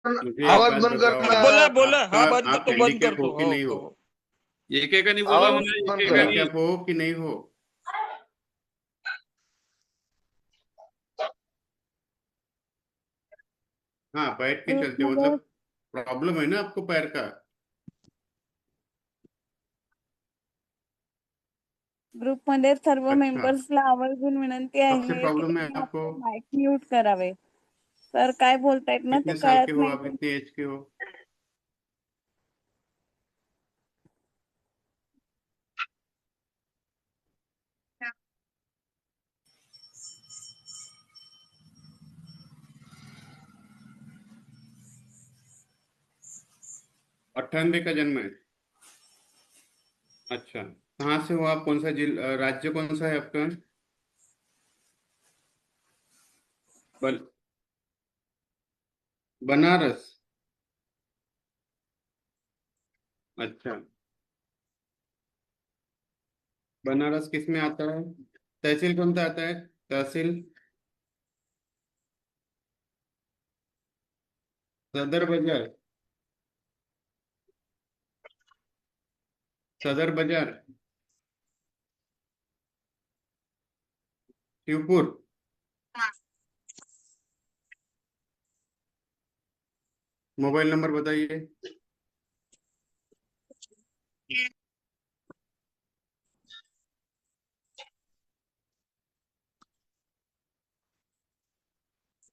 मुझे एक आवाज बात बंद बताओ, करना। बोला बोला, आपका हाँ बंद आप तो बंद कर हैंडीकैप हो दो। कि हो नहीं हो? हो। एकेका नहीं बोला आवाज मैंने, बंद एकेका करो। नहीं। हैंडीकैप हो कि नहीं हो? हाँ, बैठ के चलते हो ग्रुपमध्ये मतलब प्रॉब्लम है ना आपको पैर का? ग्रुपमध्ये सर्व अच्छा, मेंबर्सला आवर्जून विनंती कब से आहे की प्रॉब्लम है तुम्ही आपको? आपले माईक म्यूट करावे. सर काय बोलतायत ना ते कितने साल के कळत हो नाही. आप? इतने एज के हो? अट्ठानवे का जन्म है? अच्छा, कहाँ से हो आप? कौन सा राज्य कौन सा है आपका? बल बनारस। अच्छा, बनारस किस में आता है? तहसील कौन सा आता है? तहसील सदर बाजार। सदर बाजार, शिवपुर। मोबाइल नंबर बताइए।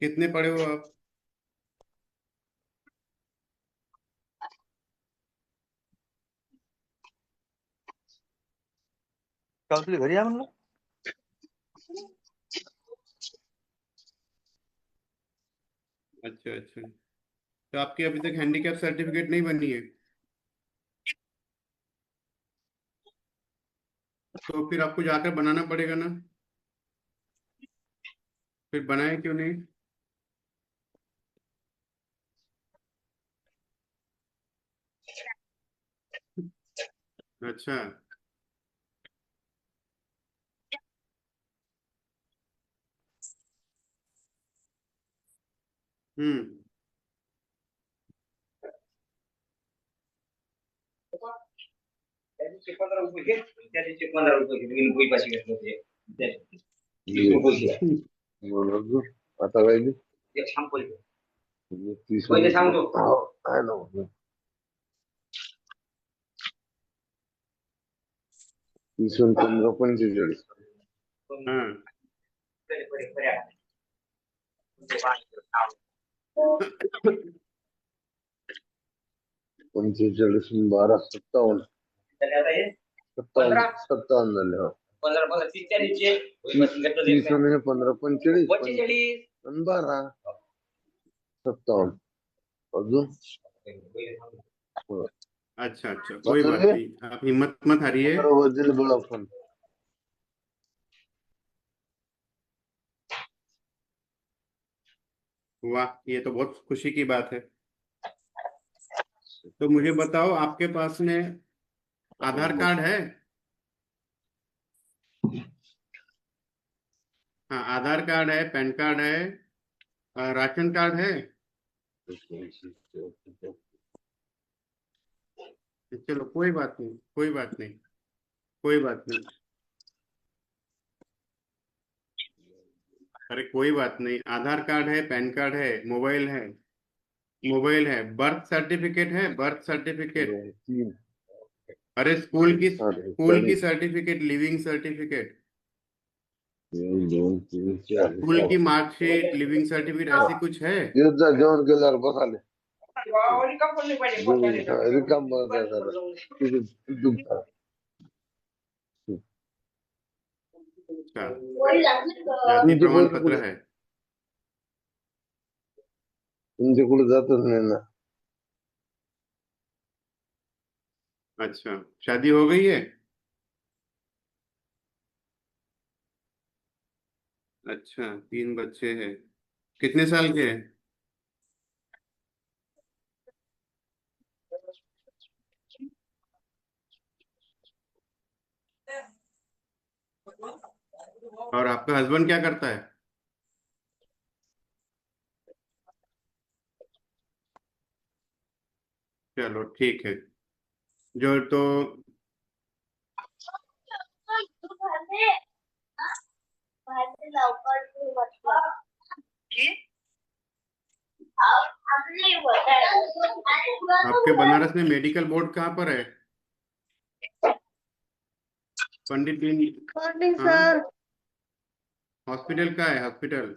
कितने पढ़े हो आप? काल तुझ्या घरी या म्हणलं. अच्छा अच्छा, तो आपकी अभी तक हैंडीकैप सर्टिफिकेट नहीं बनी है? तो फिर आपको जाकर बनाना पड़ेगा ना। फिर बनाए क्यों नहीं? अच्छा। हम्म। त्या दिवशी 15 रुपये घे, त्या दिवशी 15 रुपये घे, मी रुपये पैसे घेतले होते. त्या दिवशी 20 रुपये घे. म्हणून आता राहिली एक शॅम्पू घे. 30 पहिले सांगतो. हो, आहे ना. 30 आणि 15 45. हाँ। पहिले पहिले पहिले आण. तुझे बाण नाव. 45 आणि 12 57. त्याला आता हे 57 झाले. हो, 15 15 30 40 चे. होय, मग घेतलं 30 ते. आणि 15 45 45. आणि 12 57. अजून हो. अच्छा अच्छा, कोई बात बाजूले नहीं, आप हिम्मत मत हारिए। 15 वजील बड़ा फोन. वाह, ये तो बहुत खुशी की बात है। तो मुझे बताओ, आपके पास में आधार कार्ड है? हाँ, आधार कार्ड है, पैन कार्ड है, राशन कार्ड है। चलो कोई बात नहीं, कोई बात नहीं, कोई बात नहीं। अरे कोई बात नहीं, आधार कार्ड है, पैन कार्ड है, मोबाइल है। मोबाइल है, बर्थ सर्टिफिकेट है, बर्थ सर्टिफिकेट। 3 अरे स्कूल की 40. सर्टिफिकेट, लिविंग सर्टिफिकेट, 1 2 3 4 स्कूल की मार्कशीट, लिविंग सर्टिफिकेट, ऐसी कुछ है? येत जा जेवण केल्यावर बसाले. वावरी का पण नाही पाहिजे. रिकाम झालं. अच्छा, जाति तुमचे प्रमाण पैसे पत्र कुठे? है। तुमचे कुठे जातच नाही ना. अच्छा, शादी हो गई है? अच्छा, 3 बच्चे हैं। कितने साल के हैं? और आपका हस्बैंड क्या करता है? चलो ठीक है। जो तो आपके बनारस में मेडिकल बोर्ड कहाँ पर है? पंडित दीन मॉर्निंग हाँ, सर। हॉस्पिटल का है हॉस्पिटल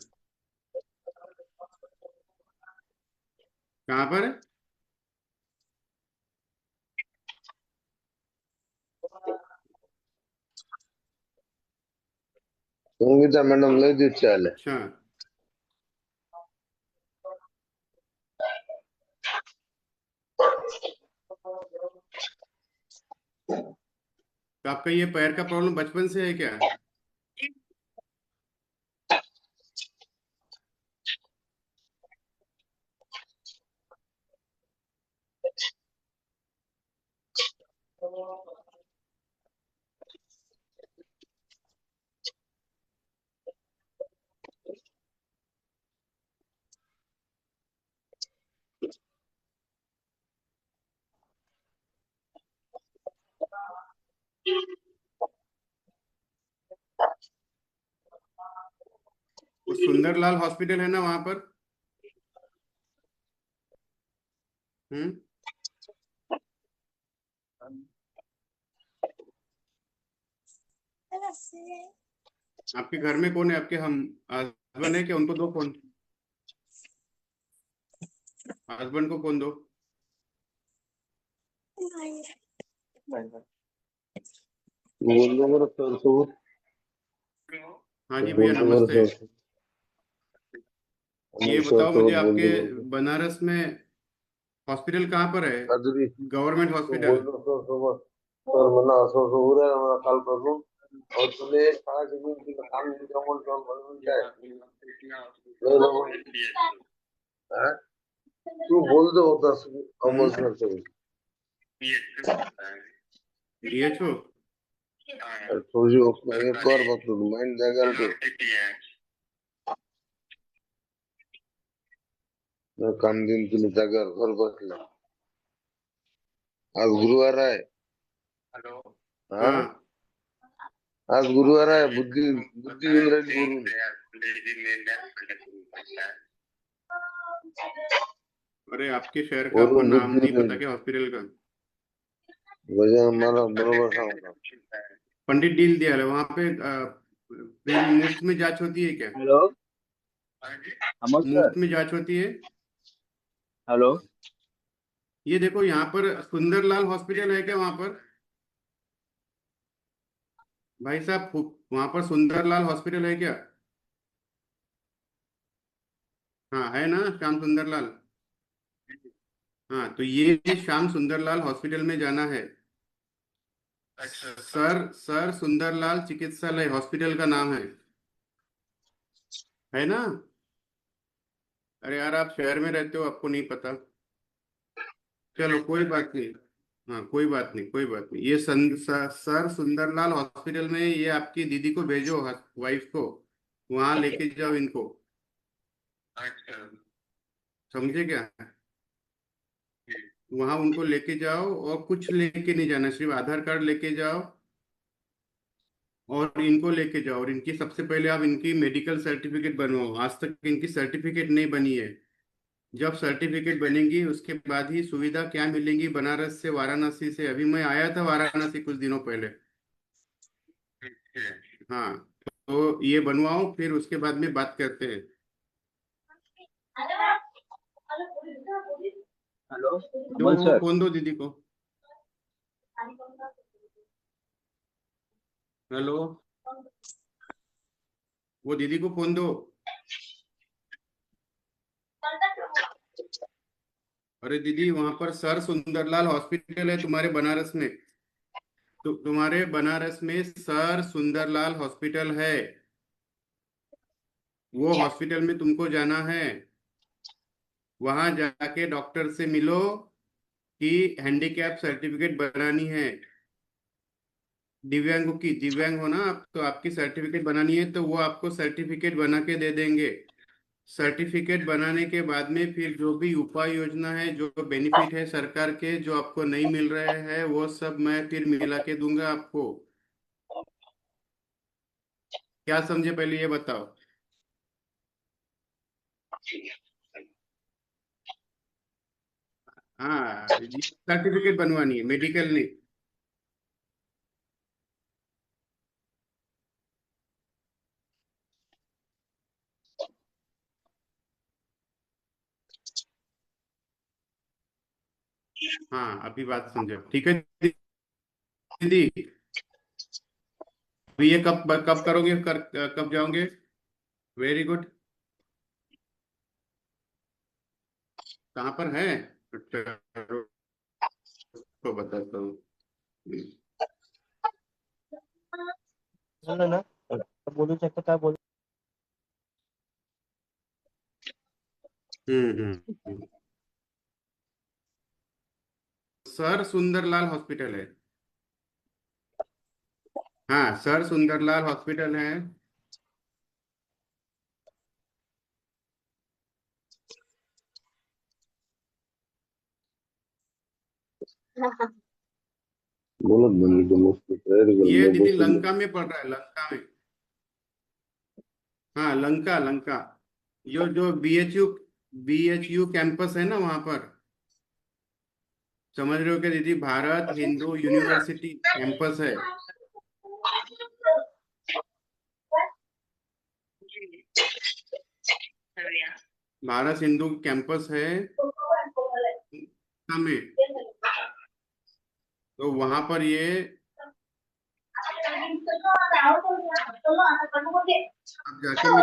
कहाँ पर है? संगीता मैडम लई दी चाले अच्छा, तो आपका ये पैर का प्रॉब्लम बचपन से है क्या? वो सुंदरलाल हॉस्पिटल है ना वहां पर? हम्म। आपके घर में कौन है? आपके हम हस्बैंड है क्या? उनको दो फोन, हस्बैंड को फोन दो। बोल दो मेरे सर को हाँ जी भैया बोल दो मेरे नमस्ते। सर को ये मेरे सर बताओ को मुझे, बोल आपके दो बनारस में हॉस्पिटल कहाँ पर है? अदरी गवर्नमेंट तो हॉस्पिटल? बोल दो सर मना सर हो रहा है हमारा काल कर दूं और तूने कहा कि मुझे काम नहीं कमल तो बोल जाए ले लो हैं तू बोल दो 10 अमल सर को डीएचओ? थोड़ी एक कर बता दो माइंड जागर पे मैं काम दिन के लिए जागर घर बसला आज गुरुवार आहे हाँ हाँ। आज गुरुवार आहे बुद्धी बुद्धी येऊन राहिली वरून अरे आपके शहर का आपको वरून नाम बुद्धी नहीं येऊन पता राहिली क्या हॉस्पिटल का? वजह मला बरोबर सांगता पंडित डील दिया है वहां पे। फ्री मुफ्त में जांच होती है क्या? Hello Amol sir. मुफ्त में जांच होती है? हेलो। ये देखो यहाँ पर सुंदरलाल हॉस्पिटल है क्या वहां पर? भाई साहब वहां पर सुंदरलाल हॉस्पिटल है क्या? हाँ है ना, श्याम सुंदरलाल। हाँ तो ये श्याम सुंदरलाल हॉस्पिटल में जाना है। सर सर सुंदरलाल चिकित्सालय हॉस्पिटल का नाम है ना? अरे यार आप शहर में रहते हो, आपको नहीं पता। चलो कोई बात नहीं। हाँ कोई बात नहीं, कोई बात नहीं। ये सर सुंदरलाल हॉस्पिटल में ये आपकी दीदी को भेजो, वाइफ को। वहां लेके जाओ इनको। समझे क्या? वहां उनको लेके जाओ और कुछ लेके नहीं जाना, सिर्फ आधार कार्ड लेके जाओ और इनको लेके जाओ। और इनकी सबसे पहले आप इनकी मेडिकल सर्टिफिकेट बनवाओ, आज तक इनकी सर्टिफिकेट नहीं बनी है। जब सर्टिफिकेट बनेगी उसके बाद ही सुविधा क्या मिलेंगी बनारस से, वाराणसी से। अभी मैं आया था वाराणसी कुछ दिनों पहले। हाँ तो ये बनवाओ, फिर उसके बाद में बात करते हैं। हेलो दो अमोल वो सर। फोन दो दीदी को। हेलो, वो दीदी को फोन दो। अरे दीदी वहां पर सर सुंदरलाल हॉस्पिटल है तुम्हारे बनारस में। तो तुम्हारे बनारस में सर सुंदरलाल हॉस्पिटल है। वो हॉस्पिटल में तुमको जाना है। वहां जाके डॉक्टर से मिलो कि हैंडीकैप सर्टिफिकेट बनानी है। दिव्यांगों की, दिव्यांग हो ना आप, तो आपकी सर्टिफिकेट बनानी है, तो वो आपको सर्टिफिकेट बना के दे देंगे। सर्टिफिकेट बनाने के बाद में फिर जो भी उपाय योजना है, जो बेनिफिट है सरकार के, जो आपको नहीं मिल रहे हैं, वो सब मैं फिर मिला के दूंगा आपको। क्या समझे, पहले ये बताओ। हाँ, सर्टिफिकेट बनवानी है, मेडिकल नहीं। हाँ, अभी बात समझो, ठीक है दीदी। अभी ये कब कब करोगे, कब जाओगे? Very good. कहाँ पर है? चलो, तो बताता हूँ। झालं ना बोलू शकतो काय बोल हम्म। सर सुंदरलाल हॉस्पिटल है। हाँ, सर सुंदरलाल हॉस्पिटल है। बोलत बनी तो मस्त तयारी कर ये मग दीदी बसून लंका में पड़ रहा है, लंका में। हाँ, लंका लंका। जो BHU कैंपस है ना, वहां पर। समझ रहे हो क्या दीदी? भारत हिंदू यूनिवर्सिटी कैंपस है। भारत हिंदू कैंपस है में। तो वहां पर ये आप जाके मिल।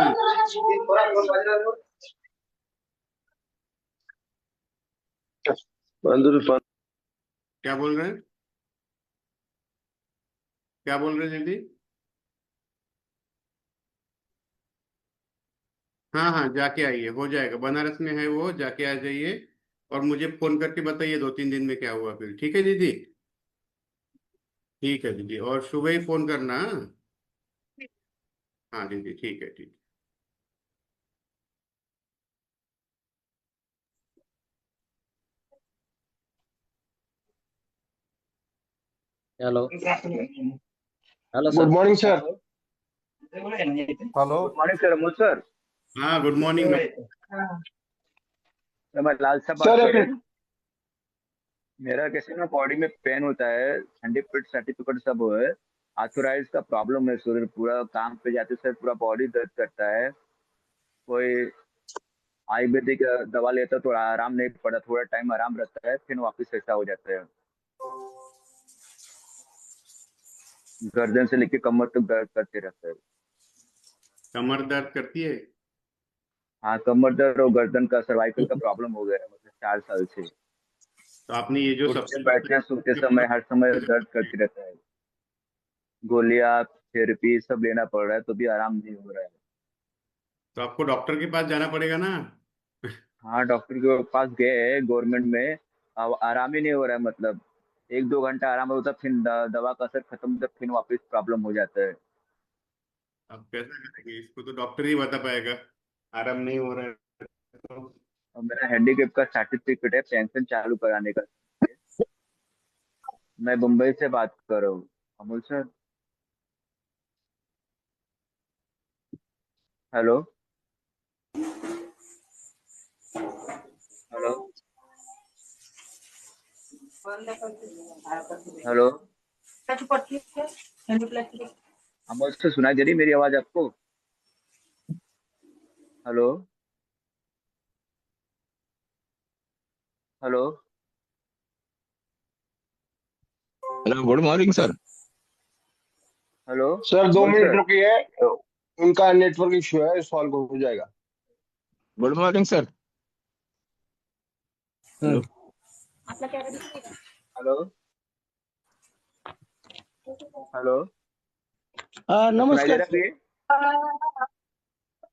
अंदर क्या बोल रहे हैं? क्या बोल रहे हैं दीदी? हाँ हाँ, जाके आइए, हो जाएगा, बनारस में है वो, जाके आ जाइए। और मुझे फोन करके बताइए 2-3 दिन में क्या हुआ फिर, ठीक है दीदी? ठीक है दीदी, और सुबह ही फोन करना, हाँ? हाँ दीदी, ठीक है, ठीक। Hello hello good sir morning sir. Hello good morning sir, Amol sir. हाँ, गुड मॉर्निंग। सर, मैं लाल साहब बात सर कर एक रहे हैं। मेरा कैसे ना बॉडी में पेन होता है, सर्टिफिकेट सब है। आर्थराइटिस का प्रॉब्लम है सर, पूरा काम पे जाते सर पूरा बॉडी दर्द करता है। कोई आयुर्वेदिक दवा लेता तो आराम नहीं पड़ा, थोड़ा टाइम आराम रहता है फिर वापस ऐसा हो जाता है। गर्दन से लेके कमर तक दर्द करते रहता है। कमर दर्द करती है? हाँ, कमर दर्द और गर्दन का सर्वाइकल का प्रॉब्लम हो गया है, मतलब 4 साल से। तो आपने ये जो उठते बैठने सोते समय सप्लीमेंट, हर समय दर्द करती रहता है। गोलियां, थेरेपी सब लेना पड़ रहा है तो भी आराम नहीं हो रहा है। तो आपको डॉक्टर के पास जाना पड़ेगा ना। हाँ, डॉक्टर के पास गए गवर्नमेंट में। अब आराम ही नहीं हो रहा है, मतलब 1-2 घंटा आराम होता फिर दवा का असर खत्म होता फिर वापस प्रॉब्लम हो जाता है। अब कैसा करेंगे इसको, तो डॉक्टर ही बता पाएगा। आराम नहीं हो रहा है तो। और मेरा हैंडीकैप का सर्टिफिकेट है पेंशन चालू कराने का। मैं मुंबई से बात कर रहा हूँ, Amol sir. Hello hello hello. Amol sir, सुनाई दे रही मेरी आवाज आपको? Hello hello hello, good morning sir. Hello. Sir दो अमोल मिनट सर। रुकिए. उनका नेटवर्क इश्यू है, सॉल्व हो जाएगा. Good morning sir. Hello. Hello hello. सुनाई दे नमस्कार रहा है सर अभी?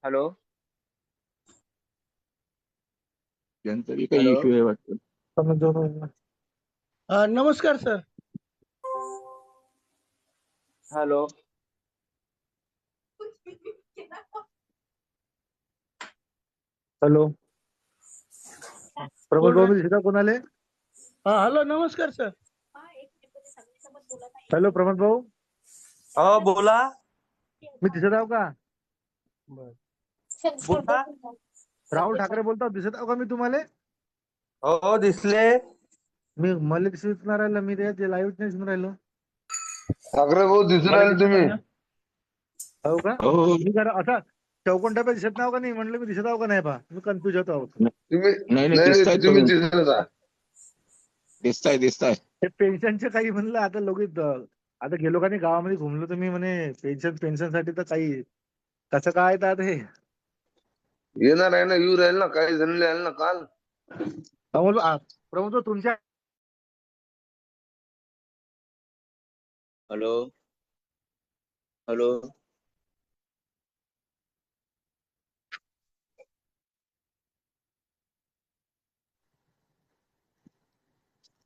हेलो जनतरी का हेलो इश्यू है वाटतं. नमस्कार सर हेलो। हॅलो प्रमोद बोल भाऊ रहे मी दिसत कोणाले? हाँ हेलो नमस्कार सर. हॅलो प्रमोद भाऊ हो बोला. मी दिसत आहो का? बोला. राहुल ठाकरे बोलतो, दिसत आहो का मी तुम्हाला? हो दिसले. मी मला दिसून नाही राहिलं, मी ते लाईव्ह नाही दिसून राहिलो. ठाकरे भाऊ दिसून मला राहिले दिसत तुम्ही. नाही. हो का? हो मी जरा असा चौकोन टाईप दिसत नाव का नाही म्हटलं, मी दिसत आहो का नाही पहा, मी कन्फ्युज होतो आहोत. तुम्ही नाही नाही नाही दिसतायत तुम्ही तुम्ही, दिसत आहे. दिसताय. ते पेन्शनचे काही म्हणलं आता लोक आता गेलो का नाही गावामध्ये घुमलो तर मी म्हणे पेन्शन साठी तर काही कसं काय तर आता हे येणार आहे ना, येऊ राहील ना, काही जणले आले ना काल. प्रमोद भाऊ तुमच्या hello hello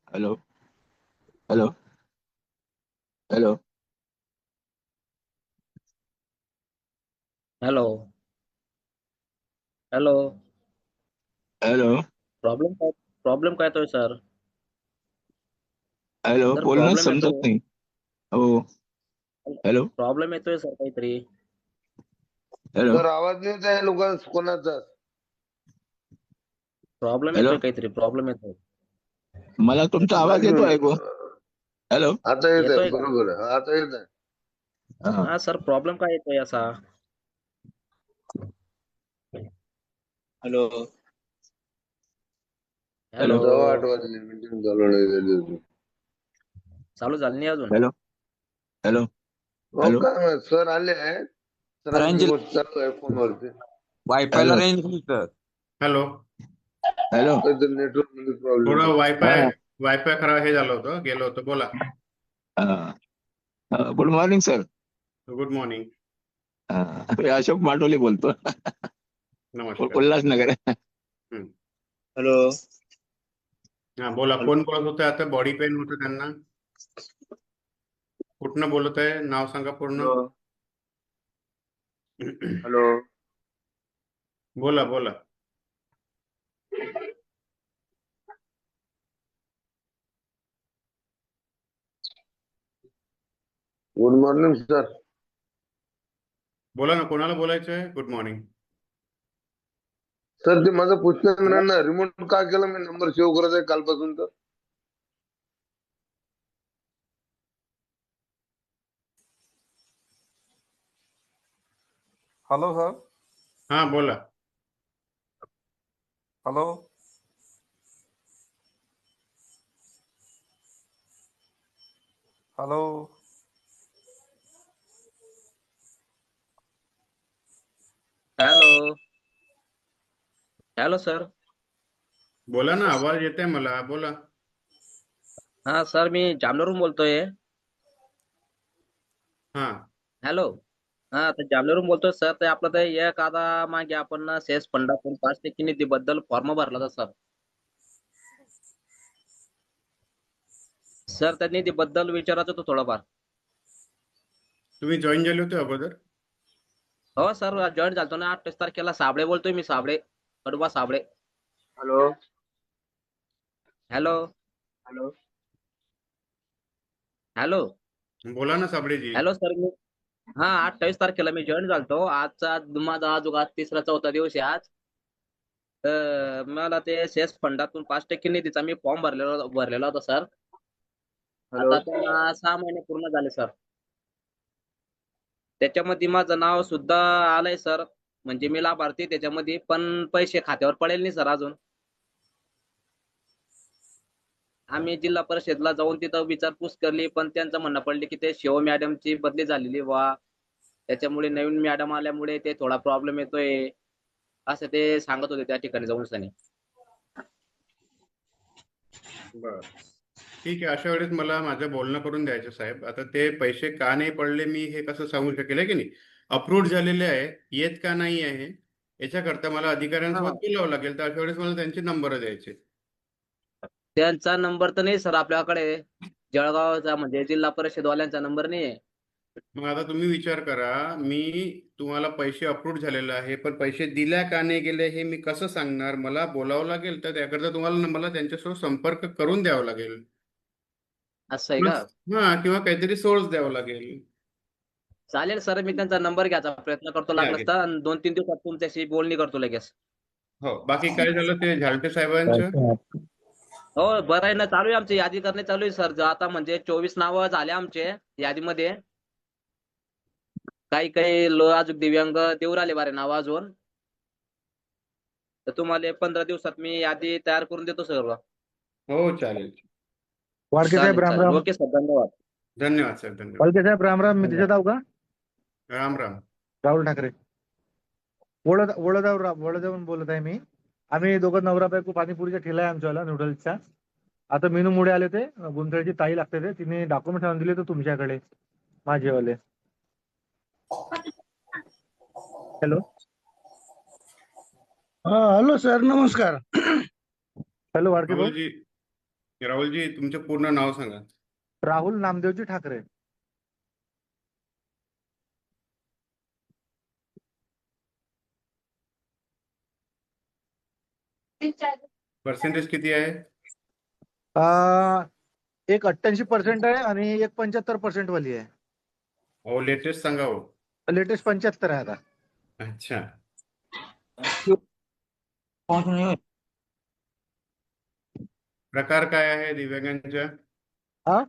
hello hello hello hello hello. Hello problem काय तो सर? हॅलो सर बोलणं प्रॉब्लेम समजत येतोय. नाही. हो हॅलो प्रॉब्लेम येतोय सर काहीतरी. हॅलो तर आवाज नाही येत आहे लोकांना कोणाचा. प्रॉब्लेम हॅलो येतोय काहीतरी. प्रॉब्लेम येतोय. मला तुमचा आवाज येतो ऐकू. हॅलो आता येत आहे, येतोय का? बरोबर आहे, आता येत आहे. हा हा सर प्रॉब्लेम काय येतोय असा? Hello hello. हॅलो 8:15 मीटिंग चालू नाही झाली होती. चालू झाली नाही अजून. हॅलो हॅलो हो हॅलो काय माहित, सर आले आहेत. सरांची रेंज गोष्ट चालू आहे फोनवरती. वायफायला हॅलो रेंज नाही तर. हॅलो. हॅलो काहीतरी नेटवर्क मध्ये प्रॉब्लेम थोडं आहे. वायफाय हा वायफाय खराब हे झालं होतं, गेलं होतं. बोला. Good morning sir. Good morning. मी अशोक माटोले बोलतो, नमस्कार. उल्हासनगर. हम्म. हॅलो हा बोला. कोण बोलत होते आता? बॉडी पेन होतं त्यांना. कुठनं बोलत आहे? नाव सांगा पूर्ण. हॅलो बोला बोला. Good morning sir. बोला ना, कोणाला बोलायचं आहे? Good morning. सर ते माझं पुस्तक ना रिमोट का केलं मी नंबर सेव्ह करत आहे कालपासून. तर हॅलो सर. हा बोला. Hello hello hello. Hello sir. बोला ना, आवाज येत आहे मला. बोला. हा सर मी जामनेरहून बोलतोय. हा हॅलो. हा तर जामनेरहून बोलतोय सर. ते आपलं ते एक आता मागे आपण ना सेस फंडातून 5% निधीबद्दल फॉर्म भरला होता सर. सर त्या निधीबद्दल विचारायचं होतं थोडंफार. तुम्ही जॉईन झाले होते अगोदर? हो सर जॉईन झालतो ना 28 तारखेला. साबळे बोलतोय मी. Sable Kaduba Sable. Hello hello hello hello. बोला ना साबळेजी. हॅलो सर मी हा 28 तारखेला मी जॉईन झालतो. आजचा माझा आज 3रा-4था दिवस आहे आज. तर मला ते सेस फंडातून 5% निधीचा मी फॉर्म भरलेला होता सर. हॅलो आता त्याला 6 महिने पूर्ण झाले सर. त्याच्यामध्ये माझं नाव सुद्धा आलंय सर. म्हणजे मी लाभार्थी त्याच्यामध्ये, पण पैसे खात्यावर पडेल नाही सर अजून. आम्ही जिल्हा परिषदला जाऊन तिथं विचारपूस केली, पण त्यांचं म्हणणं पडले की ते शिव मॅडमची बदली झालेली वा त्याच्यामुळे नवीन मॅडम आल्यामुळे ते थोडा प्रॉब्लेम येतोय, असं ते सांगत होते त्या ठिकाणी जाऊन सनी. बर ठीक आहे. अशा वेळेस मला माझं बोलणं करून द्यायचं साहेब. आता ते पैसे का नाही पडले मी हे कसं सांगू शकेल, आहे की नाही? अप्रूव्ह झालेले आहे, येत का नाही आहे याच्याकरता मला अधिकाऱ्यांसोबत बोलावं लागेल. तर अशा वेळेस मला त्यांचे नंबर द्यायचे. त्यांचा नंबर तर नाही सर आपल्याकडे. जळगावचा म्हणजे जिल्हा परिषदवाल्यांचा नंबर नाही आहे. मग आता तुम्ही विचार करा, मी तुम्हाला पैसे अप्रूव्ह झालेले आहे, पण पैसे दिल्या का नाही गेले हे मी कसं सांगणार? मला बोलावं लागेल, तर त्याकरता तुम्हाला मला त्यांच्यासोबत संपर्क करून द्यावा लागेल. असं आहे का? किंवा काहीतरी सोर्स द्यावा लागेल. चालेल सर, मी त्यांचा नंबर घ्यायचा प्रयत्न करतो लागलाच लागेल. तर, आणि 2-3 दिवसात तुमच्याशी बोलणी करतो लगेच. हो, बाकी काय झालं ते झालटे साहेबांचं? हो, बरं आहे ना, चालू आहे आमची यादी करणे चालू आहे सर. आता म्हणजे 24 नावं झाले आमचे यादीमध्ये. काही काही अजून दिव्यांग देऊ राहिले बारे नाव अजून. तर तुम्हाला 15 दिवसात मी यादी तयार करून देतो सर्व. हो, चालेल. वाडके साहेब चालेल राम चालेल. राम. ओके सर, धन्यवाद. धन्यवाद सर, धन्यवाद. वाडके साहेब राम राम. मी दिसत आहो का? राम राम. राहुल ठाकरे. वडोद्यावरून बोलत आहे मी. आम्ही दोघं नवरा बायको पाणीपुरीचा ठेला आहे आमच्यावाला नूडल्सचा. आता मेनू मुळे आले ते गुंतळची ताई लागते ते, तिने डॉक्युमेंट आणून दिले तर तुमच्याकडे माझेवाले. हॅलो हॅलो सर, नमस्कार. हॅलो वाडके भाऊ. राहुलजी, तुमचं पूर्ण नाव सांगा. राहुल नामदेवजी ठाकरे. पर्सेंटेज किती आहे? एक 88% आहे आणि एक 75% वाली आहे. हो, लेटेस्ट सांगा हो. लेटेस्ट 75 आहे आता. अच्छा. प्रकार काय आहे दिव्यांगांच्या? हा?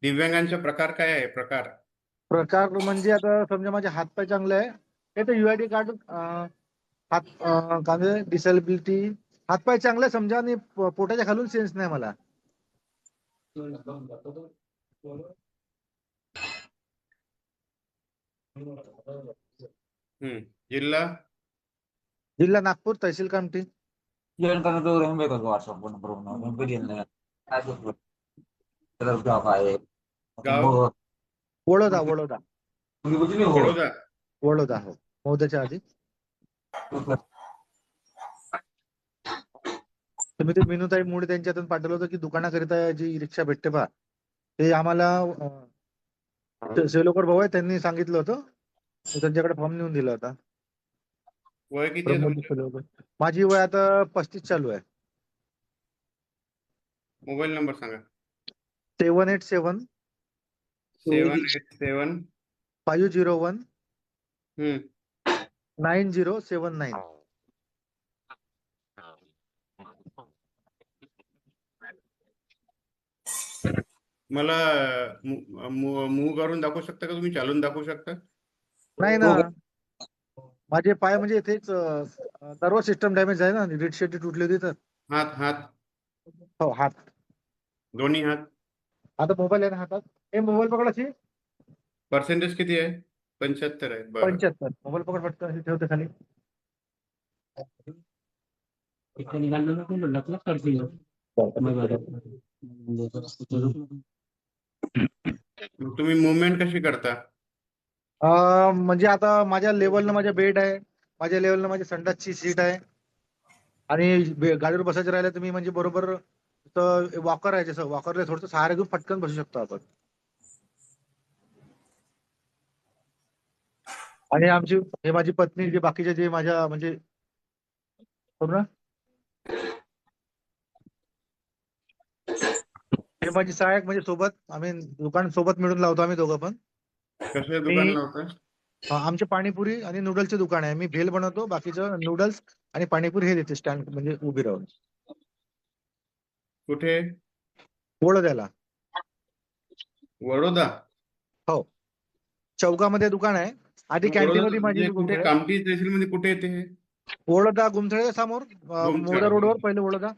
दिव्यांगांचा प्रकार काय आहे? प्रकार म्हणजे आता समजा माझे हातपाय चांगले आहे, हे तर UID कार्ड. हात काय डिसेबिलिटी, हातपाय चांगले समजा आणि पोटाच्या खालून सेन्स नाही मला. जिल्हा? जिल्हा नागपूर, तहसील कामठी. गाव? वडोदा. वडोदा. वडोदा हो, मोद्याच्या आधी. तुम्ही ते मिनूताई मुळे त्यांच्या हातून पाठवलं होतं की दुकानाकरिता जी रिक्षा भेटते पहा, ते आम्हाला सेलोकर भाऊ आहे त्यांनी सांगितलं होतं. त्यांच्याकडे फॉर्म नेऊन दिला होता. वय किती आहे तुमचं? माझी वय आता 35 चालू आहे. मोबाईल नंबर सांगा. 787 787 501 हम्म 9079. मला मूव करून दाखवू शकता का तुम्ही? चालून दाखवू शकता? नाही ना, माझे पाय म्हणजे इथेच सर्व सिस्टम डॅमेज आहे ना, रीड शेटी तुटली होती तर. हात हो, हात. दोन्ही हात. आता मोबाईल आहे ना हातात, हे मोबाईल पकडाची. पर्सेंटेज किती आहे? 75 आहे. बरं. 75. मोबाईल पकड पटकन, हे ठेवते खाली. मग तुम्ही मुवमेंट कशी करता? म्हणजे आता माझ्या लेवलनं माझ्या बेड आहे, माझ्या लेवलनं माझी संडासची सीट आहे, आणि गाडीवर बसायचं राहिलं तर मी म्हणजे बरोबर वॉकर आहे, जसं वॉकरला थोडंसं सहारा घेऊन पटकन बसू शकतो आपण. आणि आमची हे माझी पत्नी, जे बाकीचे जे माझ्या म्हणजे पूर्ण, हे माझी सहायक म्हणजे सोबत आम्ही दुकान सोबत मिळून लावतो आम्ही दोघं पण. कसं दुकान लावता? आमचे पाणीपुरी आणि नूडल्सचे दुकान आहे. मी भेल बनवतो, बाकीचं नूडल्स आणि पाणीपुरी हे देते स्टँड म्हणजे उभी राहून. कुठे? वडोद्याला. वडोदा? हो, चौकामध्ये दुकान आहे. आधी कॅन्टीन मध्ये माझी कुठे? कामठी तहसील मध्ये कुठे येते हे? वडोदा गुमथळ्या समोर, मोदा रोडवर पहिले वडोदा.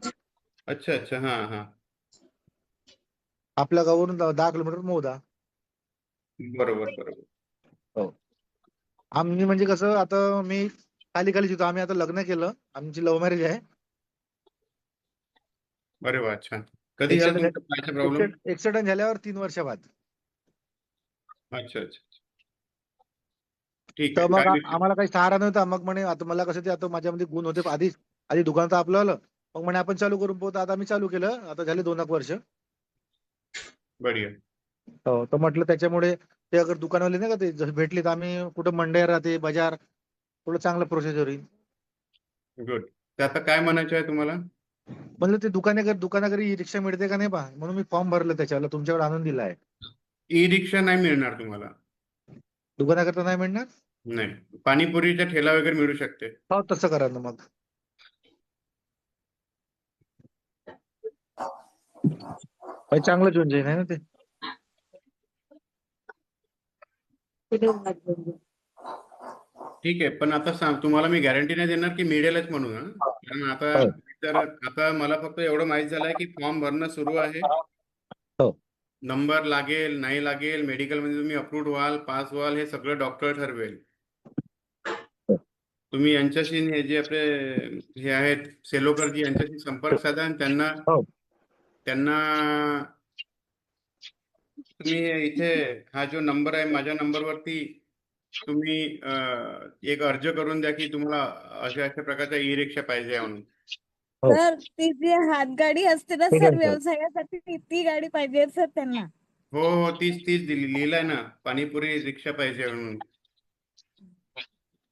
अच्छा अच्छा. हा. आपल्या गावावरून 10 किलोमीटर मोदा. बरोबर. हो. आम्ही म्हणजे कसं, आता मी खाली शिवतो. आम्ही आता लग्न केलं, आमची लव्ह मॅरेज आहे. अरे वा, छान. कधी झाला तुमचा पायाचा प्रॉब्लेम? ऍक्सिडेंट झाल्यावर 3 वर्षाबाद. अच्छा. ठीक तर आहे. मग आम्हाला काही सहारा नव्हता. मग म्हणे आता मला कसं ते आता माझ्यामध्ये गुण होते आधी दुकान तर आपलं आलं. मग म्हणे आपण चालू करून पोहतो. आता आम्ही चालू केलं. आता झाले 2 वर्ष. बढिया. हो, तर म्हटलं त्याच्यामुळे ते अगर दुकानवाले नाही का ते जसं भेटले तर आम्ही कुठं मंडया राहते बाजार थोडं चांगलं प्रोसिजर होईल. गुड. तर आता काय म्हणायचं आहे तुम्हाला? म्हणलं ते दुकानाकडे ई रिक्षा मिळते का नाही पहा, म्हणून मी फॉर्म भरलं त्याच्यावर तुमच्याकडे आणून दिला आहे. ई रिक्षा नाही मिळणार तुम्हाला. दुकानाकरता नाही मिळणार? नाही, पाणीपुरीचा ठेला वगैरे मिळू शकते. हो तसं करा ना मग. चांगलंच होऊन जाईल आहे ना ते. ठीक आहे, पण आता सांग, तुम्हाला मी गॅरंटी नाही देणार की मिळेलच म्हणून. कारण हो. आता मला फक्त एवढं माहित झालंय की फॉर्म भरणं सुरू आहे. हो. नंबर लागेल नाही लागेल, मेडिकल मध्ये तुम्ही अप्रूव्ड व्हाल पास व्हाल हे सगळं डॉक्टर ठरवेल. तुम्ही यांच्याशी हे जे आपले हे आहेत सेलोकरजी यांच्याशी संपर्क साधा आणि त्यांना हो. तुम्ही इथे हा जो नंबर आहे माझ्या नंबरवरती तुम्ही एक अर्ज करून द्या की तुम्हाला अशा अशा प्रकारचा ई रिक्षा पाहिजे आहे म्हणून. हो. सर ती जी हातगाडी असते ना ठीक सर आहे, सर. व्यवसायासाठी ती गाडी पाहिजे सर त्यांना. हो तीच लिहिलंय ना, पाणीपुरी रिक्षा पाहिजे म्हणून.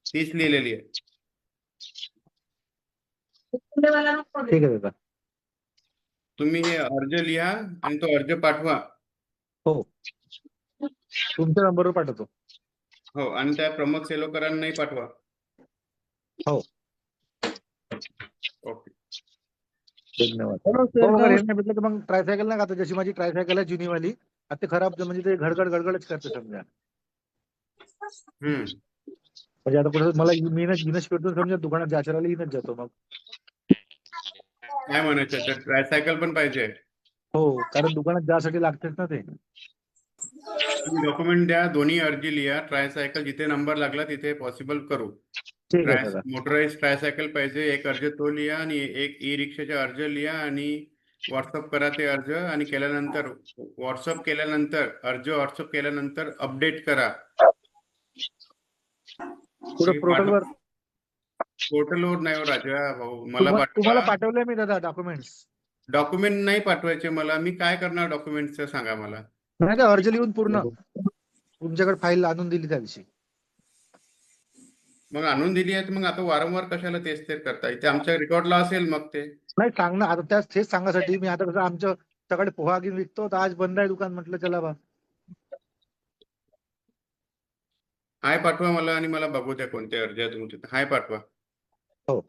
तीच लिहिलेली आहे. ठीक आहे दादा. तुम्ही हे अर्ज लिहा आणि तो अर्ज पाठवा. हो तुमच्या नंबरवर पाठवतो. हो, आणि त्या प्रमोद सेलोकरांनाही पाठवा. हो. ओके. धन्यवाद. हॅलो सर, हो, अगर हे नाही भेटलं तर मग ट्रायसायकल नाही का, आता जशी माझी ट्रायसायकल आहे जुनीवाली, आता ते खराब म्हणजे ते गडगडच करते समजा. म्हणजे आता कुठं मला मीनच पेटून समजा दुकानात जायच्या राहिली इनच जातो मग. काय म्हणायचं तर ट्रायसायकल पण पाहिजे. हो कारण दुकानात जायसाठी लागतेच ना ते. डॉक्युमेंट द्या, दोन्ही अर्जी लिहा. ट्रायसायकल जिथे नंबर लागला तिथे पॉसिबल करू. ठीक आहे दादा. मोटराइज ट्रायसायकल पाहिजे, एक अर्ज तो लिहा आणि एक ई रिक्षाचा अर्ज लिहा आणि व्हॉट्सअप करा ते अर्ज. आणि केल्यानंतर अर्ज व्हॉट्सअप केल्यानंतर अपडेट करा. पुढे पोर्टलवर पोर्टलवर नाही हो राजा भाऊ, मला तुम्हाला पाठवा. पाठवलंय मी दादा डॉक्युमेंट्स. डॉक्युमेंट नाही पाठवायचे मला, मी काय करणार डॉक्युमेंटचं सांगा मला. नाही का अर्ज लिहून पूर्ण तुमच्याकडे फाईल आणून दिली त्या दिवशी. मग आणून दिली आहे, मग आता वारंवार कशाला तेच करता? इथे आमच्या रेकॉर्डला असेल मग ते. नाही सांग ना आता तेच सांगासाठी मी आता कसं आमच्या सकाळी पोहा घेऊन विकतो तर आज बंद आहे दुकान, म्हटलं चला बा. हाय पाठवा मला आणि मला बघू द्या कोणते अर्ज आहे तुमचे. हाय पाठवा. हो.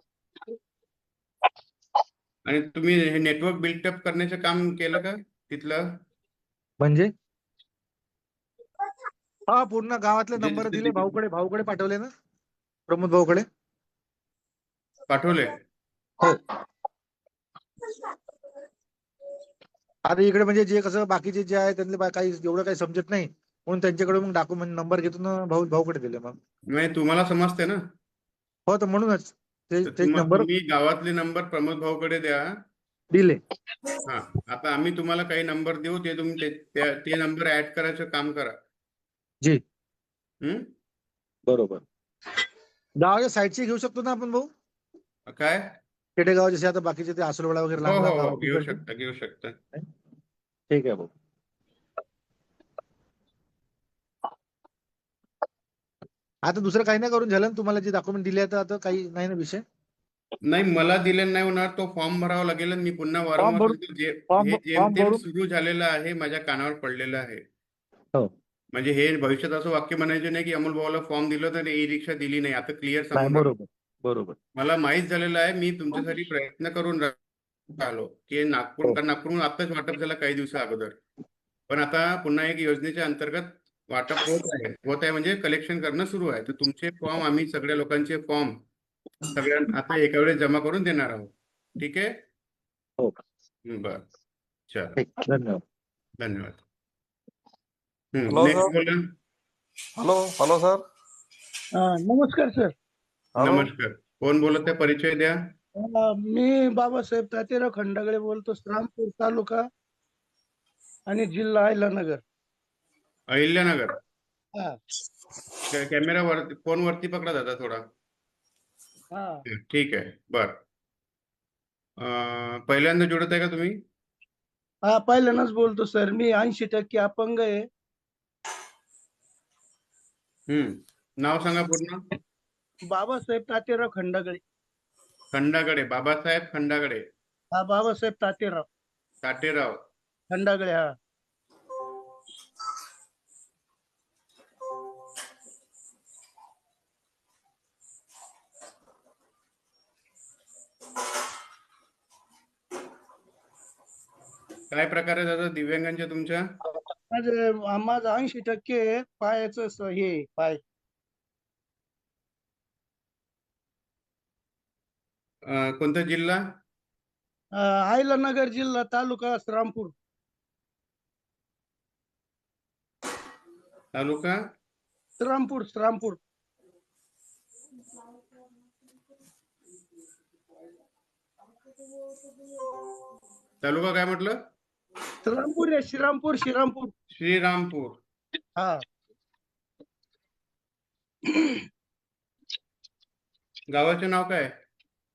आणि तुम्ही हे नेटवर्क बिल्टअप करण्याचं काम केलं का तिथलं? म्हणजे हा पूर्ण गावातले नंबर दिले भाऊकडे पाठवले ना, प्रमोद भाऊकडे पाठवले. हो. आता इकडे म्हणजे जे कसं बाकीचे जे आहे त्यांना काही एवढं काही समजत नाही म्हणून त्यांच्याकडे मग डॉक्युमेंट नंबर घेतो ना भाऊकडे दिले मग. नाही तुम्हाला समजते ना. हो तर म्हणूनच तर ते नंबर तुम्ही गावातले नंबर प्रमोद भाऊकडे द्या. दिले. हा, आता आम्ही तुम्हाला काही नंबर देऊ, ते तुम्ही ते नंबर ऍड करायचं काम करा. जी बरोबर. गावाच्या साईडची घेऊ शकतो ना आपण भाऊ? काय? खेडेगाव जसे आता बाकीचे ते आसुरवाडा वगैरे हो लांब हो लांब हो, घेऊ गाव. शकता. ठीक आहे भाऊ. आता दुसरं काही नाही करून झालं ना, तुम्हाला जे डॉक्युमेंट दिले तर आता काही नाही ना विषय. नाही मला दिलेला नाही होणार, तो फॉर्म भरावा लागेल. आणि मी पुन्हा वारंवार सांगतो, हे जेमतेम सुरू झालेलं आहे, माझ्या कानावर पडलेलं आहे. हो. म्हणजे हे भविष्यात असं वाक्य म्हणायचे नाही की अमोल भाऊला फॉर्म दिलं तर ई रिक्षा दिली नाही. आता क्लिअर नाही सांगून बरोबर. मला माहित झालेलं आहे. मी तुमच्यासाठी प्रयत्न करून राहिलो की नागपूरहून आताच वाटप झालं काही दिवसा अगोदर. पण आता पुन्हा एक योजनेच्या अंतर्गत वाटप होत आहे म्हणजे कलेक्शन करणं सुरू आहे. तर तुमचे फॉर्म आम्ही सगळ्या लोकांचे फॉर्म सगळ्यांना आता एका वेळेस जमा करून देणार आहोत. ठीक आहे. हो. बर, चला, धन्यवाद. नेक्स्ट बोला. Hello sir. नमस्कार सर. नमस्कार. कोण बोलत आहे? परिचय द्या. मी बाबासाहेब तातेराव खंडागळे बोलतो, रामपूर तालुका आणि जिल्हा अहिल्यानगर. अहिल्यानगर. हा. कॅमेरा वरती, फोन वरती पकडा दादा थोडा. हा. ठीक आहे. बर, पहिल्यांदा जुळत आहे का तुम्ही? हा पहिल्यांदाच बोलतो सर. मी 80% अपंग आहे. नाव सांगा पूर्ण. बाबासाहेब तात्याराव खंडागळे. खंडागडे, बाबासाहेब खंडागडे, हा, बाबासाहेब तात्याराव ताटेराव. खंडागळे. हा, काय प्रकार आहे दादा दिव्यांगांच्या तुमच्या? माझं 80% पायाचं हे पाय. कोणता जिल्हा? अहिलानगर जिल्हा, तालुका श्रामपूर. तालुका श्रामपूर श्रामपूर. तालुका काय म्हटलं? श्रीरामपूर आहे, श्रीरामपूर श्रीरामपूर. श्रीरामपूर. हा, गावाचे नाव काय?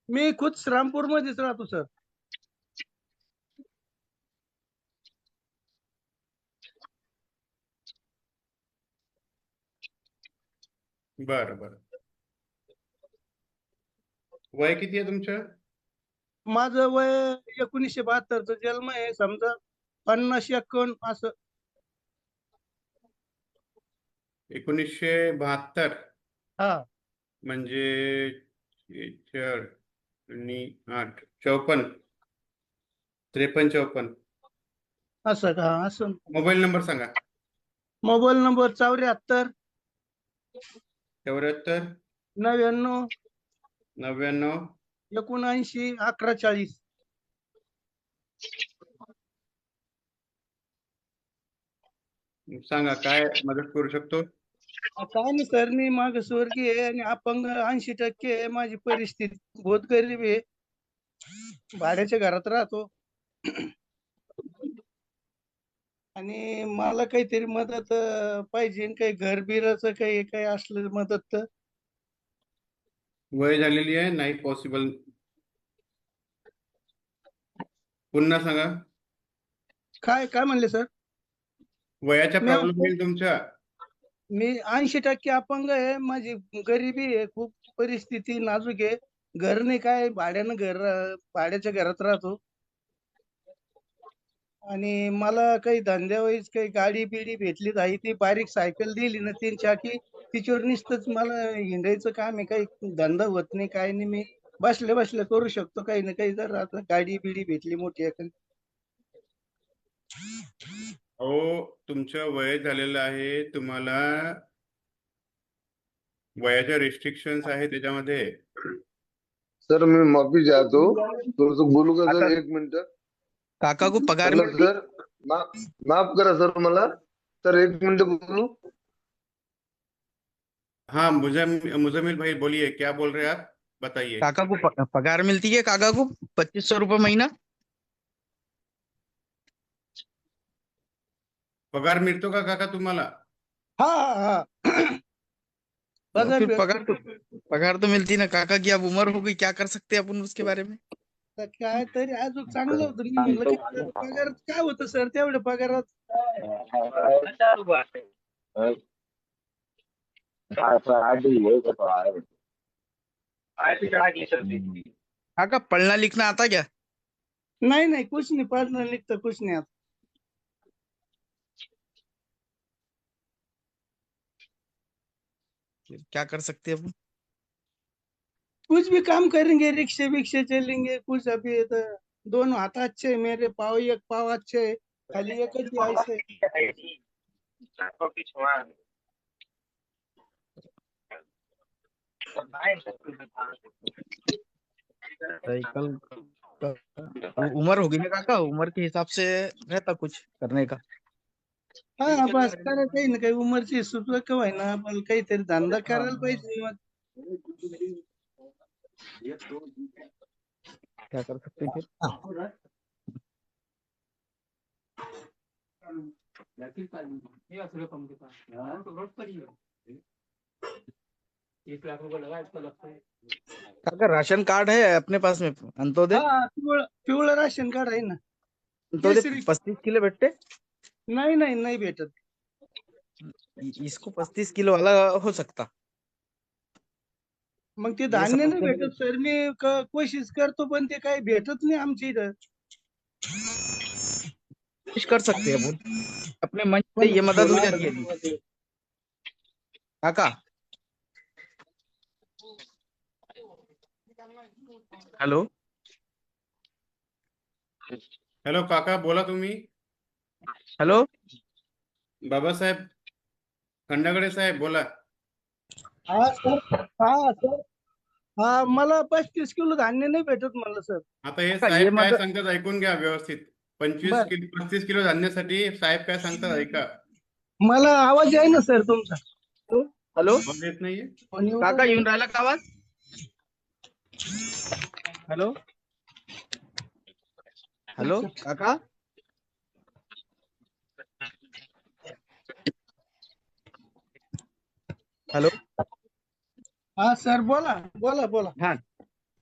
मी खुद श्रीरामपूर मध्येच राहतो सर. बरं बरं. वय किती आहे तुमचं? माझं वय 1972 जन्म आहे, समजा 50-51 असं. 1972 हा, म्हणजे 4 आणि 8 54 53 54. असं का? असं. मोबाईल नंबर सांगा. Mobile number 74 74 99 99 79 11 40. सांगा काय मदत करू शकतो? काय नाही सर, मी मागासवर्गीय आहे आणि अपंग 80% आहे. माझी परिस्थिती बहुत गरीब आहे, भाड्याच्या घरात राहतो आणि मला काहीतरी मदत पाहिजे. काही घर बिराचं काही काही असलं मदत तर. वय झालेली आहे, नाही पॉसिबल. पुन्हा सांगा. काय काय म्हणले सर? वयाचा मी प्रॉब्लेम येईल तुमच्या. मी 80% अपंग आहे, माझी गरिबी आहे, खूप परिस्थिती नाजूक आहे. घर नाही, काय भाड्यानं घर, भाड्याच्या घरात राहतो आणि मला काही धंद्यावाईज काही गाडी बिडी भेटली नाही. ती बारीक सायकल दिली ना 3 चाकी, तिच्यावर नुसतंच मला हिंडायचं काम आहे. काही धंदा होत नाही, काही नाही. मी बसल्या बसल्या करू शकतो काही ना काही, जर आता गाडी बिडी भेटली मोठी एखादी. हो, तुमचं वय झालेलं आहे, तुम्हाला वयाच्या रिस्ट्रिक्शन्स आहे त्याच्यामध्ये. सर मी माफी चाहतो, थोडस बोलू का सर? 1 मिनिट. काका को पगार हॅलो मिलती? सर, माफ करा सर मला. सर 1 मिनिट बोलू. हाँ मुजमिल भाई बोलिए, क्या बोल रहे हैं आप? बताइए. काका को पगार मिलती है? काका को 2500 रुपये महीना? पगार मिळतो का काका तुम्हाला? हा हा हा. पगार फिर भेटतो. पगार तो मिलती ना काका की. अब उम्र हो गई, क्या कर सकते हैं अपन उसके बारे में? तर काय तरी अजून चांगलं होतं. मी म्हणलं की पगार काय होतं सर, तेवढ्या पगारात. काका पढ़ना लिखना आता क्या? नाही नाही, कुछ नाही, पढ़ना लिखता कुछ नहीं आता. फिर क्या कर सकते हैं अपन? कुछ भी काम करेंगे, रिक्शे विक्शे चलेंगे कुछ. अभी तो दोनों हाथ अच्छे है मेरे, पाव एक पाव अच्छे है, खाली एक ही ऐसे. साइकिल उम्र होगी ना काका, उम्र के हिसाब से रहता कुछ करने का. हा बस करा, काही ना काही उमरची सुचलं का ना, पण काहीतरी धंदा करायला पाहिजे. क्या कर सकते हैं फिर? काका राशन कार्ड है अपने पास में? अंत्योदय हा, पिवळं राशन कार्ड आहे ना. अंत्योदय केसरी. 35 किलो भेटते? नाही नाही, नाही भेटत. इसको 35 किलो वाला हो सकता। मग ते ये धान्य नाही समस्या भेटत सर, मी कोशिश करतो पण ते काही भेटत नाही आमच्या इथं. कोशिश कर सकते हैं अपन, अपने मंच से पण ये मदद हो जाती है अभी। काका हेलो, हॅलो काका, बोला तुम्ही. हेलो, बाबासाहेब खंडागळे साहेब, बोला. हा सर, हा सर, हा मला 35 किलो धान्य नाही भेटत म्हणलं सर. आता हे काका ये साहेब काय मदद, सांगतात ऐकून घ्या व्यवस्थित. 25 बर, किलो 35 किलो धान्यासाठी साहेब काय सांगतात ऐका. मला आवाज आहे ना सर तुमचा. हेलो आवाज येत नाहीये. फोन येऊन काका राहिला. येऊन राहिला का आवाज? हेलो हेलो काका, हेलो, हा सर, बोला बोला बोला. हाँ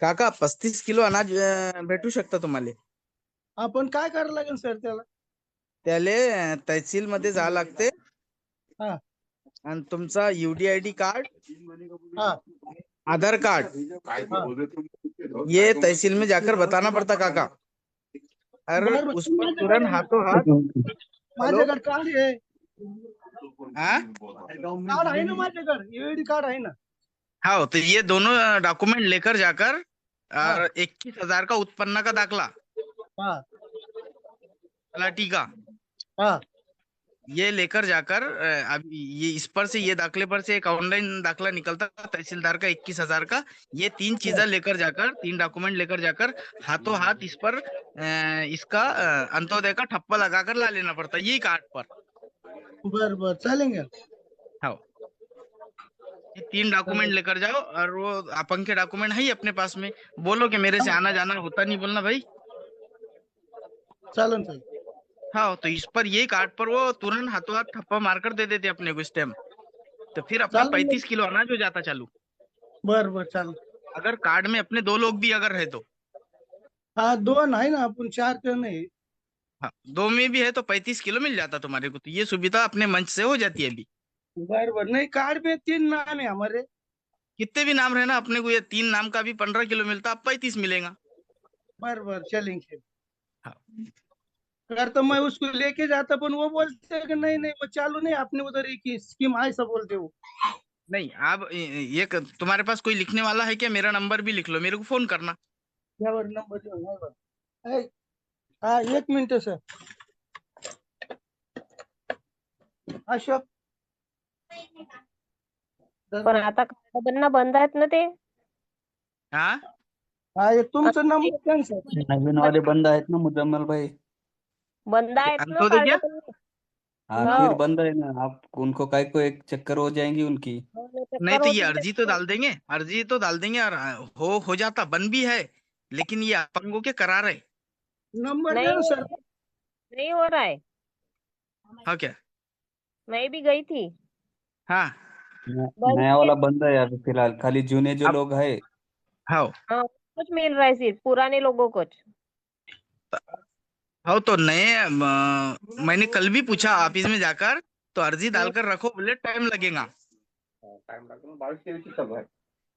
काका 35 किलो अनाज भेटू शकतं तुम्हाला. आपण काय करायला लागेल सर त्याला? त्याले तहसील मध्ये जावं लागते हा आणि तुमचा UDID कार्ड, हा आधार कार्ड, हा ये तहसील में जाकर बताना पड़ता काका। और बरं, उस पर तुरंत हाथों हाथ। हेलो, माझ्याकडे कार्ड आहे, हाँ कार्ड आहे ना माझ्याकडे, EID कार्ड आहे ना. हाँ, तो ये दोनों डॉक्यूमेंट लेकर जाकर हाँ और 21,000 का उत्पन्न का दाखला, हाँ तलाटी का, हाँ ये लेकर जाकर अब ये इस पर से, ये दाखले पर से एक ऑनलाइन दाखला निकलता तहसीलदार का 21,000 का। ये 3 चीजें लेकर जाकर, 3 डॉक्यूमेंट लेकर जाकर हाथों हाथ इस पर इसका अंत्योदय का ठप्पा लगाकर ला लेना पड़ता यही कार्ड पर। बर बर, चालेंगे. हाँ, ये 3 डॉक्यूमेंट लेकर जाओ और वो अपन के डॉक्यूमेंट है ही अपने पास में। बोलो कि मेरे से आना जाना होता नहीं, बोलना भाई। चालन सर. हाँ, तो इस पर ये कार्ड पर वो तुरंत हाथों हाथ ठप्पा मारकर दे देते अपने को स्टैम्प। तो फिर अपना चालेल 35 किलो अनाज हो जाता चालू। बर बर, चालेल. अगर कार्ड में अपने 2 लोग भी अगर है तो, हा, 2 आहे ना, आपण 4 जण आहे. हाँ 2 में भी है तो 35 किलो मिल जाता तुम्हारे को। तो ये सुविधा अपने मंच से हो जाती है अभी। बर बर, नहीं कार्ड में 3 नाम है हमारे. कितने भी नाम रहना अपने को, ये 3 नाम का भी 15 किलो मिलता, अब 35 मिलेगा। बर बर, चलेंगे. हाँ। कर तो मैं उसको लेके जाता, पण वो बोलते हैं कि नहीं नहीं, वो चालू नहीं, आपने उधर एक स्कीम ऐसा बोलते हो. नहीं, आप ये तुम्हारे पास कोई लिखने वाला है क्या? मेरा नंबर भी लिख लो, मेरे को फोन करना। यावर नंबर लिहून नाही बरं. ऐ, हा 1 मिनिट सर. अशोक, पण आता कार्ड बंद आहेत ना ते. हाँ हा एक तुमचं नंबर द्या ना सर. नवीन वाले बंद आहेत ना मुजम्मल भाई. बंद आहेत ना अंत्योदय क्या? कार्ड. हाँ हाँ। फिर बंद है ना, आप उनको काय को एक चक्कर हो जाएंगी उनकी. नहीं तो ये अर्जी तो डाल देंगे, अर्जी तो डाल देंगे और हो जाता, बन भी है, लेकिन ये अपंगों के करार है। नंबर नहीं द्या ना हो सर. नहीं हो रहा है. हाँ क्या? मैं भी गई थी. हाँ बंद नया वाला किया. बंद है अभी फिलहाल, खाली जूने जो अब- लोग है. हाँ हाँ, कुछ मिल रहा है सिर्फ पुराने लोगों को. हाँ, तो नए मैंने कल भी पूछा ऑफिस में जाकर, तो अर्जी डालकर रखो, बोले टाइम लगेगा।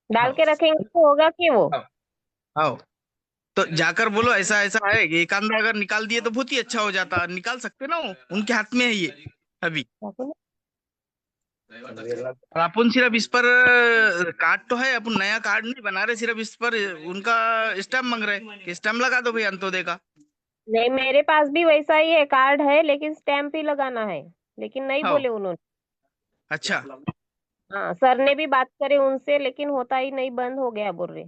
डाल के रखेंगे तो होगा कि वो. हाँ, तो जाकर बोलो ऐसा ऐसा है, एक आंधा अगर निकाल दिए तो बहुत ही अच्छा हो जाता। निकाल सकते ना वो, उनके हाथ में है ये अभी। और अपन सिर्फ इस पर कार्ड तो है, अपन नया कार्ड नहीं बना रहे, सिर्फ इस पर उनका स्टैम्प मांग रहे हैं कि स्टैम्प लगा दो भाई अंत्योदय का। नहीं, मेरे पास भी वैसा ही है, कार्ड है लेकिन स्टैम्प ही लगाना है. लेकिन नहीं हाँ। बोले उन्होंने. अच्छा, हाँ, सर ने भी बात करी उनसे लेकिन होता ही नहीं, बंद हो गया बोल रहे.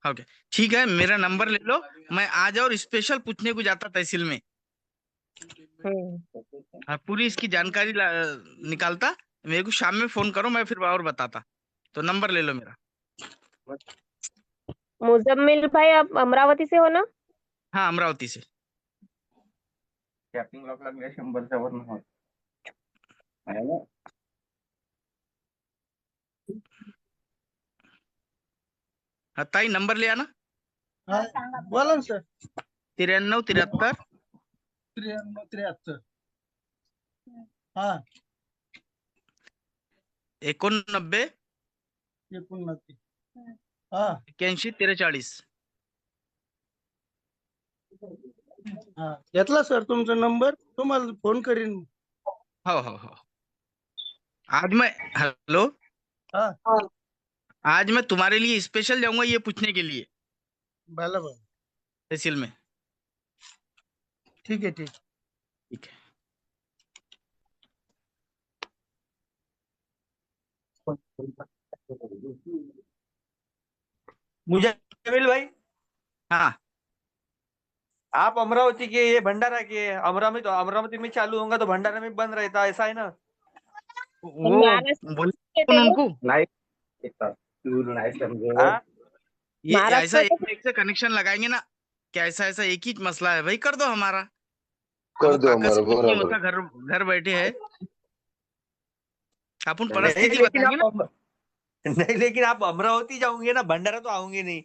ओके, ठीक है, मेरा नंबर ले लो, मैं आज और स्पेशल पूछने को जाता तहसील में। हाँ, पूरी इसकी जानकारी निकालता, मेरे को शाम में फोन करो, मैं फिर और बताता। तो नंबर ले लो मेरा। मुजम्मिल भाई, आप अमरावती से हो ना? हाँ, अमरावती से। कॅपिंग लॉक लागले 100च्या वर नाही. हाँ ताई, नंबर ले आना। हा, बोला ना सर. 93 73 93 73. हा 89 89. हा 81 43. हा घेतला सर तुमचा नंबर, तुम्हाला फोन करीन. हो हो हो. आज मैं हेलो हाँ आज मैं तुम्हारे लिए स्पेशल जाऊंगा ये पूछने के लिए भला भला, तहसील में। ठीक है ठीक. ठीक है. मुजामिल भाई, हाँ आप अमरावती के, ये भंडारा के, अमरावती में चालू होगा तो भंडारा में बंद रहता, ऐसा है ना? वो महाराष्ट्र बोल के थे लोग? उनको नहीं हाँ? ये ऐसा महाराष्ट्र एक के एक से कनेक्शन लगाएंगे ना कि ऐसा ऐसा एक ही मसला है भाई, कर दो हमारा। कर वो दो काका से हमारा, कुछ नहीं बराबर होता, घर घर बैठे है। अपन नहीं, परिस्थिति लेकिन बताएंगे ना, नहीं, लेकिन आप अमरावती जाओगे ना, भंडारा तो आओगे नहीं।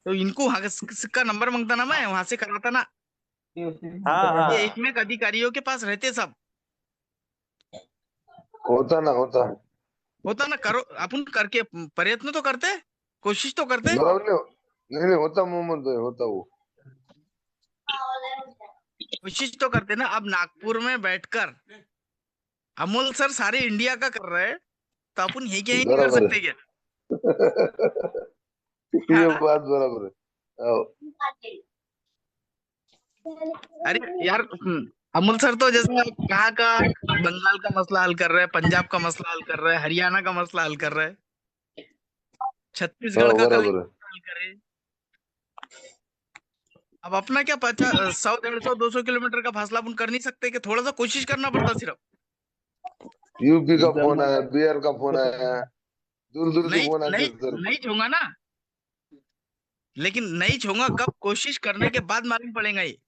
तो इनको वहाँ का नंबर मांगता ना, मैं वहां से कराता ना। हाँ हाँ ये एक में एक अधिकारियों के पास रहते सब, होता ना, होता होता ना। करो अपन करके प्रयत्न तो करते, कोशिश तो करते। बराबर नहीं, नहीं होता मोहम्मद भाई, होता वो। कोशिश तो करते ना। अब नागपुर में बैठकर अमोल सर सारे इंडिया का कर रहे हैं, तो अपन ये क्या ही नहीं कर बराबर सकते क्या? है, हाँ ये ना? बात बराबर है। आओ। अरे यार, अमोल सर तो जैसे कहाँ का बंगाल का मसला हल कर रहे हैं, पंजाब का मसला हल कर रहे हैं, हरियाणा का मसला हल कर रहे हैं, छत्तीसगढ़ हाँ का बराबर है। कलेक्टर हल करे। अब अपना क्या 50 100 150 200 किलोमीटर का फासला अपन कर नहीं सकते कि थोड़ा सा कोशिश करना पड़ता सिर्फ। यूपी का फोन आया, बिहार का फोन आया, दूर दूर से नहीं फोन आते नहीं हैं सर। नहीं छूंगा ना, लेकिन नहीं छूंगा कब, कोशिश करने के बाद मालूम पड़ेगा ये।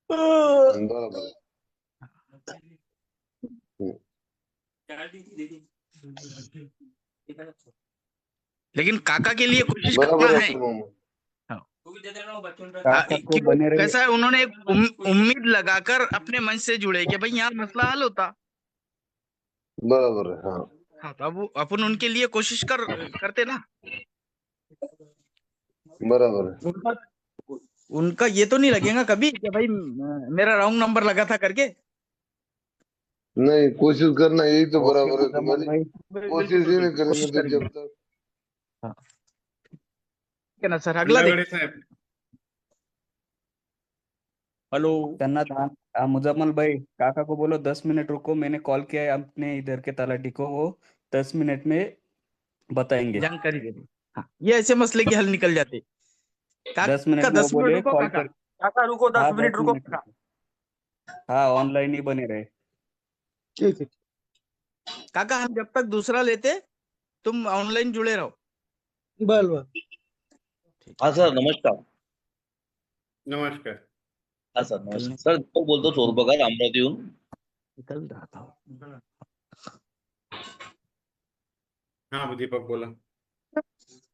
बराबर है। लेकिन काका के लिए कोशिश बराबर करना है है। मोहम्मद। काका को बने रहिए। कैसा है, उन्होंने एक उम्मीद लगाकर अपने मंच से जुड़े कि भाई यहाँ मसला हल होता। बराबर है, हाँ हाँ, तो अब अपन उनके लिए कोशिश करते ना। बराबर है। उनका उनका ये तो नहीं लगेगा कभी कि भाई मेरा रॉन्ग नंबर लगा था करके। नहीं, कोशिश करना यही तो ओके बराबर है मुजम्मल तुम्हारी। भाई, कोशिश ही नहीं करेंगे कोशिश तो करेंगे। जब तक। हाँ, ठीक है ना सर, अगला देख। साहेब, हेलो त्यांना मुजम्मल भाई, काका को बोलो 10 मिनट रुको, मैंने कॉल किया है अपने इधर के तलाटी को, वो 10 मिनट में बताएंगे। जानकारी दे दो। हाँ, ये ऐसे मसले की हल निकल जाते। 10 मिनट काका में वो 10 मिनट बोले रुको कॉल काका। कर। काका रुको, 10 हाँ मिनट 10 रुको मिनट काका। हाँ, ऑनलाइन ही बने रहे। ठीक है. काका हम जब तक दूसरा लेते तुम ऑनलाइन जुड़े रहो। बर बर. हाँ सर, नमस्कार. नमस्कार. हाँ सर, नमस्कार सर. तो बोलतो चोरबगार अमरावतीहून. निकल रहा था। हाँ दीपक बोला.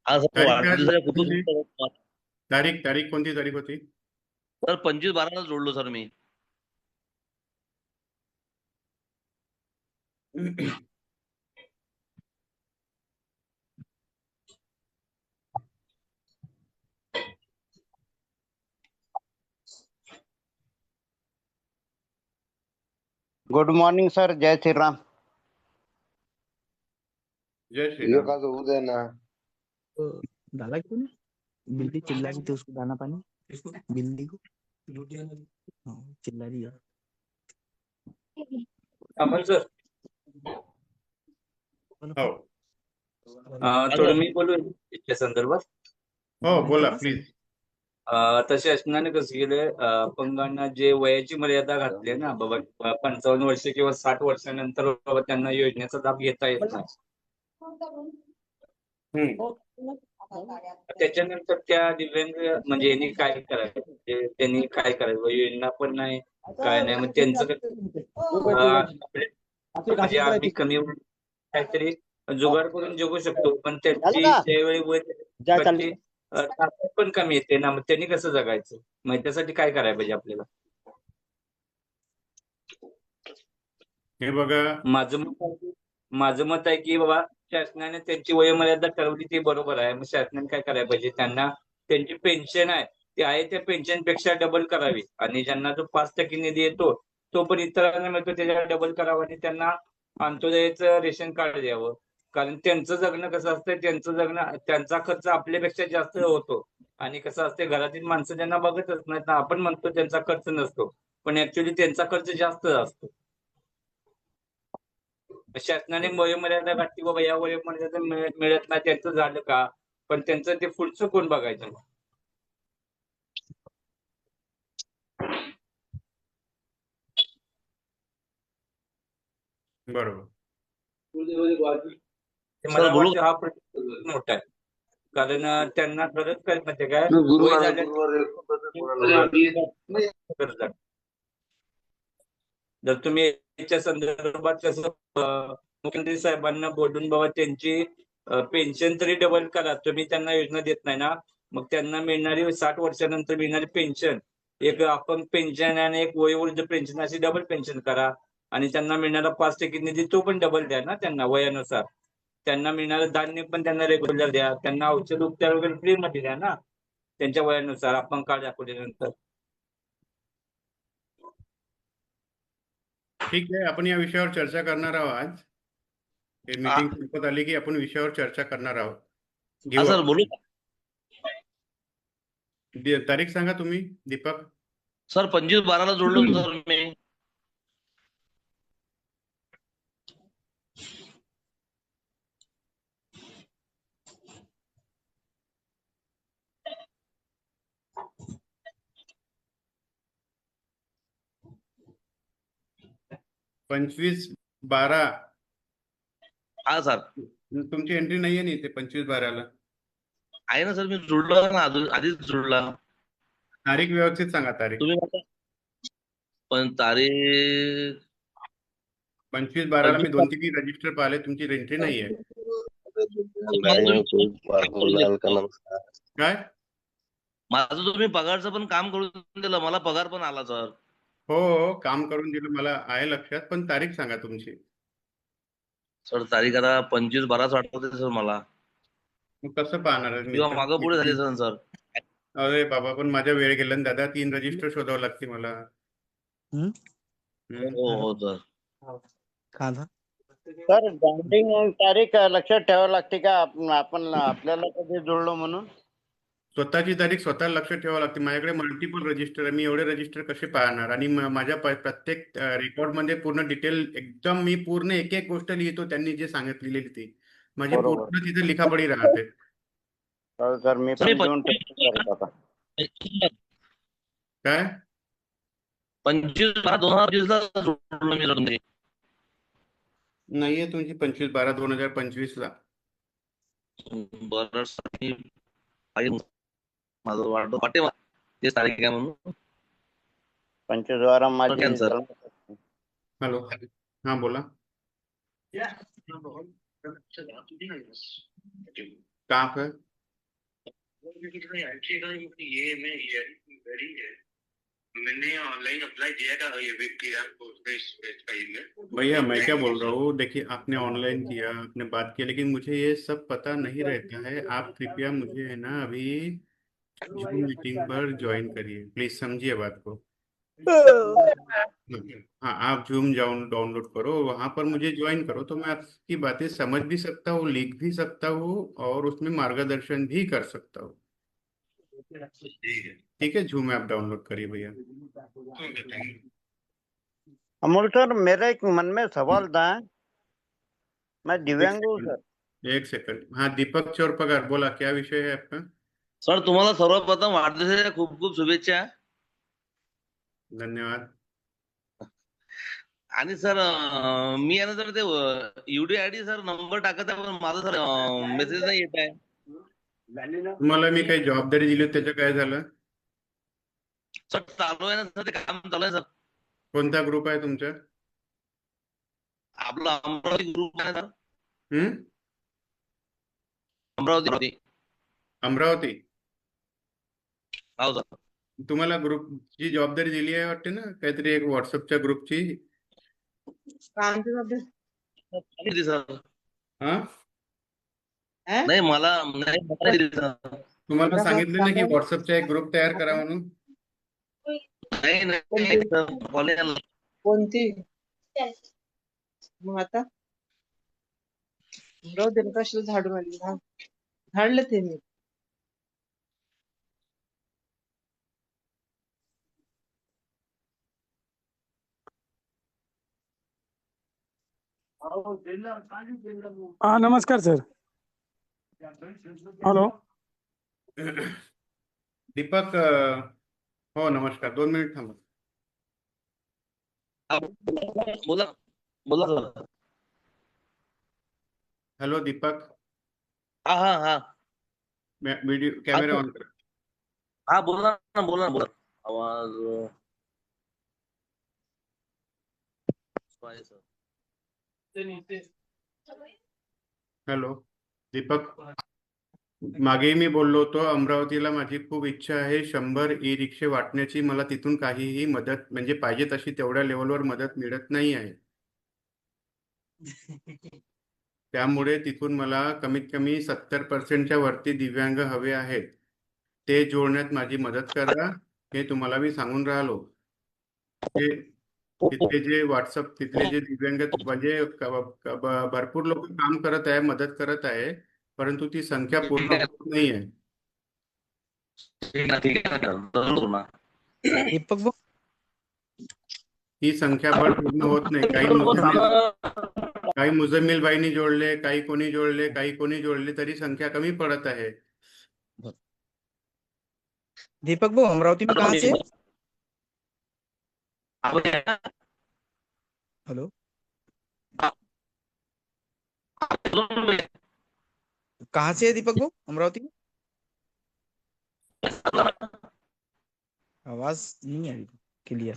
हा सर, तारीख काय वाढदिवसाच्या कोणती? कुठून तारीख कोणती तारीख होती? सर 25/12 जोडलो सर मी. गुड मॉर्निंग सर, जय श्री राम. जय श्री ये राम. का तो उदय ना. डाला क्यों नहीं? बिल्ली चिल्ला रही थी, उसको दाना पानी, बिल्ली को चिल्ला रही है. अमन सर, हो थोडं मी बोलू याच्या संदर्भात. हो बोला प्लीज. तसे असण्याने कसं केलंय, अपंगांना जे वयाची मर्यादा घातली आहे ना बाबा, 55 वर्ष किंवा 60 वर्षानंतर बाबा त्यांना योजनेचा लाभ घेता येत नाही. त्याच्यानंतर त्या दिव्यांग म्हणजे यांनी काय करायचं, म्हणजे त्यांनी काय करायचं, योजना पण नाही काय नाही, मग त्यांचं म्हणजे आम्ही कमी काहीतरी जुगाड करून जगू शकतो, पण त्यांची त्यावेळी वय ताकद पण कमी येते ना, मग त्यांनी कसं जगायचं, मग त्यासाठी काय करायला पाहिजे आपल्याला? हे बघा, माझं मत आहे की बाबा शासनाने त्यांची वयोमर्यादा ठरवली ती बरोबर आहे. मग शासनाने काय करायला पाहिजे, त्यांना त्यांची पेन्शन आहे ती आहे त्या पेन्शन पेक्षा डबल करावी आणि ज्यांना जो 5% निधी येतो तो पण इतरांना मिळतो त्याच्या डबल करावा आणि त्यांना अंत्योदयाचं रेशन कार्ड द्यावं. कारण त्यांचं जगणं कसं असतं, त्यांचा खर्च आपल्यापेक्षा जास्त होतो आणि कसं असते घरातील माणसं त्यांना बघतच नाहीत ना. आपण म्हणतो त्यांचा खर्च नसतो पण ऍक्च्युली त्यांचा खर्च जास्त असतो. शासनाने वयोमर्यादा घातली बाबा या वयोमर्यादा मिळत नाही त्यांचं झालं का, पण त्यांचं ते पुढचं कोण बघायचं मग. बरोबर. मला बोलू वाटतं हा प्रश्न मोठा आहे. कारण त्यांना खरंच काय माहितीये काय गुरुवार वय गुरुवार एक पद्धत बोलायला झाल्या जर तुम्ही याच्या संदर्भात कसं मुख्यमंत्री साहेबांना बोलून बाबा त्यांची पेन्शन तरी डबल करा, तुम्ही त्यांना योजना देत नाही ना, मग त्यांना मिळणारी 60 वर्षानंतर मिळणारी पेन्शन एक आपण पेन्शन आणि एक वयोवृद्ध पेन्शन अशी डबल पेन्शन करा आणि त्यांना मिळणारा 5% निधी तो पण डबल द्या ना त्यांना वयानुसार. त्यांना मिळणारं धान्य पण त्यांना रेग्युलर द्या, त्यांना औषध उपचार वगैरे फ्री मध्ये द्या ना त्यांच्या वयानुसार आपण कार्ड दाखवल्यानंतर. ठीक आहे, आपण या विषयावर चर्चा करणार आहोत आज. हे मीटिंग संपत आली की आपण विषयावर चर्चा करणार आहोत. घेऊ सर आपण. बोलू तारीख सांगा तुम्ही दीपक. सर 25/12 जोडलो सर मी. पंचवीस 12 हा सर तुमची एंट्री नाहीये ना इथे 25/12ला. आहे ना सर, मी जोडलो ना आधीच जोडला. तारीख व्यवस्थित सांगा. तारीख तुम्ही पण तारीख 25/12ला मी 2-3 रजिस्टर पाहिले, तुमची एंट्री नाहीये. काय माझं तुम्ही पगारचं पण काम करून दिलं, मला पगार पण आला सर. हो काम करून दिलं, मला आहे लक्षात, पण तारीख सांगा तुमची. सर तारीख आता 25/12 आठवते सर मला, मग कसं पाहणार मी किंवा मागं पुढे झाली सर. अरे बाबा, पण माझा वेळ गेला ना दादा. 3 रजिस्टर शोधावं लागते मला. हो सर. सर बाउंडिंग तारीख लक्षात ठेवावी लागते का आपण आपल्याला कधी जोडलो म्हणून? स्वतःची तारीख स्वतः लक्षात ठेवावं लागते. माझ्याकडे मल्टिपल रजिस्टर आहे, मी एवढे रजिस्टर कसे पाहणार? आणि माझ्या प्रत्येक रेकॉर्ड मध्ये पूर्ण डिटेल एकदम मी पूर्ण एक एक गोष्ट लिहितो, त्यांनी जे सांगितलेली ती माझी बरोबर. पूर्ण तिथे लिखापडी राहते. सर मी पण देऊन ठेवतो आता. काय 25/12/2025 जोडलो मी सर. नाहीये तुमची 25/12/2025 ला. बरं सर, मी माझं वाटे तेच तारीख आहे म्हणून 25/12 माझी. सर हॅलो, हा बोला. कहाँ पे? मैंने ऑनलाइन अप्लाई किया था भैया, मैं क्या बोल रहा हूँ, देखिए आपने ऑनलाइन किया, आपने बात किया, लेकिन मुझे ये सब पता नहीं रहता है। आप कृपया मुझे है ना अभी जूम मीटिंग पर ज्वाइन करिए प्लीज, समझिए बात को। हाँ, आप जूम डाउनलोड करो, वहां पर मुझे ज्वाइन करो, तो मैं आपकी बातें समझ भी सकता हूँ, लिख भी सकता हूँ और उसमें मार्गदर्शन भी कर सकता हूँ। ठीक है, जूम ऐप डाउनलोड करिए भैया। अमोल सर, मेरा एक मन में सवाल था। मैं दिव्यांग हूँ सर। एक सेकंड, हाँ दीपक चोरपगार, बोला क्या विषय है आपका? सर तुम्हाला सर्वप्रथम वाढदिवसाच्या खूप खूप शुभेच्छा. धन्यवाद. आणि सर मी आहे ना सर ते UDID सर नंबर टाकत आहे, पण माझा सर मेसेज नाही येत आहे. तुम्हाला मी काही जबाबदारी दिली होती, त्याचं काय झालं? सर चालू आहे ना सर, ते काम चालू आहे सर. कोणता ग्रुप आहे तुमचा? आपला अमरावती ग्रुप आहे सर. अमरावती. हो सर. तुम्हाला ग्रुपची जबाबदारी दिली आहे वाटते ना, काहीतरी एक व्हॉट्सअपच्या ग्रुपची. दिली सर. हा नाही मला नाही दिली सर. तुम्हाला सांगितलं ना की व्हॉट्सअपचा एक ग्रुप तयार करा म्हणून. नाही सर कॉलेज कोणती मग आता राहू दे ना, कशाला झाडून आली झाडलं ते मी. हा नमस्कार सर. हॅलो दीपक हो नमस्कार, 2 मिनिट थांबा. बोला बोला सर. हॅलो दीपक, हा हा हा व्हिडिओ कॅमेरा ऑन करा. हा बोला ना बोला ना बोला. आवाज सर. हॅलो दीपक, मागे मी बोललो होतो अमरावतीला माझी खूप इच्छा आहे 100 ई रिक्षे वाटण्याची. मला तिथून काहीही मदत म्हणजे पाहिजे तशी तेवढ्या लेवलवर मदत मिळत नाही आहे. त्यामुळे तिथून मला कमीत कमी 70% वरती दिव्यांग हवे आहेत. ते जोडण्यात माझी मदत करा, हे तुम्हाला मी सांगून राहिलो. तिथले जे व्हॉट्सअप तिथले जे दिव्यांग म्हणजे भरपूर लोक काम करत आहे, मदत करत आहे, परंतु ती संख्या पूर्ण होत नाही आहे. दीपक भाऊ, ही संख्याबळ पूर्ण होत नाही. काही मुजम्मिल बाईंनी जोडले, काही कोणी जोडले, काही कोणी जोडले, तरी संख्या कमी पडत आहे. दीपक भाऊ अमरावती में कहाँ से? हेलो, कहाँ से है दीपक भाऊ अमरावती में? आवाज नहीं आई क्लियर.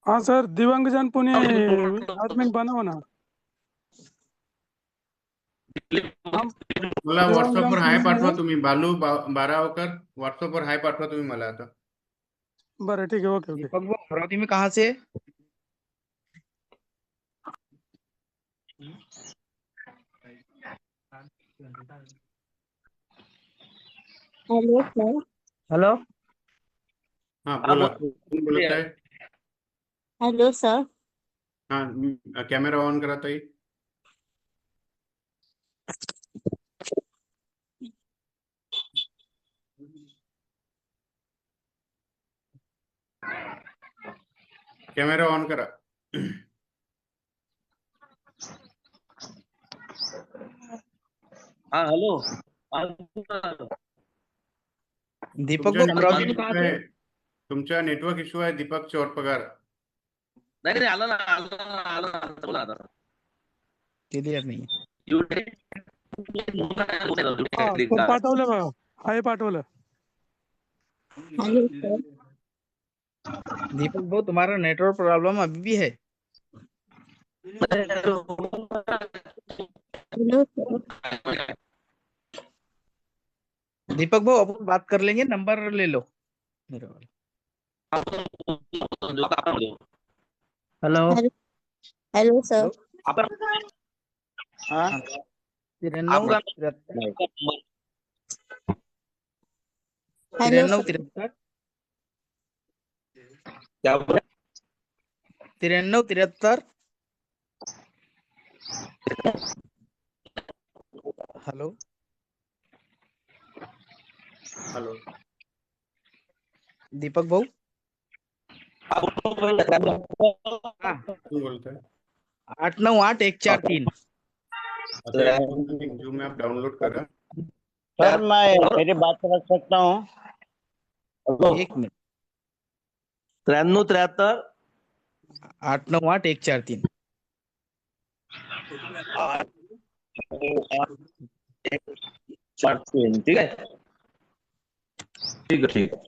हाँ सर, दिव्यांगजन पुणे एडमिन बनवा ना. मला व्हॉट्सअपवर हाय पाठवा तुम्ही. बालू बारावकर, व्हॉट्सअपवर हाय पाठवा तुम्ही मला आता. बरं ठीक आहे, ओके ओके. दीपक भाऊ अमरावती में कहाँ से? Hello sir. हेलो, हा बोला, कोण बोलत आहे? Hello sir. हा कॅमेरा ऑन करा ताई. कॅमेरा ऑन करा. हा हॅलो. दीपक भाऊ अमरावती में कहाँ से? तुमचा नेटवर्क इश्यू आहे दीपक चोरपगार. नाही नाही आलं ना आलं ना बोला आता. क्लियर नहीं. सर पाठवलं बघा, हाय पाठवलं. Hello sir. दीपक भाऊ तुम्हारा नेटवर्क प्रॉब्लम अभी भी है. Hello sir. दीपक भाऊ अपन बात कर लेंगे, नंबर ले लो मेरे वाला. Hello, hello sir. हाँ 93 हेलो 93 क्या बोला? 93 73. हेलो हॅलो दीपक भाऊ, कोण बोलताय? 898143. जूम ऐप डाउनलोड करा. सर मैं मेरी बात कर सकता हूँ? एक मिनट. 93 73 898143. ठीक है ठीक है ठीक है.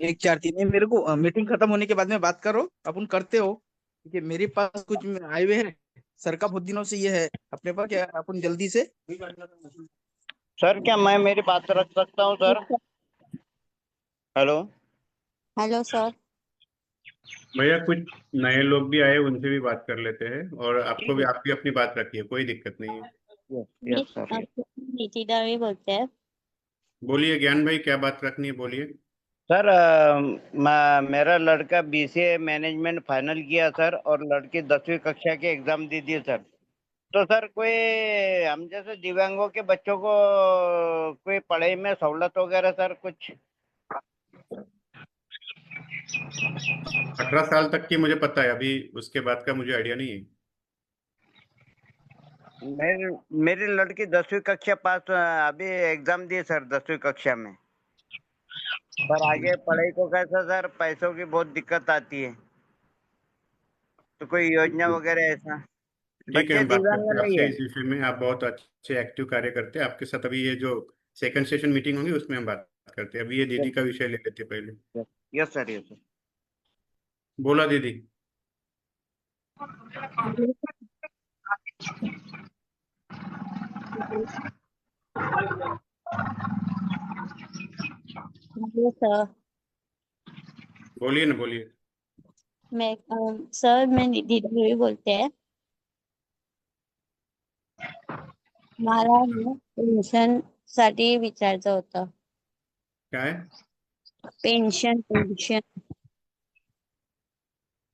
143. मेरे को मीटिंग खत्म होने के बाद में बात करो, अपन करते हो, क्योंकि मेरे पास कुछ आए हुए हैं सर का, बहुत दिनों से ये है अपने पास. क्या अपन जल्दी से. सर क्या मैं मेरी बात रख सकता हूँ सर? Hello hello sir. भैया कुछ नए लोग भी आए, उनसे भी बात कर लेते हैं, और आपको भी आपकी अपनी बात रखिए, कोई दिक्कत नहीं है। मी नीति दवे बोलते हैं। बोलिए ज्ञान भाई, क्या बात रखनी है, बोलिए। सर मेरा लड़का बीसीए मैनेजमेंट फाइनल किया सर, और लड़की 10वीं कक्षा की एग्जाम दी थी सर। तो सर कोई हम जैसे दिव्यांगों के बच्चों को कोई पढ़ाई में सहूलत वगैरह सर कुछ? 18 साल तक की मुझे पता है, अभी उसके बाद का मुझे आइडिया नहीं है। मेरी लड़की 10वीं कक्षा पास अभी एग्जाम दी सर 10वीं कक्षा में। पर आगे पढ़ाई को कैसा सर, पैसों की बहुत दिक्कत आती है, तो कोई योजना वगैरह ऐसा? ठीक है, बच्चे हम बात दिव्यांग करते हैं नहीं आपसे है। इस विषय में। आप बहुत अच्छे एक्टिव कार्य करते हैं, आपके साथ अभी ये जो सेकंड सेशन मीटिंग होगी उसमें हम बात करते हैं। अभी ये दीदी का विषय ले लेते हैं पहले। Yes sir, yes sir. बोला दीदी। Hello sir. बोलिए ना, बोलिए। सर मैं निधी दवे बोलते हैं। मला ना पेन्शन साठी विचारायचं होतं. काय? पेन्शन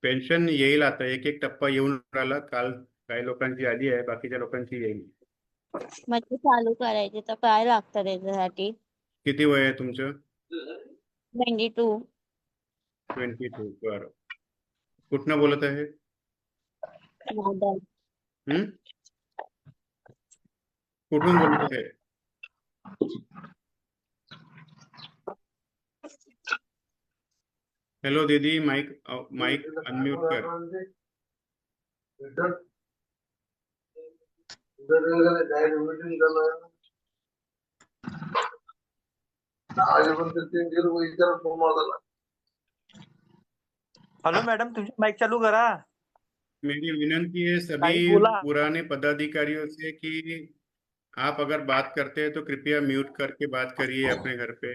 पेन्शन येईल आता, एक एक टप्पा येऊन राहिला. काल काही लोकांची आली आहे, बाकीच्या लोकांची येईल. म्हणजे चालू करायचे तर काय लागतं त्याच्यासाठी? किती वय आहे तुमचं? 22. 22. बरं. कुठनं बोलत आहे? दादर. कुठून बोलत आहे? हेलो दीदी, माइक माइक अनम्यूट कर. हॅलो मॅडम, तुमची माईक चालू करा. मेरी विनंती है सभी काही बोला. पुराने पदाधिकारियों से कि आप अगर बात करते हैं तो कृपया म्यूट करके बात करिए अपने घर पे.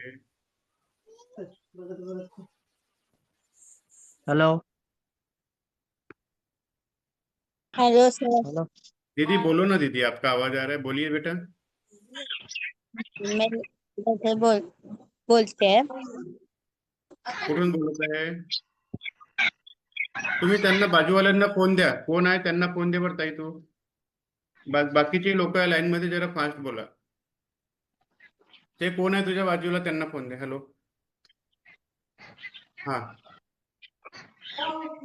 Hello hello sir. हेलो. दीदी बोलो ना दीदी, आपका आवाज आ रहा है, बोलिए बेटा. मैं इधर बोलते हैं. कुठून बोलत आहे? तुम्ही त्यांना बाजूवाल्यांना फोन द्या. कोण आहे त्यांना फोन दे बरं ताई तू. बाकीची लोक लाईन मध्ये जरा फास्ट बोला. ते कोण आहे तुझ्या बाजूला, त्यांना फोन दे. हेलो. हाँ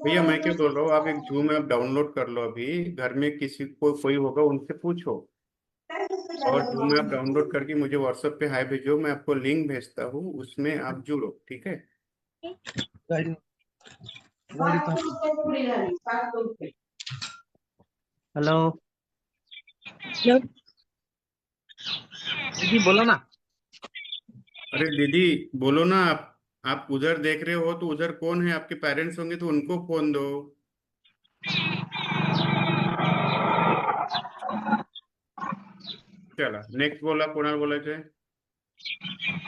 भैया, मैं क्या बोल रहा हूँ, आप एक जूम ऐप डाउनलोड कर लो अभी. घर में किसी को कोई होगा उनसे पूछो, और जूम ऐप डाउनलोड करके मुझे व्हाट्सएप पे हाय भेजो. मैं आपको लिंक भेजता हूँ, उसमें आप जुड़ो, ठीक है? हेलो दीदी बोलो ना. अरे दीदी बोलो ना. आप उधर देख रहे हो तो उधर कौन है? आपके पेरेंट्स होंगे तो उनको फोन दो. चला नेक्स्ट बोला, कोणाला बोलायचंय?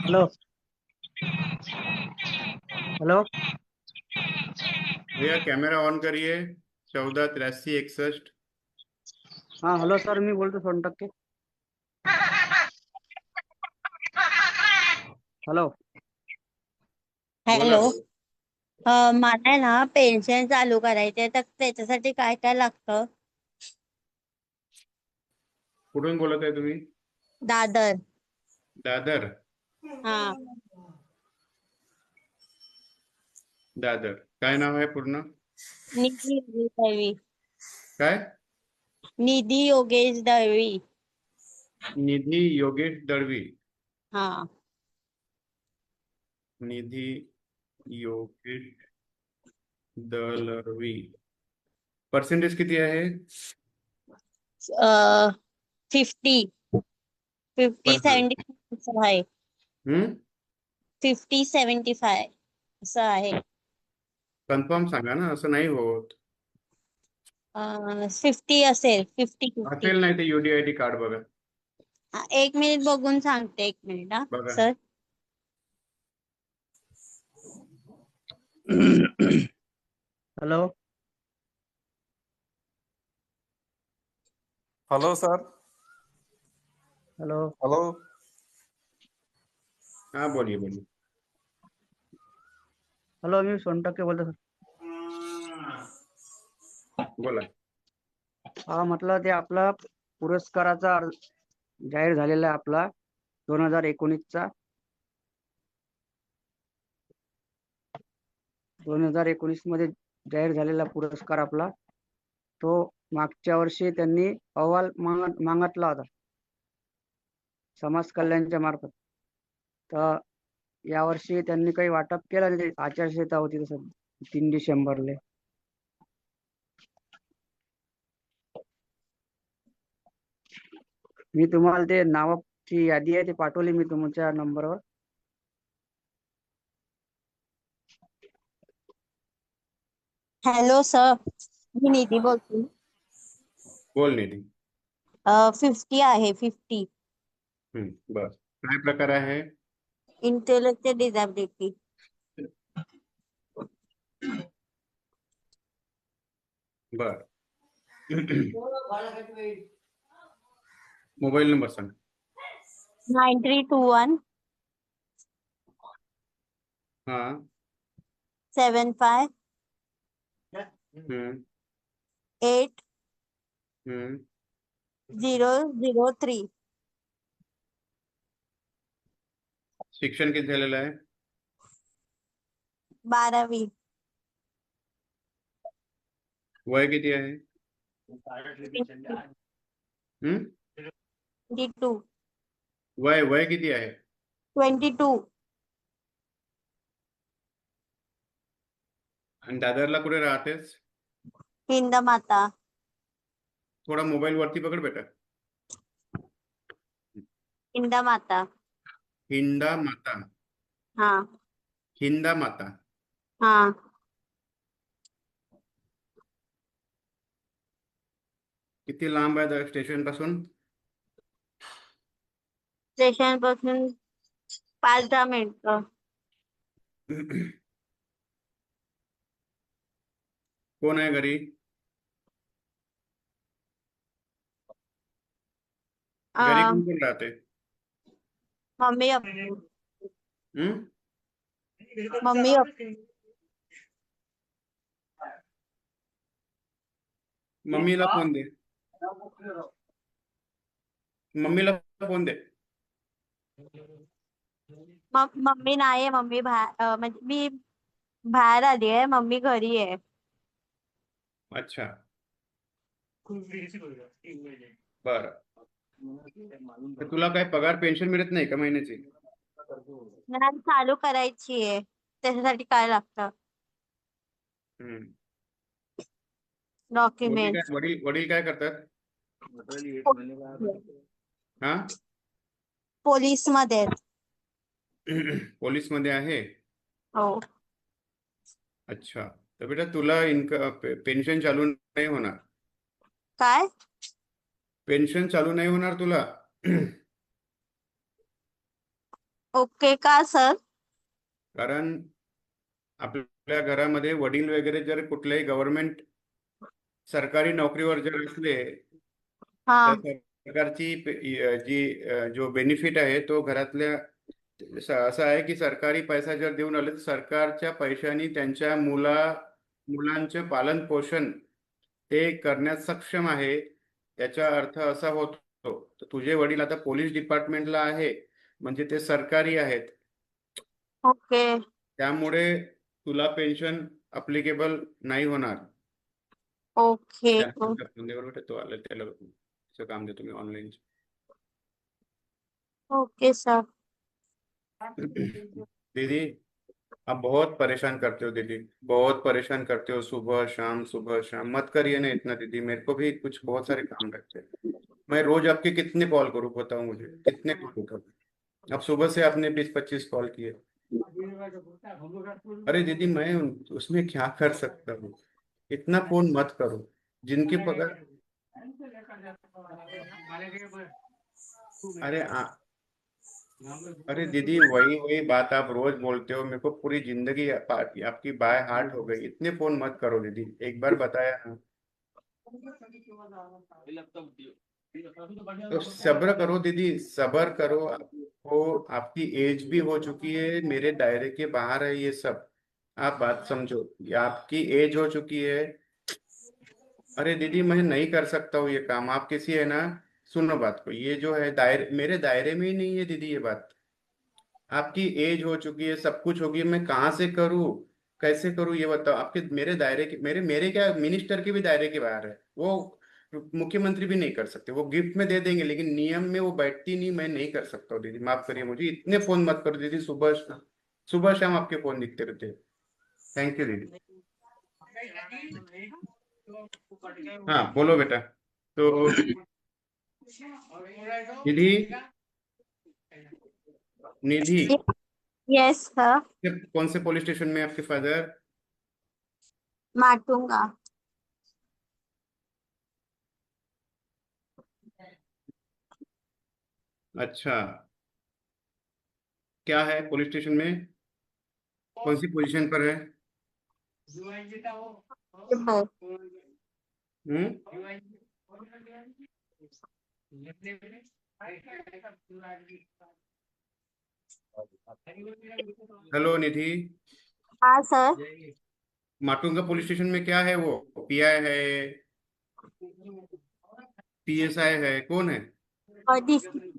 Hello hello. भैया कैमरा ऑन करिए. 148361. हाँ हेलो सर, मी बोलतो सोनटक्के. हेलो. हॅलो. मला आहे ना पेन्शन चालू करायचे, तर त्याच्यासाठी काय काय लागतं? कुठून बोलत आहे तुम्ही? दादर. दादर. हा. दादर. काय नाव आहे पूर्ण? निधी योगेश दळवी. काय? निधी योगेश दळवी. निधी योगेश दळवी. हा. निधी योगेश दळवी. पर्सेंटेज किती आहे? 50 70 आहे. 50-75 असं आहे. कन्फर्म सांगा ना, असं नाही होत. 50 असेल. 50-50. असेल नाही ते UDID कार्ड बघा. एक मिनिट बघून सांगते. एक मिनिट हा बघा. Sir. Hello hello sir. Hello hello. हाँ बोलिए बोलिए। हेलो मी सोनटक्के बोलतो सर. बोला. हा म्हटलं ते आपला पुरस्काराचा जाहीर झालेला आहे आपला 2019चा 2019 मध्ये जाहीर झालेला पुरस्कार आपला तो मागच्या वर्षी त्यांनी अहवाल मागितला होता समाज कल्याणच्या मार्फत. तर यावर्षी त्यांनी काही वाटप केलं नाही. आचारसंहिता होती तसं 3 डिसेंबरले. मी तुम्हाला ते नावाची यादी आहे ते पाठवली मी तुमच्या नंबरवर. हॅलो सर, मी निधी बोलते. बोल निधी. 50 आहे 50 बर. काय प्रकार आहे? Intellectual disability. बर. मोबाईल नंबर सांग. 9321 हा. 75 हम्म 8 हम्म 003. शिक्षण किती झालेलं आहे? 12वी. वय किती आहे? 22. वय किती आहे? 22. आणि दादरला कुठे राहतेस? हिंदमाता. थोडा मोबाईल वरती पकड बेटा. हिंदमाता. हिंदा माता. हा हिंदा माता. हा. किती लांब आहे स्टेशन पासून? स्टेशन पासून 5-10 मिनिटं. कोण आहे घरी? घरी कोण कोण राहते? मम्मी मम्मी मम्मीला फोन दे. मम्मीला फोन दे. मम्मी नाही, मम्मी बाहेर म्हणजे मी बाहेर आली आहे, मम्मी घरी आहे. अच्छा बर. तुला काय पगार पेन्शन मिळत नाही का महिन्याची? नाही, चालू करायची आहे. त्याच्यासाठी काय लागतं? डॉक्युमेंट. वडील काय करतात? हा. पोलीस मध्ये. पोलीस मध्ये आहे. हो. अच्छा. तर बेटा तुला पेन्शन चालू नाही होणार. काय? पेन्शन चालू नाही होणार तुला. ओके का सर? कारण आपल्या घरामध्ये वडील वगैरे जर कुठल्याही गव्हर्नमेंट सरकारी नोकरीवर जर असले तर सरकारची जो बेनिफिट आहे तो घरातल्या असं आहे की सरकारी पैसा जर देऊन आले तर सरकारच्या पैशाने त्यांच्या मुलांचे पालन पोषण ते करण्यास सक्षम आहे. याचा अर्थ असा होतो तर तुझे वडील आता पोलीस डिपार्टमेंटला आहे म्हणजे ते सरकारी आहेत. ओके. त्यामुळे तुला पेन्शन अप्लिकेबल नाही होणार. ओके. तो आला त्याला काम देतो मी ऑनलाईन. Okay sir. दीदी आप बहुत परेशान करते हो दीदी, बहुत परेशान करते हो. सुबह शाम मत करिए ना इतना दीदी. मेरे को भी कुछ बहुत सारे काम रहते हैं. मैं रोज आपके कितने कॉल करूँ बताओ मुझे, कितने कॉल करूँ? अब सुबह से आपने 20-25 कॉल किए. अरे दीदी मैं उसमें क्या कर सकता हूँ? इतना फोन मत करो. जिनके पगार अरे अरे दीदी, वही वही बात आप रोज बोलते हो, मेरे को पूरी जिंदगी आपकी बाय हार्ट हो गई। इतने फोन मत करो दीदी, एक बार बताया ना। तो सब्र करो दीदी, सब्र करो। आपको आपकी एज भी हो चुकी है, मेरे दायरे के बाहर है ये सब। आप बात समझो, ये आपकी एज हो चुकी है। अरे दीदी, मैं नहीं कर सकता हूँ ये काम। आप किसी है ना, सुनो बात को, ये जो है दायरे, मेरे दायरे में ही नहीं है दीदी ये बात। आपकी एज हो चुकी है, सब कुछ होगी, मैं कहाँ से करूँ, कैसे करूँ ये बताओ। आपके मेरे दायरे के, मेरे मेरे क्या, मिनिस्टर के भी दायरे के बाहर है वो। मुख्यमंत्री भी नहीं कर सकते, वो गिफ्ट में दे देंगे, लेकिन नियम में वो बैठती नहीं। मैं नहीं कर सकता हूँ दीदी, माफ करिए मुझे। इतने फोन मत करो दीदी, सुबह सुबह शाम आपके फोन दिखते रहते हैं। थैंक यू दीदी। हाँ बोलो बेटा। तो निधि, निधि, यस सर। कौन से पुलिस स्टेशन में है आपके फादर? माटूंगा। अच्छा, क्या है पुलिस स्टेशन में, कौन सी पोजीशन पर है? हम्म। हेलो निधि। हाँ सर। माटुंगा पुलिस स्टेशन में क्या है वो? पीआई है, पीएसआई है, कौन है? और डीसी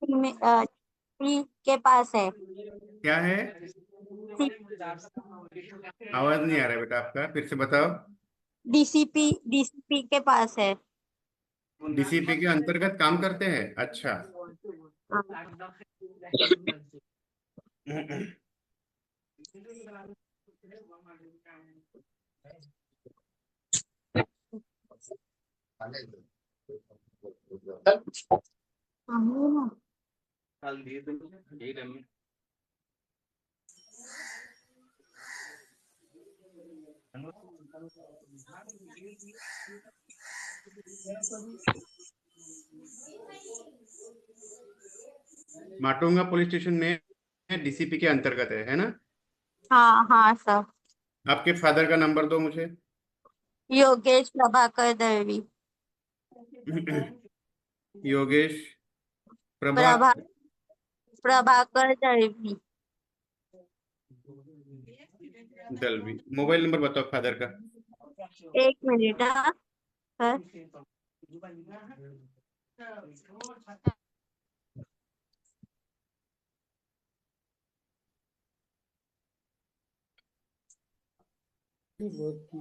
में के पास है। क्या है? आवाज नहीं आ रहा है बेटा आपका, फिर से बताओ। डीसीपी के पास है। डीसीपी के अंतर्गत काम करते हैं, अच्छा। माटुंगा पुलिस स्टेशन में डीसीपी के अंतर्गत है ना? हाँ हाँ सर। आपके फादर का नंबर दो मुझे। योगेश प्रभाकर दळवी। योगेश प्रभा प्रभाकर प्रभाकर दळवी। दलवी। मोबाइल नंबर बताओ फादर का। एक मिनिट हाँ सर।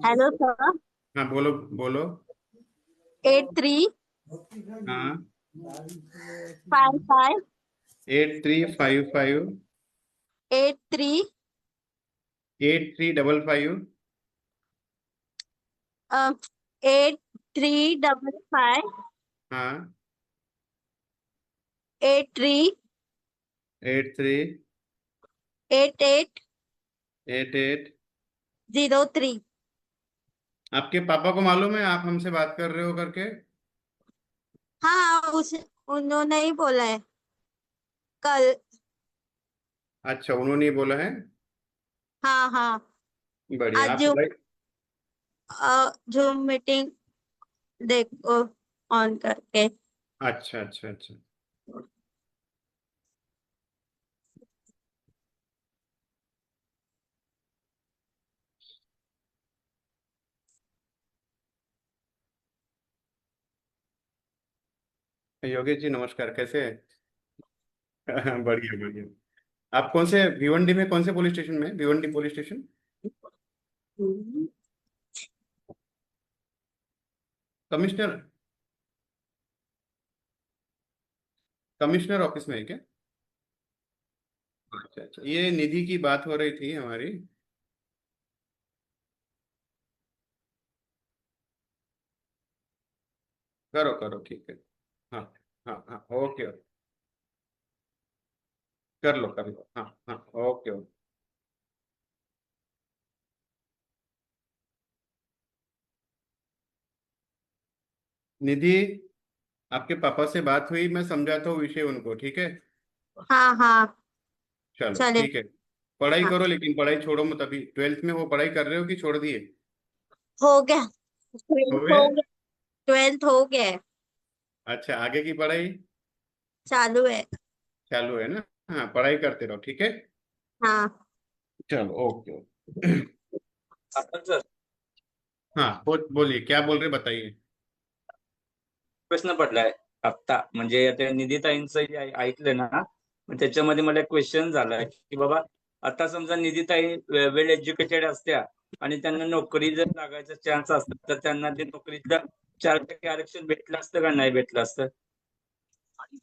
Hello sir. हाँ बोलो, बोलो। 83 हाँ, 55 8355 83 8355 8355 हाँ, 83 83 88 88। 03। आपके पापा को मालूम है आप हमसे बात कर रहे हो करके? हाँ उस उन्होंने ही बोला है कल। अच्छा, उन्होंने ही बोला है। हाँ हाँ। बढ़िया। आज आप जूम मीटिंग देखो ऑन करके। अच्छा अच्छा अच्छा। योगेश जी नमस्कार, कैसे हैं? बढ़िया बढ़िया। आप कौन से भिवंडी में, कौन से पुलिस स्टेशन में? Bhiwandi police station, commissioner, commissioner office में है क्या? अच्छा अच्छा, ये निधि की बात हो रही थी हमारी। करो करो, ठीक है। हाँ हाँ हाँ, ओके ओके। कर लो कर लो, हाँ हाँ, ओके ओके। निधि, आपके पापा से बात हुई, मैं समझाता हूँ विषय उनको, ठीक है? हाँ हाँ चलो चले। ठीक है, पढ़ाई हाँ करो लेकिन पढ़ाई छोड़ो मत। अभी 12th में वो पढ़ाई कर रहे हो कि छोड़ दिए? हो गया। हो 12th गए? हो गया। 12th हो गया है, अच्छा, आगे की पढ़ाई चालू है। चालू है ना? हाँ, पढ़ाई करते रहो, ठीक है। हाँ चलो, ओके ओके। आपण सर हाँ, बोलिए, क्या बोल रहे, बताइए। प्रश्न पडलाय आत्ता, म्हणजे आता निधीताईंचं जे ऐकलं ना, मग त्याच्यामध्ये मला क्वेश्चन झालाय की बाबा, आता समजा निधीताई वेल एज्युकेटेड असत्या आणि त्यांना नोकरी जर लागायचा चान्स असता, तर त्यांना ते नोकरीतलं 4% आरक्षण भेटलं असतं का नाही भेटलं असतं?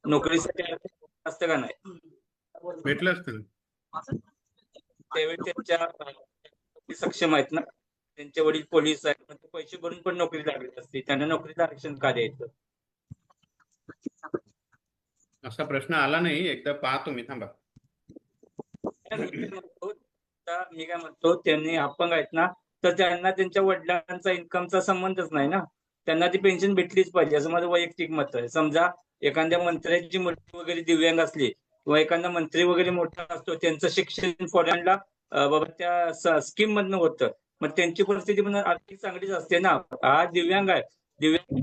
नोकरीसाठी आरक्षण भेटलं असतं का नाही? भेटलं असतं ना. त्यावेळी त्यांच्या सक्षम आहेत ना, त्यांचे वडील पोलीस आहेत, मग ते पैसे भरून पण नोकरी लागली असती, त्यांना नोकरीचं आरक्षण का द्यायचं? असा प्रश्न आला नाही, एकदा पाहतो मी, थांबा. मी काय म्हणतो, त्यांनी अपंग आहेत ना, तर त्यांना त्यांच्या वडिलांचा इन्कमचा संबंधच नाही ना, त्यांना ती पेन्शन भेटलीच पाहिजे, असं माझं वैयक्तिक मत आहे. समजा एखाद्या मंत्र्यांची मुलगी वगैरे दिव्यांग असली किंवा एखादा मंत्री वगैरे मोठा असतो, त्यांचं शिक्षण फॉरेनला बाबा त्या स्कीम मधनं होतं, मग त्यांची परिस्थिती पण आर्थिक चांगलीच असते ना. हा दिव्यांग आहे, दिव्यांग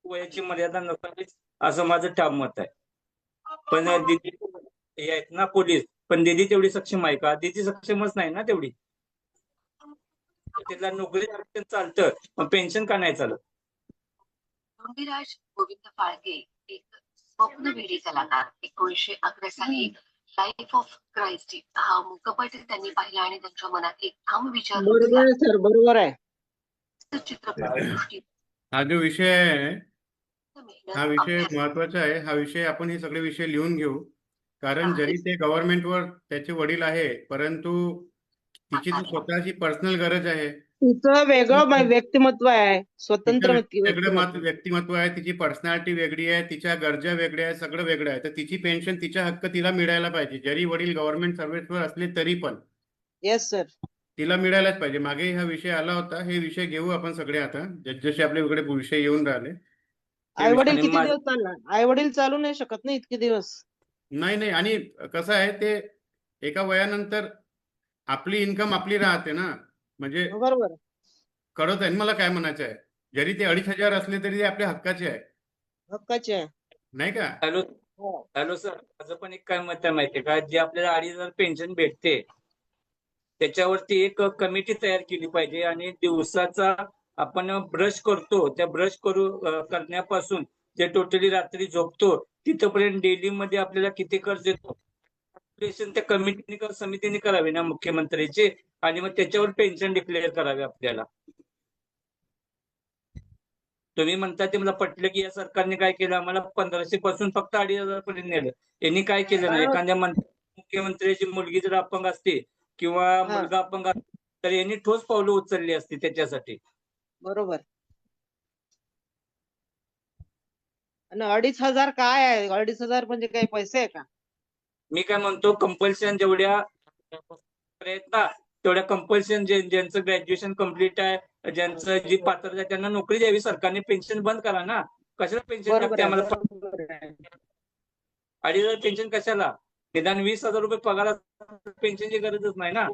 वयाची मर्यादा नसावीच, असं माझं ठाम मत आहे. पण दिदी हे आहेत ना पोलीस, पण दिदी तेवढी सक्षम आहे का? दिदी सक्षमच नाही ना तेवढी. तिला नोकरी आरक्षण चालतं, मग पेन्शन का नाही चालत? धोंडीराज गोविंद फाळके एक स्वप्नवेडी कलाकार 1911 साली लाईफ ऑफ क्राइस्ट हा मूकपट त्यांनी पाहिला आणि त्यांच्या मनात एक ठाम विचार बरोबर आहे सर, बरोबर आहे. चित्रपटसृष्टी हा जो विषय आहे, हा मेहनत विषय अभ्यास महत्वाचा आहे. हा विषय आपण हे सगळे विषय लिहून घेऊ, कारण जरी ते गव्हर्नमेंटवर त्याचे वडील आहे, परंतु तिची जी स्वतःची पर्सनल गरज आहे, तिचं वेगळं व्यक्तिमत्व आहे, स्वतंत्र वेगळं व्यक्तिमत्व. व्यक्तिमत्व आहे, तिची पर्सनॅलिटी वेगळी आहे, तिच्या गरजा वेगळ्या आहे, सगळं वेगळं आहे. तर तिची पेन्शन, तिचा हक्क तिला मिळायला पाहिजे, जरी वडील गव्हर्नमेंट सर्व्हिसवर असले तरी पण येस सर. तिला मिळायलाच पाहिजे. मागे हा विषय आला होता, हे विषय घेऊ आपण सगळे आता, जसे आपल्याकडे विषय येऊन राहिले ते आई वडील विषय. किती दिवस चालणार? आई वडील चालू नाही शकत ना इतके दिवस. नाही, आणि कसं आहे, ते एका वयानंतर आपली इन्कम आपली राहते ना, म्हणजे बरोबर. कळत आहे ना मला काय म्हणायचं आहे. जरी ते 2,500 असले तरी ते आपल्या हक्काचे आहे, हक्काचे आहे. नाही का? हॅलो सर, माझं पण एक काय मत आहे माहितीये का, जे आपल्याला 2,500 पेन्शन भेटते त्याच्यावरती एक कमिटी तयार केली पाहिजे, आणि दिवसाचा आपण ब्रश करतो, त्या ब्रश करण्यापासून जे टोटली रात्री झोपतो तिथपर्यंत डेली मध्ये आपल्याला किती खर्च येतो त्या कमिटीने समितीने करावे ना मुख्यमंत्र्याचे, आणि मग त्याच्यावर पेन्शन डिक्लेअर करावे आपल्याला. तुम्ही म्हणता ते मला पटलं की या सरकारने काय केलं, आम्हाला 1,500 पासून फक्त 2,500 पर्यंत नेलं. यांनी काय केलं ना, एखाद्या मुख्यमंत्र्याची मुलगी जर अपंग असते किंवा मुलगा अपंग असते, तर यांनी ठोस पावलं उचलली असती त्याच्यासाठी. बरोबर. आणि 2,500 काय आहे? 2,500 म्हणजे काही पैसे आहे का? मी काय म्हणतो, कंपल्शन जेवढ्या प्रयत्न तेवढ्या कंपल्शन ज्यांचं ग्रॅज्युएशन कम्प्लीट आहे, ज्यांचं जी पात्रता आहे, त्यांना नोकरी द्यावी सरकारने. पेन्शन बंद करा ना. कशाला पेन्शन लागते आम्हाला? 2,500 पेन्शन कशाला? निदान 20,000 रुपये पगार, पेन्शनची गरजच नाही ना.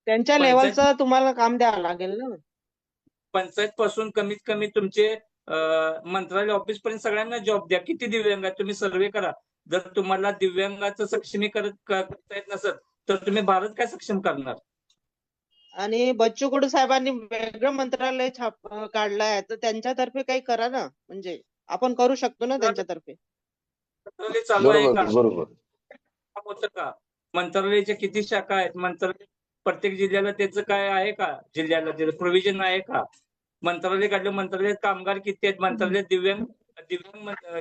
त्यांच्या लेवलचं तुम्हाला काम द्यावं लागेल ना. पंचायत पासून कमीत कमी तुमचे मंत्रालय ऑफिस पर्यंत सगळ्यांना जॉब द्या. किती दिव्यांग आहेत तुम्ही सर्वे करा. जर तुम्हाला दिव्यांगाचं सक्षमीकरण करता येत नसेल तर तुम्ही भारत काय सक्षम करणार? आणि बच्चू कडू साहेबांनी वेगळं मंत्रालय काढलंय, तर त्यांच्यातर्फे काही करा ना, म्हणजे आपण करू शकतो ना त्यांच्यातर्फे. मंत्रालय चालू आहे का? बरोबर. होतं का? मंत्रालयाच्या किती शाखा आहेत? मंत्रालय प्रत्येक जिल्ह्याला त्याचं काय आहे का? जिल्ह्याला त्याचं प्रोव्हिजन आहे का? मंत्रालय काढलं, मंत्रालयात कामगार किती आहेत? मंत्रालयात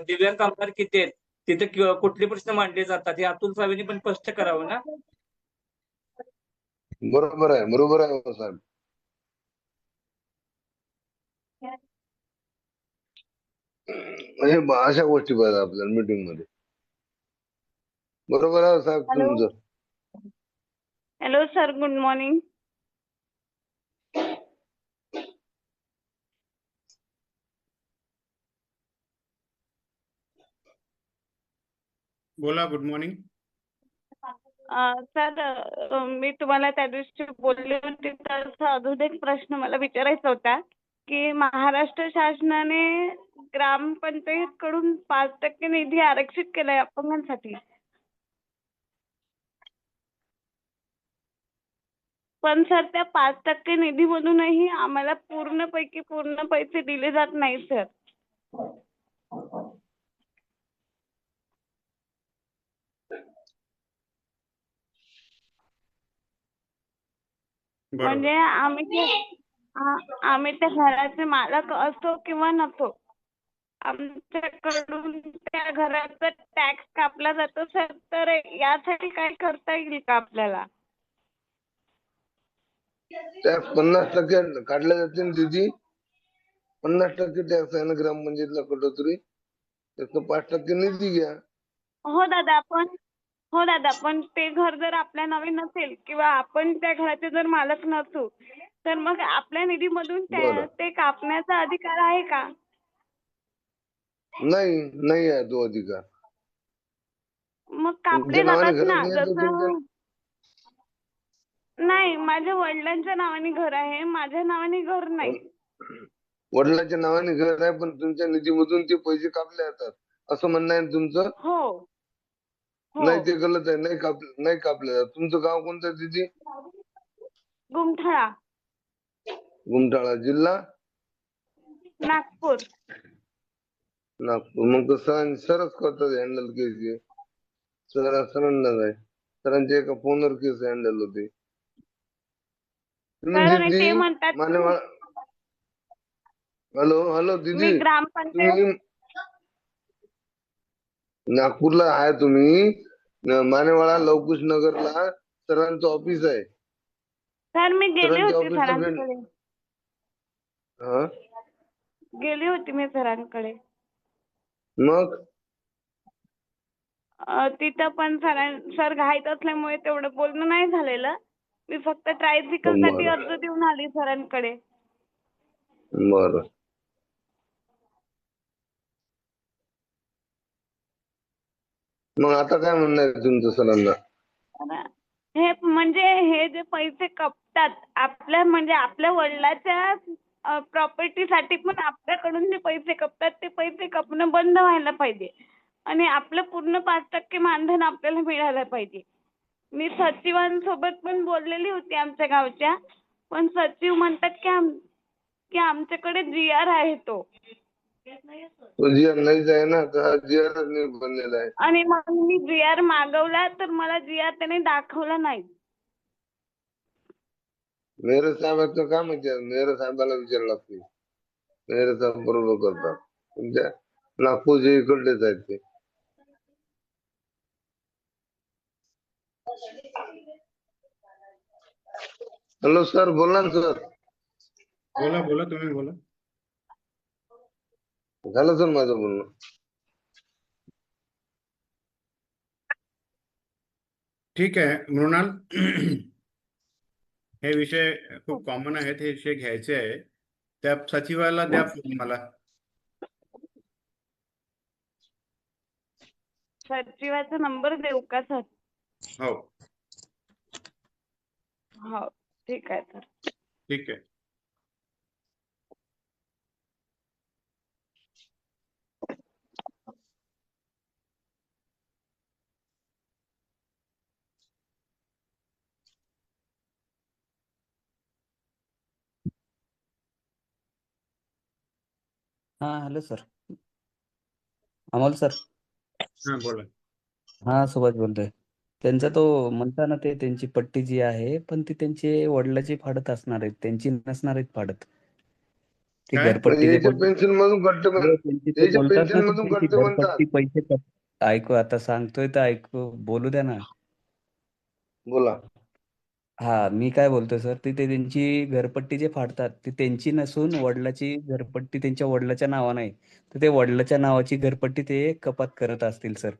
दिव्यांग कामगार किती आहेत? तिथे कुठले प्रश्न मांडले जातात हे अतुल साहेबांनी पण स्पष्ट करावं ना. बरोबर आहे, बरोबर आहे साहेब. अशा गोष्टी पाहिजे आपल्याला मीटिंग मध्ये. बरोबर आहे साहेब तुमचं. Hello sir, good morning. बोला. Good morning. सर मी तुम्हाला त्या दिवशी बोलले होते तर अजून एक प्रश्न मला विचारायचा होता की महाराष्ट्र शासनाने ग्रामपंचायत कडून 5% निधी आरक्षित केलाय अपंगांसाठी, पण सर त्या 5% निधीमधूनही आम्हाला पूर्णपैकी पूर्ण पैसे दिले जात नाही सर. म्हणजे आम्ही त्या घराचे मालक असो किंवा नसो, आमच्याकडून त्या घराचा टॅक्स कापला जातो सर. तर यासाठी काय करता येईल का आपल्याला? टॅक्स 50% काढले जाते ना दीदी. 50% टॅक्स आहे ना ग्रामपंचायतला कटोतरी. त्याचं 5% निधी घ्या. हो दादा, पण ते घर जर आपल्या नावे नसेल किंवा आपण त्या घराचे जर मालक नसू, तर मग आपल्या निधीमधून ते कापण्याचा अधिकार आहे का? नाही आहे तो अधिकार. मग कापले तुमच्या नावाने जातात घर ना. नाही आहे तर तुमच्या नाही, माझ्या वडिलांच्या नावाने घर आहे, माझ्या नावाने घर नाही. वडिलांच्या नावाने घर आहे पण तुमच्या निधीमधून ते पैसे कापले जातात असं म्हणणं आहे तुमचं? हो. नाही, ते गलत आहे. नाही कापले जात. तुमचं गाव कोणतं दीदी? गुमठाळा, गुमटाळा, जिल्हा नागपूर. नागपूर. मग सरच करतात हँडल केस. सरांना आहे. सरांच्या एका फोनवर केस हँडल होते. तुम्ही ते म्हणतात हॅलो दीदी, मी ग्रामपंचायत तुम्ही नागपूरला आहे तुम्ही. मानेवाडा लवकुश नगरला सरांचं ऑफिस आहे. सर मी गेले सरांच्या होते ऑफिसला सरांकडे. हा, गेली होती मी सरांकडे. मग तिथं पण सर घाईत असल्यामुळे तेवढं बोलणं नाही झालेलं. मी फक्त ट्रायसिकल साठी बरं अर्ज देऊन आली सरांकडे. बरं. मग आता काय म्हणणं आहे तुमचं सरांना? हे म्हणजे हे जे पैसे कपतात आपल्या, म्हणजे आपल्या वडिलाच्या प्रॉपर्टीसाठी पण आपल्याकडून जे पैसे कपतात ते पैसे कपणं बंद व्हायला पाहिजे आणि आपलं पूर्ण 5% मानधन आपल्याला मिळायला पाहिजे. मी सचिवांसोबत पण बोललेली होती आमच्या गावच्या, पण सचिव म्हणतात की आमच्याकडे GR आहे तो. तो GR नाहीच आहे ना, GR नाही बनलेला आहे. आणि मग मी GR मागवला तर मला GR त्याने दाखवला नाही. मेहर साहेबांचं काम आहे. मेहर साहेबाला विचारायला लागते. मेहर साहेब बरोबर करतात. तुमच्या नागपूरचे इकडलेच आहेत ते. हॅलो सर, बोला ना सर. बोला तुम्ही बोला. झालं सर माझं बोलणं. ठीक आहे मृणाल. हे विषय खूप कॉमन आहेत. हे विषय घ्यायचे आहे. त्या सचिवाला द्या फोन मला. सचिवाचा नंबर देऊ का सर? हो हो ठीक आहे सर. ठीक आहे. हा हॅलो सर, अमोल सर. हा बोला. हा सुभाष बोलतोय. त्यांचा तो म्हणता ना, ते त्यांची पट्टी जी आहे पण ती त्यांची वडिलाची फाडत असणार आहेत, त्यांची नसणार आहेत फाडत. ती काय? घरपट्टी जे याच्या बोलतात, पेन्शन मधून कटते हो, त्यांची ते याच्या बोलतात ना पेन्शन की मधून त्यांची कटते म्हणतात. घरपट्टी पैसे ऐकू आता सांगतोय तर ऐकू, बोलू द्या ना. बोला. हा मी काय बोलतोय सर, ते त्यांची घरपट्टी जे फाडतात ती त्यांची नसून वडिलाची घरपट्टी त्यांच्या वडिलाच्या नावानं आहे. तर ते वडिलाच्या नावाची घरपट्टी ते कपात करत असतील सर,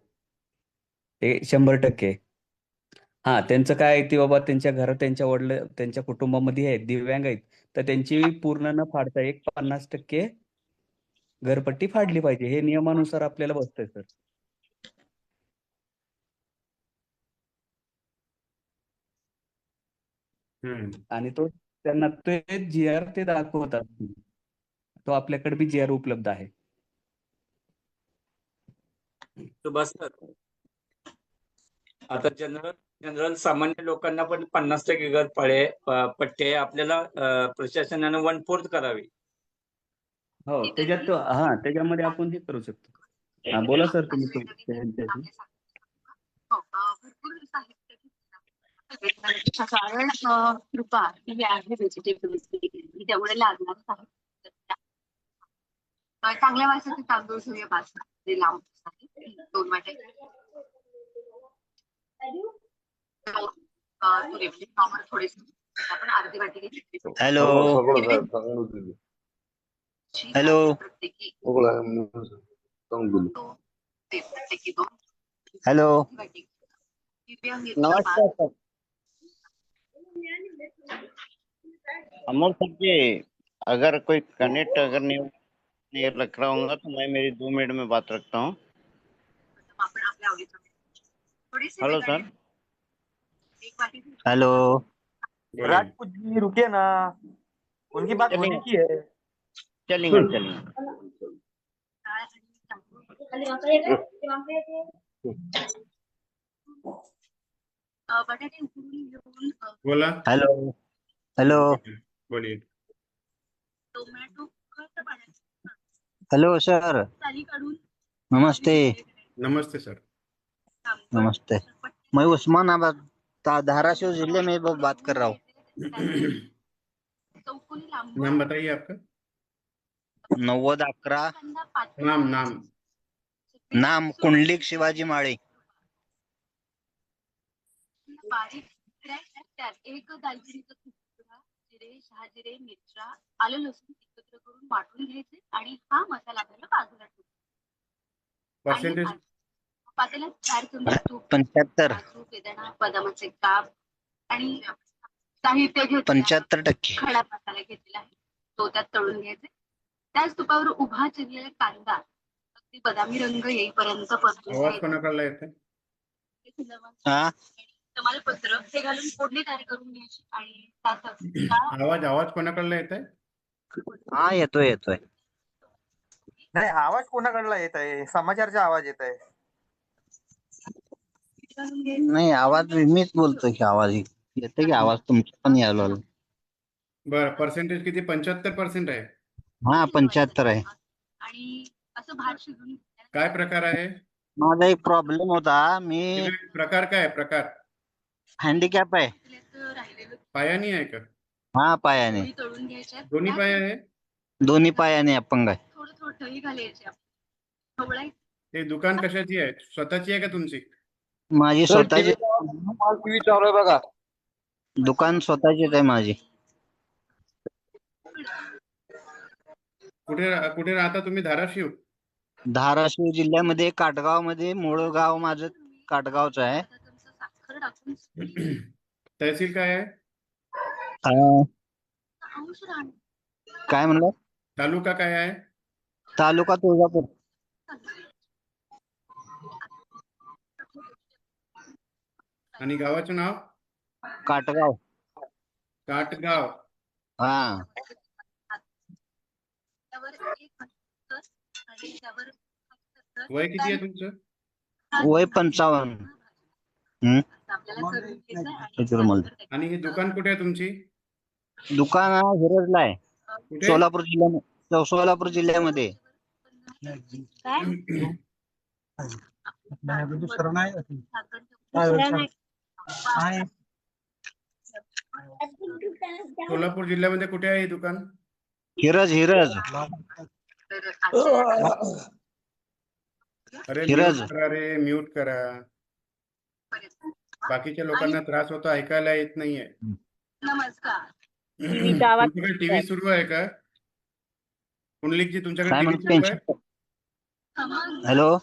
हे 100%. हा त्यांचं काय आहे, ती बाबा त्यांच्या घरात त्यांच्या त्यांच्या कुटुंबामध्ये आहेत, दिव्यांग आहेत, तर त्यांची पूर्ण न फाडता एक 50% घरपट्टी फाडली पाहिजे. हे नियमानुसार आपल्याला बसतंय सर. आणि तो त्यांना ते GR ते दाखवतात. तो आपल्याकडे बी GR उपलब्ध आहे. सुभाष सर, आता जनरल सामान्य लोकांना पण 50% घर पट्टे आपल्याला प्रशासनानं 1/4 करावी. हो, त्याच्यामध्ये आपण हे करू शकतो. हा, बोला सर तुम्ही त्यांच्याशी. भरपूर साहित्य कारण कृपा ही आहे व्हेजिटेबल्सची तेवढे लागणार साहित्य चांगल्या वासाचे तांदूळ घेऊया बासमती लांब 2 वाटे थोडेसे आपण अर्धी वाटी घेतली. हॅलो हॅलो प्रत्येकी हॅलो नमस्कार सर. अमोल सर जी, अगर कोई कनेक्ट अगर नहीं रख रहा हूँ तो मैं मेरी 2 मिनट में बात रखता हूँ. Hello sir. Hello Rajput ji रुकिए ना, उनकी बात होने की है. चलेंगे. बटाटे उकडून घेऊन बोला. हेलो बोलिए. टोमॅटो उकळत्या पाण्यात हेलो सर. साली काढून नमस्ते. नमस्ते सर. नमस्ते. मैं उस्मानाबाद धाराशिव जिले में बात कर रहा हूँ. चौकोनी लांब नाम बताइए आपका. 9011 नाम कुंडलिक शिवाजी माळे. बारीक त्यात एक दालचिनीचा तुकडा, जिरे, शहाजिरे, मिरच्या, आलं लसूण एकत्र करून वाटून घ्यायचे आणि हा मसाला आपल्याला बाजूला ठेवायचा. पर्सेंटेज पातेल्यात 4 चमचे तूप, 75 काजू, बेदाणा, बदामाचे काप आणि साहित्य घेतलं 75% खडा मसाला घेतलेला आहे तो त्यात तळून घ्यायचे. त्याच तुपावर उभा चिरलेला कांदा अगदी बदामी रंग येईपर्यंत परतून आवाज घ्यायचा. कोणाकडला येते. तमालपत्र हे घालून फोडणी तयार करून घ्यायची आणि त्यात आवाज कोणाकडला येत आहे. हा येतोय. नाही, आवाज कोणाकडला येत आहे? समाचारचा आवाज येत आहे. नाही, आवाज मीच बोलतोय की आवाज येते की आवाज तुमचा पण यायला. बरं, पर्सेंटेज किती. 75% आहे. हा 75 आहे. आणि असं भात शिजून काय प्रकार आहे. माझा एक प्रॉब्लेम होता. मी प्रकार काय प्रकार. हँडिकॅप आहे. पायानी आहे का. हा पायाने. तळून घ्यायच्या. दोन्ही पाय आहे. दोन्ही पायाने अपंग आहे. थोडं थोडं दही घालायचे. ढवळायचं. हे दुकान कशाची आहे. स्वतःची आहे का तुमची. माझी स्वतःची टीव्ही चालू आहे बघा. दुकान स्वतःचीच आहे माझी. कुठे राहता तुम्ही. धाराशिव जिल्ह्यामध्ये काटगाव मध्ये. मूळ गाव माझं काटगावचं आहे. तहसील काय आहे. काय म्हणलं. तालुका काय आहे. तालुका तुळजापूर. आणि गावाचं नाव. काटगाव. हा. वय किती आहे तुमचं. वय 55. आणि हे दुकान कुठे आहे तुमची. दुकान हिरजला आहे. कुठे. सोलापूर जिल्ह्यामध्ये. दुसरं नाही. सोलापूर जिल्ह्यामध्ये कुठे आहे हे दुकान. हिरज. अरे हिरज. म्यूट करा. बाकीच्या लोकांना त्रास होतो. ऐकायला येत नाहीये. नमस्कार. तुमच्याकडे टीव्ही सुरू आहे का. कुंडलिकजी तुमच्याकडे टीव्ही सुरू आहे. हॅलो.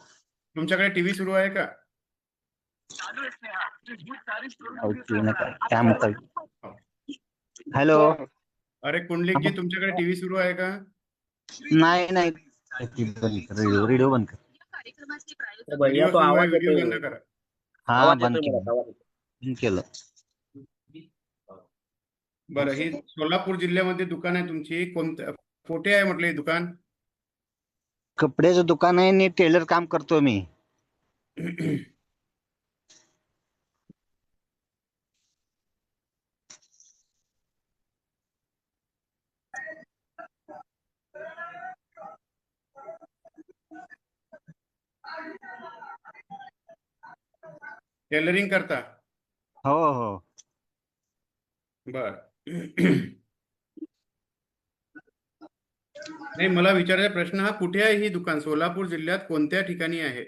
तुमच्याकडे टीव्ही सुरू आहे का. हॅलो. अरे कुंडलिकजी तुमच्याकडे टीव्ही सुरू आहे का. नाही. रेडिओ बंद कर. व्हिडिओ बंद करा. हा बंद केलं. बरं, ही सोलापूर जिल्ह्यामध्ये दुकान आहे तुमची, कोणत्या कुठे आहे म्हटलं हे दुकान? कपड्याचं दुकान आहे आणि टेलर काम करतो मी. टेलरिंग करता? हो हो. बर. नाही, मला विचारायचा प्रश्न हा, कुठे आहे ही दुकान? सोलापूर जिल्ह्यात कोणत्या ठिकाणी आहे?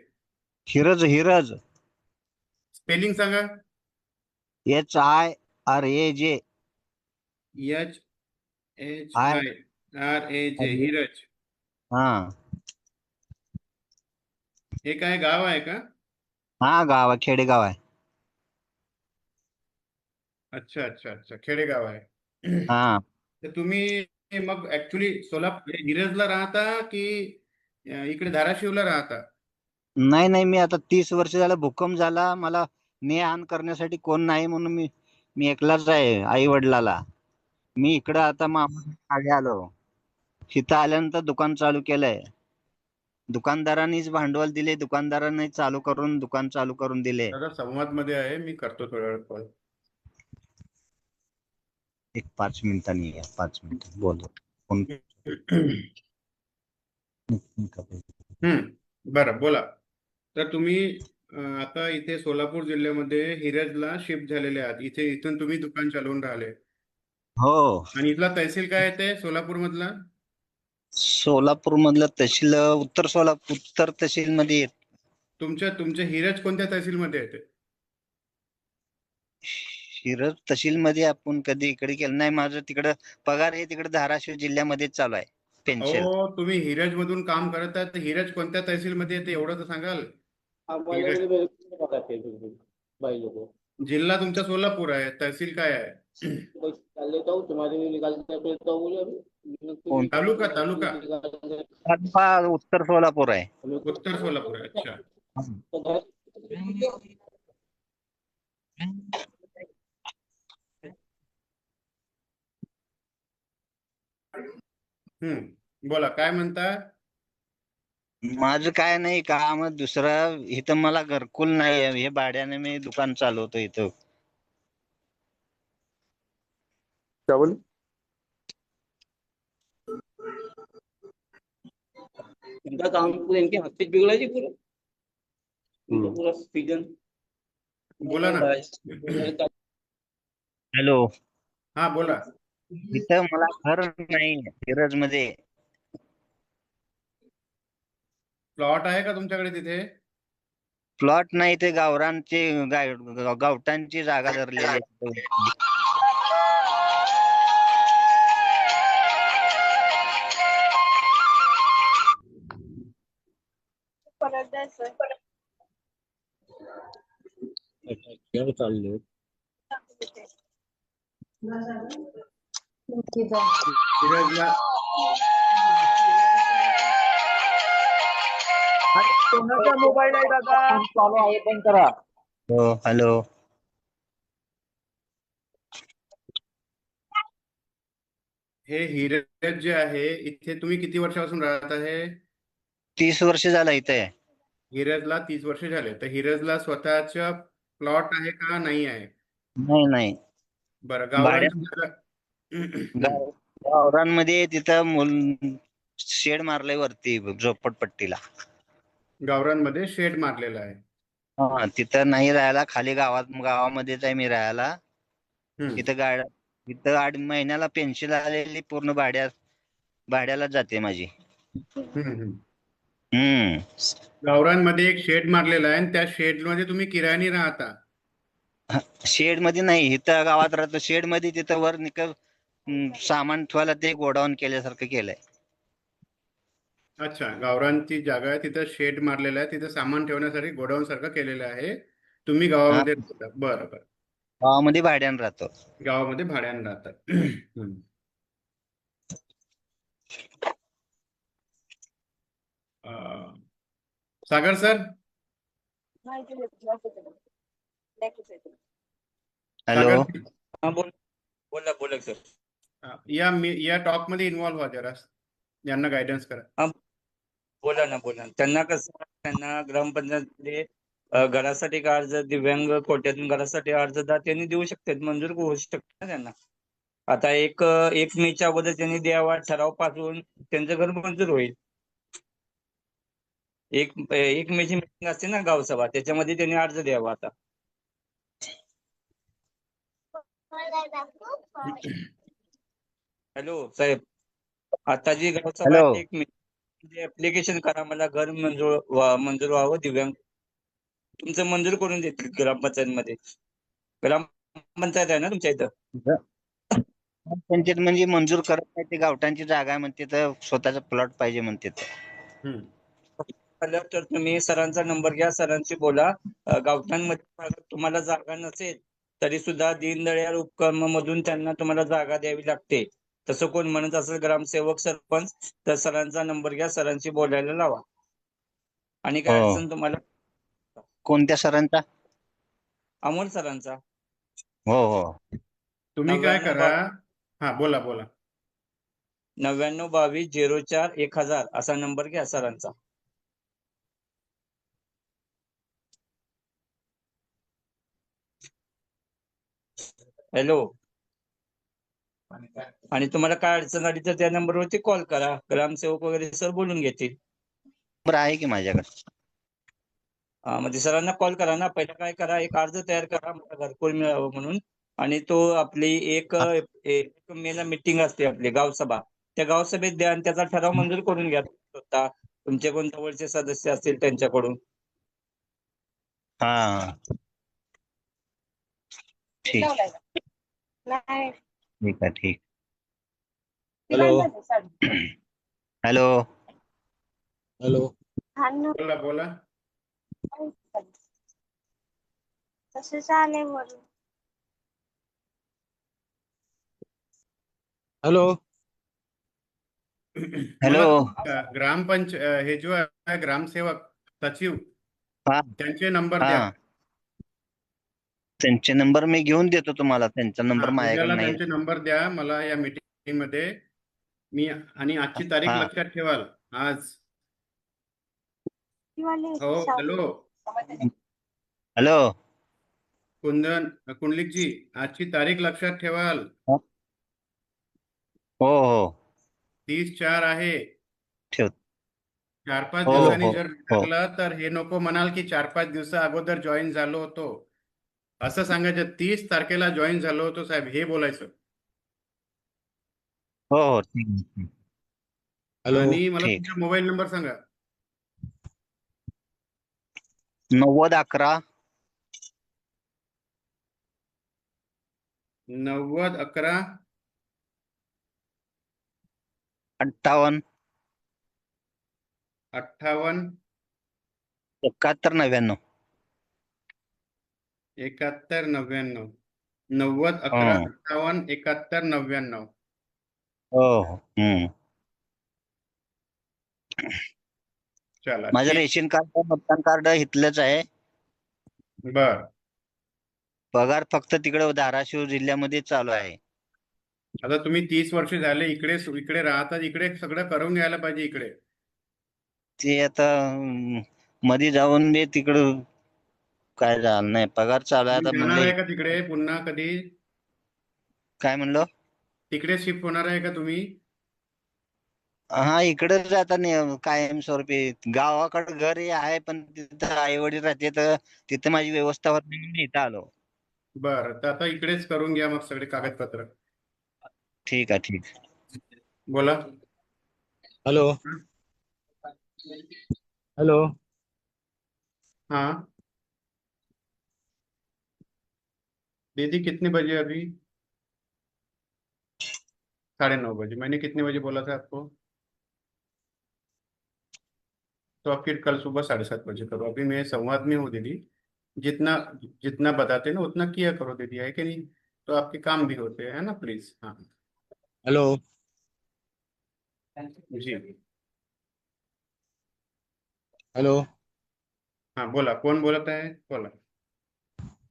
हिरज. स्पेलिंग सांगा. HIRAJ. HIRAJ, हिरज. हा हे काय गाव आहे का? हा, गाव आहे, खेडेगाव आहे. अच्छा अच्छा अच्छा, खेडेगाव आहे. हा, तर तुम्ही मग ऍक्च्युली सोलापूर हिरजला राहता की इकडे धाराशिवला राहता? नाही, मी आता 30 वर्ष झालं, भूकंप झाला, मला ने आण करण्यासाठी कोण नाही म्हणून मी एकलाच आहे आई वडिलाला. मी इकडं आता मागे आलो. इथं आल्यानंतर दुकान चालू केलंय. दुकानदारांनीच भांडवल दिले, दुकान चालू करून दिले. दादा संवाद मध्ये आहे, मी करतो थोड्या वेळ कॉल. एक 5 मिनिटांनी या, 5 मिनिट बोल. बरं, बोला. तर तुम्ही आता इथे सोलापूर जिल्ह्यामध्ये हिरजला शिफ्ट झालेले आहात. इथून तुम्ही दुकान चालवून राहिले. हो. आणि इथला तहसील काय येते सोलापूर मधला? सोलापूर मधलं तहसील उत्तर तहसील मध्ये येत. तुमच्या हिरज कोणत्या तहसील मध्ये येते? हिरज तहसील मध्ये आपण कधी इकडे केलं नाही. माझं तिकडं पगार हे तिकडे धाराशिव जिल्ह्यामध्येच चालू आहे, पेन्शन. हो, तुम्ही हिरज मधून काम करत आहात, तर हिरज कोणत्या तहसील मध्ये येते एवढं तर सांगाल? जिल्हा तुमचा सोलापूर आहे, तहसील काय आहे? तालुका उत्तर सोलापूर आहे. उत्तर सोलापूर आहे. अच्छा. बोला, काय म्हणता? माझं काय नाही काम दुसरं इथं, मला घरकुल नाही, हे भाड्याने मी दुकान चालवतो इथं. क्या बोले? इनका काम पूरा इनके हाथ से बिगड़ा जी पूरा, इनका पूरा सीजन. बोला ना. हॅलो. हा, बोला. इथं मला घर नाही हिरज मध्ये. प्लॉट आहे का तुमच्याकडे तिथे? प्लॉट नाही, ते गावठांची जागा धरलेली आहे. हिरजला कोणाचा मोबाईल आहे दादा? चालू आहे, पण करा. हो, हॅलो. हे हिरज जे आहे, इथे तुम्ही किती वर्षापासून राहत आहे? 30 वर्ष झालं इथे. हिरजला 30 वर्ष झाले. तर हिरजला स्वतःच्या प्लॉट आहे का नाही आहे? नाही. बरं, गावरांमध्ये तिथं शेड मारलंय वरती झोपडपट्टीला. गावरांमध्ये शेड मारलेला आहे. हा, तिथं नाही राहायला, खाली गावामध्येच आहे मी राहायला. इथं 8 महिन्याला पेन्शन आलेली पूर्ण भाड्याला जाते माझी. गावरांमध्ये एक शेड मारलेला आहे आणि त्या शेड मध्ये तुम्ही किरायाने राहता? शेड मध्ये नाही, इथं गावात राहतो. शेड मध्ये तिथं वर सामान ठेवायला ते गोडाऊन केल्यासारखं केलंय. अच्छा, गावरांची जागा आहे, तिथं शेड मारलेला आहे, तिथं सामान ठेवण्यासाठी गोडाऊन सारखं केलेलं आहे. तुम्ही गावामध्ये राहता? बरं. गावामध्ये भाड्यानं राहतो. गावामध्ये भाड्यानं राहतात. सागर सर. हॅलो. बोला बोला सर. या टॉक मध्ये इन्व्हॉल्व व्हा जरा, यांना गायडन्स करा. हा बोला ना बोला ना. त्यांना कसं, त्यांना ग्रामपंचायतमध्ये घरासाठी काय अर्ज, दिव्यांग कोट्यातून घरासाठी अर्जदार त्यांनी देऊ शकतात, मंजूर होऊ शकतात ना त्यांना. आता एक मेच्या अगोदर त्यांनी द्यावा, ठराव पाठवून त्यांचं घर मंजूर होईल. एक मेची मीटिंग असते ना गावसभा, त्याच्यामध्ये त्यांनी अर्ज द्यावा. आता हॅलो साहेब, आता जी गावसभा हॅलो. आहे, 1 मे ऍप्लिकेशन करा, मला घर मंजूर व्हावं दिव्यांग. तुमचं मंजूर करून देतील ग्रामपंचायतमध्ये. ग्रामपंचायत आहे ना तुमच्या इथं? पंचायत म्हणजे मंजूर करत नाही, ते गावठाणची जागा आहे म्हणते, तर स्वतःचा प्लॉट पाहिजे म्हणते. झालं तर तुम्ही सरांचा नंबर घ्या, सरांशी बोला. गावठाणमध्ये अगर तुम्हाला जागा नसेल तरी सुद्धा दीनदयाळ उपक्रमामधून त्यांना तुम्हाला जागा द्यावी लागते. तसं कोण म्हणत असेल ग्रामसेवक, सरपंच, तर सरांचा नंबर घ्या, सरांशी बोलायला लावा. आणि काय हो. अडचण तुम्हाला? कोणत्या सरांचा? अमोल सरांचा. हो हो. तुम्ही काय करा, हा बोला बोला. 9922041000 असा नंबर घ्या सरांचा. हॅलो. आणि तुम्हाला काय अडचण आली तर त्या नंबरवरती कॉल करा, ग्रामसेवक वगैरे सर बोलून घेतील. नंबर आहे की माझ्याकडे? म्हणजे सरांना कॉल करा ना. पहिला काय करा, एक अर्ज तयार करा, मला घरकुल मिळावं म्हणून. आणि तो आपली एक मेला मीटिंग असते, आपली गावसभा, त्या गावसभेत द्या आणि त्याचा ठराव मंजूर करून घ्या स्वतः. तुमचे कोण जवळचे सदस्य असतील त्यांच्याकडून. हा ठीक ठीक आहे. ठीक. हॅलो. हॅलो. हॅलो. बोला बोला. तसे चालेल वरून. हॅलो. हॅलो. हे जो आहे ग्रामसेवक सचिव, हा त्यांचे नंबर द्या. हा, त्यांचे नंबर मी घेऊन देतो तुम्हाला. त्यांचा नंबर माझ्याकडे उद्याला नाही. त्यांचे नंबर द्या मला या मीटिंग मध्ये. मी आणि आजची तारीख हा. लक्षात ठेवाल. आज हो. Hello hello. कुंडलिकजी, आजची तारीख लक्षात ठेवाल. हो हो 30/4 आहे. ठेव. 4-5 हो दिवसांनी हो जर हो. लागलं तर हे नको म्हणाल की 4-5 दिवसा अगोदर जॉईन झालो होतो, असं सांगायचं. 30 तारखेला जॉईन झालो होतो साहेब, हे बोलायचं. हो हो ठीक आहे. आणि मला ठीक. तुमचा मोबाईल नंबर सांगा. 9011 9011 58 58 71 99. 71 99. 9011 58 71 99. हो हो. चला माझं ठीक. रेशन कार्ड, मतदान कार्ड इथलंच आहे. बर. पगार फक्त तिकडे धाराशिव जिल्ह्यामध्ये चालू आहे. आता तुम्ही 30 वर्ष झाले इकडे राहतात, इकडे सगळं करून घ्यायला पाहिजे इकडे. ते आता मध्ये जाऊन मी तिकडं काय झालं नाही. पगार चालू आहे आता. तुम्ही जाणार म्हणले आहे का तिकडे पुन्हा कधी? काय म्हणलो? तिकडे शिफ्ट होणार आहे का तुम्ही? हा, इकडेच आता कायमस्वरूपी. गावाकडे घर हे आहे, पण तिथं आई वडील राहते, तर तिथं माझी व्यवस्था होत नाही, मी इथं आलो. बर, तर आता इकडेच करून घ्या मग सगळे कागदपत्र. ठीक आहे. ठीक. बोला. हॅलो. हॅलो. हाँ दीदी, कितने बजे अभी? 9:30 बजे। मैंने कितने बजे बोला था आपको? तो आप फिर कल सुबह 7:30 बजे करो। अभी मैं संवाद में हूँ दीदी। जितना जितना बताते ना उतना किया करो दीदी, है कि नहीं? तो आपके काम भी होते हैं ना, प्लीज। हाँ हॅलो. जी हॅलो. हाँ बोला, कौन बोलता है? बोला।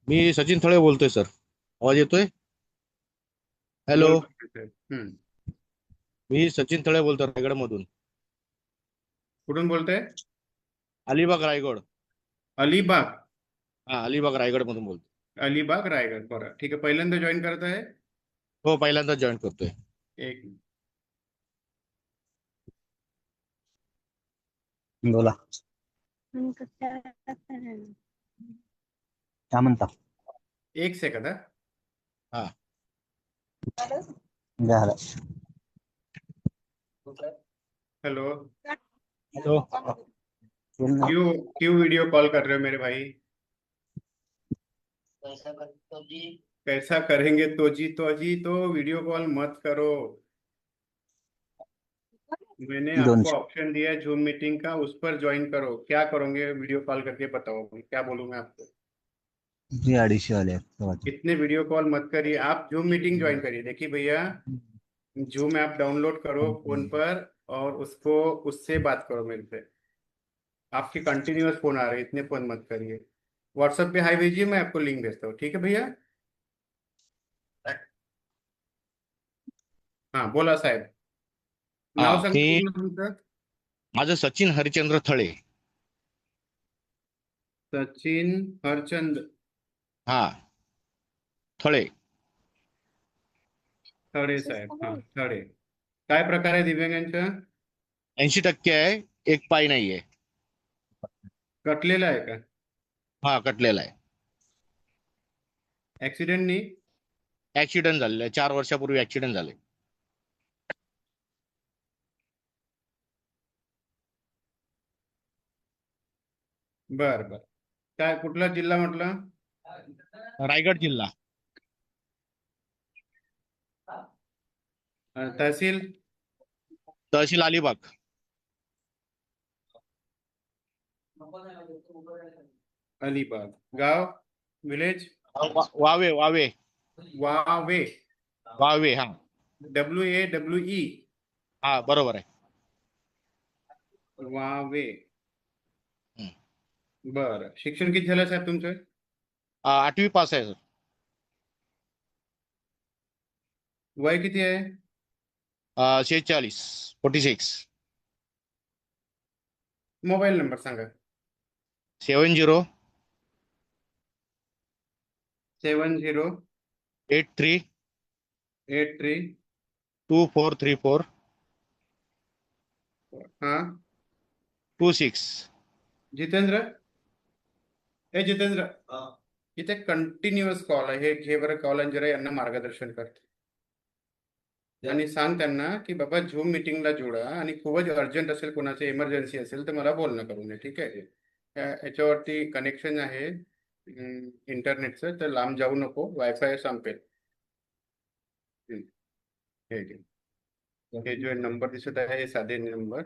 मी सचिन थळे बोलतोय सर. आवाज येतोय? हॅलो, बोल. मी सचिन थळे बोलतो रायगड मधून. कुठून बोलताय? अलिबाग रायगड. अलिबाग. हा, अलिबाग रायगड मधून बोलतो. अलिबाग रायगड. बरं, ठीक आहे. पहिल्यांदा जॉईन करत आहे? हो, पहिल्यांदा जॉईन करतोय. एक मिनिट. बोला, काय म्हणता? एक सेकंद. हा, झालं. Hello, hello. क्यों क्यों वीडियो कॉल कर रहे हो मेरे भाई? कैसा करेंगे तो जी तो वीडियो कॉल मत करो। मैंने आपको ऑप्शन दिया है जूम मीटिंग का, उस पर ज्वाइन करो। क्या करोगे वीडियो कॉल करके बताओ, क्या बोलूं मैं आपको? 250 वाले इतने वीडियो कॉल मत करिए, आप जूम मीटिंग ज्वाइन करिए। देखिए भैया, जूम ऐप डाउनलोड करो फोन पर और उसको उससे बात करो मेरे से। आपकी कंटिन्यूअस फोन आ रही है, इतने फोन मत करिए। व्हाट्सएप पे हाई भेजिए, मैं आपको लिंक भेजता हूँ। ठीक है भैया? हाँ, बोला साहेब. नाव हा, सांगा मी पूर्ण तुमचं. माझं सचिन हरिचंद्र थळे. सचिन हरचंद हा, थळे. थडे साहेब. हा, थडे. काय प्रकार आहे दिव्यांगांचा? 80% आहे, एक पाय नाहीये. कटलेला आहे का? हा, कटलेला आहे. ऍक्सिडेंटनी? ऍक्सिडेंट झालेला आहे, 4 वर्षापूर्वी ऍक्सिडेंट झाले. बर बर. काय, कुठला जिल्हा म्हटलं? रायगड जिल्हा. तहसील? तहसील अलिबाग. अलिबाग. गाव? विलेज? वावे वावे वावे. वावे. हा, WAWE. हा, बरोबर आहे. वावे. बर. शिक्षण किती झालं साहेब तुमचं? 8वी पास आहे सर. वय किती आहे? 46. मोबाईल नंबर सांगा. 70 70 83 83 2434 हा 26. जितेंद्र. हे जितेंद्र, इथे कंटिन्युअस कॉल आहे. घे बरं कॉल आणि जरा यांना मार्गदर्शन कर आणि सांग त्यांना की बाबा झूम मीटिंगला जोडा आणि खूपच अर्जंट असेल, कोणाची इमर्जन्सी असेल तर मला बोलणं करून दे. ठीक आहे? याच्यावरती कनेक्शन आहे इंटरनेटचं, तर लांब जाऊ नको, वायफाय संपेल. हे घे. हे जो नंबर दिसत आहे हे साधे नंबर.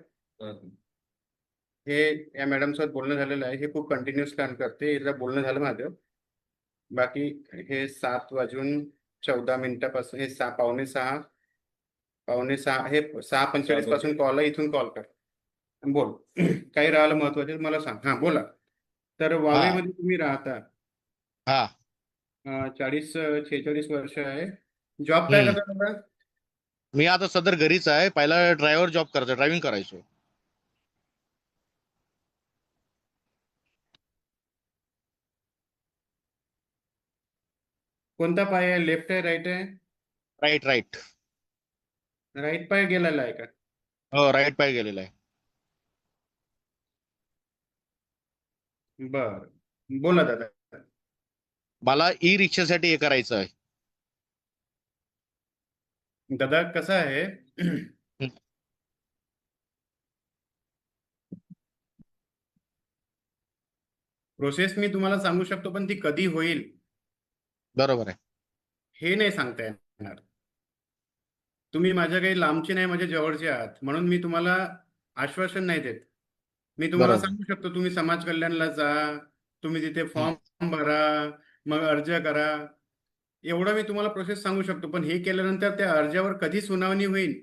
हे या मॅडम सोबत बोलणं झालेलं आहे. हे खूप कंटिन्युअस काम करते. एकदा बोलणं झालं माझं. बाकी हे 7:14 पासून हे 6:45 हे 6:45 पासून कॉल आहे. इथून कॉल कर, बोल. काही राहिलं महत्वाचं मला सांग. हा, बोला. तर वावेमध्ये तुम्ही राहता? हा, 46 वर्ष आहे. जॉब काय करता दादा? मी आता सदर घरीच आहे. पहिला ड्रायव्हर जॉब करायचो, ड्रायव्हिंग करायचो. कोणता पाय आहे? लेफ्ट आहे, राईट आहे? राईट. राईट पाय गेलेला आहे का? हो, राईट पाय गेलेला आहे. बर, बोला दादा. मला ई रिक्षासाठी हे करायचं आहे. दादा कसं आहे, प्रोसेस मी तुम्हाला सांगू शकतो, पण ती कधी होईल बरोबर आहे. हे नाही सांगता येणार. तुम्ही माझ्या काही लांबचे नाही, माझ्या जवळचे आहात, म्हणून मी तुम्हाला आश्वासन नाही देत. मी तुम्हाला बरोबर. सांगू शकतो तुम्ही समाज कल्याणला जा, तुम्ही तिथे फॉर्म भरा, मग अर्ज करा, एवढं मी तुम्हाला प्रोसेस सांगू शकतो. पण हे केल्यानंतर त्या अर्जावर कधी सुनावणी होईल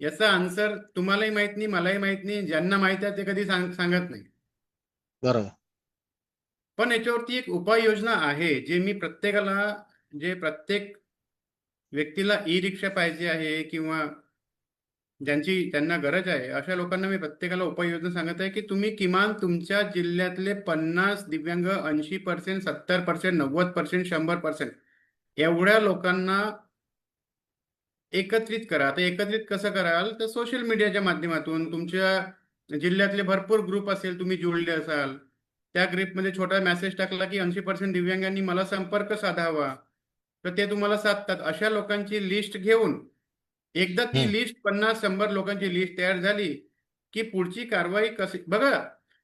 याचा आन्सर तुम्हालाही माहित नाही, मलाही माहित नाही. ज्यांना माहित आहे ते कधी सांगत नाही. बरोबर. पण याच्यावरती एक उपाययोजना आहे, जे मी प्रत्येकाला, जे प्रत्येक व्यक्तीला ई रिक्षा पाहिजे आहे किंवा त्यांना गरज आहे अशा लोकांना मी प्रत्येकाला उपाययोजना सांगत आहे की तुम्ही किमान तुमच्या जिल्ह्यातले 50 दिव्यांग, 80%, 70%, 90%, 100% एवढ्या लोकांना एकत्रित करा. आता एकत्रित कसं कराल तर सोशल मीडियाच्या माध्यमातून तुमच्या जिल्ह्यातले भरपूर ग्रुप असेल, तुम्ही जोडले असाल, त्या ग्रुपमध्ये छोटा मेसेज टाकला की 80% दिव्यांगांनी मला संपर्क साधावा, तर ते तुम्हाला साधतात. अशा लोकांची लिस्ट घेऊन एकदा ती लिस्ट 50-100 लोकांची लिस्ट तयार झाली की पुढची कारवाई कशी बघा.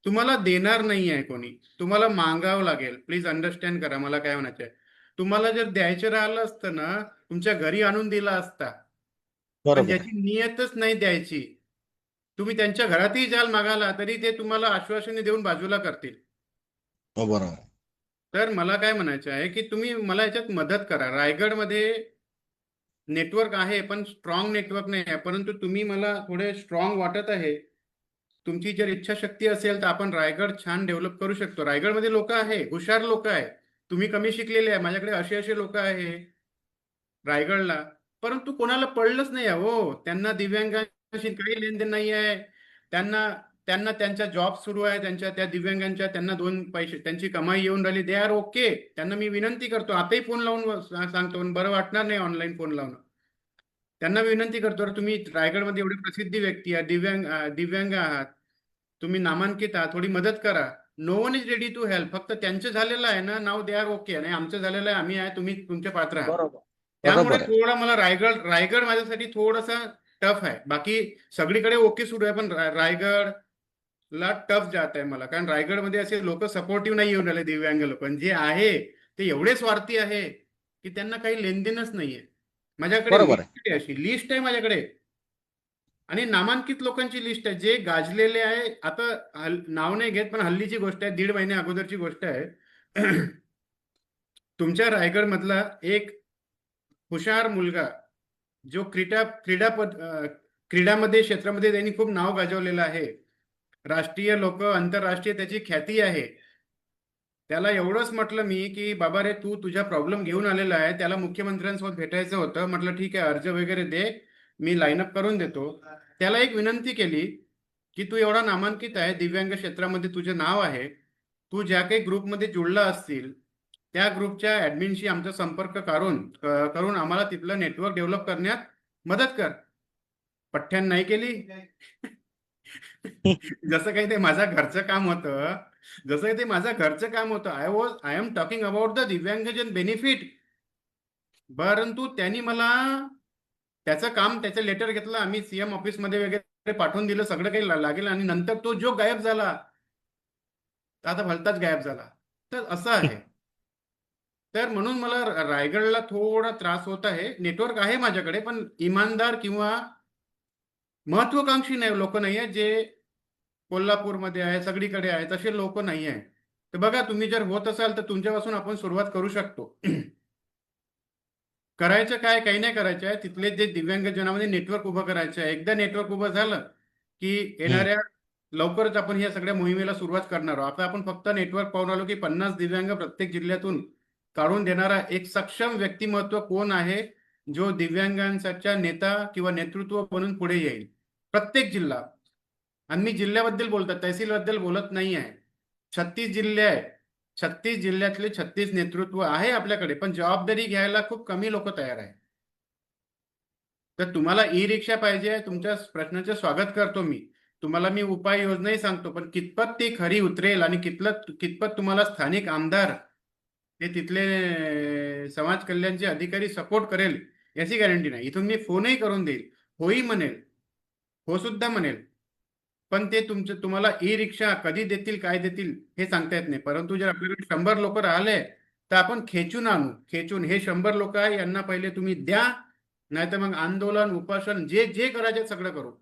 तुम्हाला देणार नाही आहे कोणी, तुम्हाला मागावं लागेल. प्लीज अंडरस्टँड करा मला काय म्हणायचं आहे. तुम्हाला जर द्यायचं राहिलं असतं ना, तुमच्या घरी आणून दिला असता. पण बरोबर ज्याची नियतच नाही द्यायची, तुम्ही त्यांच्या घरातही जाल मागायला तरी ते तुम्हाला आश्वासने देऊन बाजूला करतील. हो बरोबर. तर मला काय म्हणायचं आहे की तुम्ही मला याच्यात मदत करा. रायगडमध्ये नेटवर्क आहे पण स्ट्रॉंग नेटवर्क नाही आहे, परंतु तुम्ही मला थोडे स्ट्रॉंग वाटत आहे. तुमची जर इच्छाशक्ती असेल तर आपण रायगड छान डेव्हलप करू शकतो. रायगडमध्ये लोक आहे, हुशार लोक आहे. तुम्ही कमी शिकलेले आहे, माझ्याकडे असे लोक आहे रायगडला, परंतु कोणाला पडलंच नाही आहे हो. त्यांना दिव्यांगांशी काही लेनदेन नाही आहे. त्यांना त्यांना त्यांचा जॉब सुरू आहे, त्या दिव्यांगांच्या त्यांना 2 पैसे त्यांची कमाई येऊन राहिली. They are okay. त्यांना मी विनंती करतो, आताही फोन लावून सांगतो, बरं वाटणार नाही ऑनलाईन फोन लावणं. त्यांना विनंती करतो, तुम्ही रायगडमध्ये एवढी प्रसिद्धी व्यक्ती आहे, दिव्यांग आहात, तुम्ही नामांकित आहात, थोडी मदत करा. No one is ready to help. फक्त त्यांचं झालेलं आहे ना, नाव दे आर ओके, आणि आमचं झालेलं आहे, आम्ही आहे, तुम्ही तुमचे पात्र आहात. बरोबर त्यामुळे आहे. थोडा मला रायगड माझ्यासाठी थोडासा टफ आहे. बाकी सगळीकडे ओके सुरू आहे, पण रायगडला टफ जात आहे मला. कारण रायगडमध्ये असे लोक सपोर्टिव्ह नाही येऊन राहिले. दिव्यांग लोक जे आहे ते एवढे स्वार्थी आहे की त्यांना काही लेनदेनच नाहीये. माझ्याकडे बरोबर आहे. लिस्ट आहे, अशी लिस्ट आहे माझ्याकडे, आणि नामांकित लोकांची लिस्ट आहे जे गाजलेले आहे. आता नाव नाही घेत, पण हल्लीची गोष्ट आहे, 1.5 महिने अगोदरची गोष्ट आहे. तुमच्या रायगड मधला एक हुशार मुलगा जो क्रीडामध्ये क्षेत्रामध्ये त्यांनी खूप नाव गाजवलेलं आहे. राष्ट्रीय लोक आंतरराष्ट्रीय त्याची ख्याती आहे. त्याला एवढंच म्हटलं मी की बाबा रे, तू तुझा प्रॉब्लेम घेऊन आलेला आहे, त्याला मुख्यमंत्र्यांसोबत भेटायचं होतं. म्हटलं ठीक आहे, अर्ज वगैरे दे, मी लाईनअप करून देतो. त्याला एक विनंती केली की तू एवढा नामांकित आहे, दिव्यांग क्षेत्रामध्ये तुझे नाव आहे, तू ज्या काही ग्रुपमध्ये जुळला असतील त्या ग्रुपच्या ऍडमिनशी आमचा संपर्क करून आम्हाला तिथलं नेटवर्क डेव्हलप करण्यात मदत कर. पठ्ठ्यान नाही केली. जसं काही ते माझं घरचं काम होतं, I am talking about the दिव्यांगजन बेनिफिट. परंतु त्यांनी मला त्याचं लेटर घेतलं, आम्ही सीएम ऑफिसमध्ये वगैरे पाठवून दिलं, सगळं काही लागेल, आणि नंतर तो जो गायब झाला, आता भलताच गायब झाला. तर असं आहे. तर म्हणून मला रायगडला थोडा त्रास होत आहे. नेटवर्क आहे माझ्याकडे, पण इमानदार किंवा महत्वाकांक्षी लोक नाही आहे जे कोल्हापूरमध्ये आहे, सगळीकडे आहे, तसे लोक नाही आहे. तर बघा, तुम्ही जर होत असाल तर तुमच्यापासून आपण सुरुवात करू शकतो. करायचं काय, काही नाही करायचं आहे, तिथले जे दिव्यांगजनामध्ये नेटवर्क उभं करायचं आहे. एकदा नेटवर्क उभं झालं की येणाऱ्या लवकरच आपण या सगळ्या मोहिमेला सुरुवात करणार आहोत. आता आपण फक्त नेटवर्क पाहून आलो की 50 दिव्यांग प्रत्येक जिल्ह्यातून काढून देणारा एक सक्षम व्यक्तिमत्व कोण आहे, जो दिव्यांगांचा नेता किंवा नेतृत्व बनून पुढे येईल. प्रत्येक जिल्हा, आणि मी जिल्ह्याबद्दल बोलतात, तहसीलबद्दल बोलत नाही आहे. 36 जिल्हे आहे, 36 जिल्ह्यातले 36 नेतृत्व आहे आपल्याकडे, पण जबाबदारी घ्यायला खूप कमी लोक तयार आहे. तर तुम्हाला ई रिक्षा पाहिजे, तुमच्या प्रश्नाचं स्वागत करतो मी. तुम्हाला मी उपाययोजनाही सांगतो, पण कितपत ती खरी उतरेल आणि कितपत तुम्हाला स्थानिक आमदार, ते तिथले समाज कल्याणचे अधिकारी सपोर्ट करेल याची गॅरंटी नाही. इथून मी फोनही करून देईल, होही म्हणेल, हो सुद्धा म्हणेल, पण ते तुम्हाला ई रिक्षा कधी देतील, काय देतील हे सांगता येत नाही. परंतु जर आपल्याकडे 100 लोक राहिले तर आपण खेचून आणू. हे 100 लोक आहे, यांना पहिले तुम्ही द्या, नाहीतर मग आंदोलन, उपोषण, जे करायचे सगळं करू.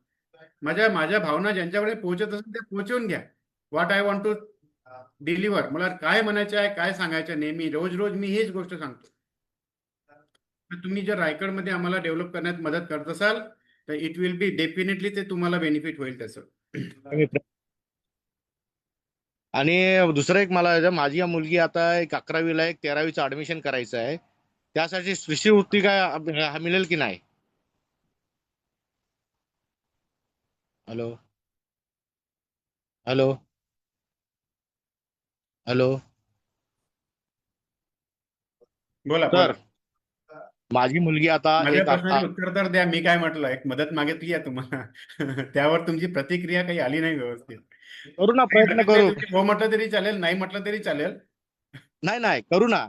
माझ्या भावना ज्यांच्याकडे पोहोचत असेल ते पोहोचवून घ्या. What I want to deliver, मला काय म्हणायचं आहे, काय सांगायचं, नेहमी रोज मी हेच गोष्ट सांगतो. तर तुम्ही जर रायगडमध्ये आम्हाला डेव्हलप करण्यात मदत करत असाल तर इट विल बी डेफिनेटली, ते तुम्हाला बेनिफिट होईल त्याचं. आणि दुसरं एक, मला माझी मुलगी आता एक 11वीला, एक 13वीचं ऍडमिशन करायचं आहे. त्यासाठी शिष्यवृत्ती काय मिळेल की नाही? हॅलो हॅलो हॅलो बोला सर, बोला. माझी मुलगी आता माझ्या एक प्रश्नाचे उत्तर तर द्या. मी काय म्हटलं, एक मदत मागितली आहे तुम्हाला. त्यावर तुमची प्रतिक्रिया काही आली नाही व्यवस्थित. करू ना, काही प्रयत्न हरकत नाही, करू. तुम्ही हो म्हटलं तरी चालेल, नाही म्हटलं तरी चालेल. नाही नाही करू ना.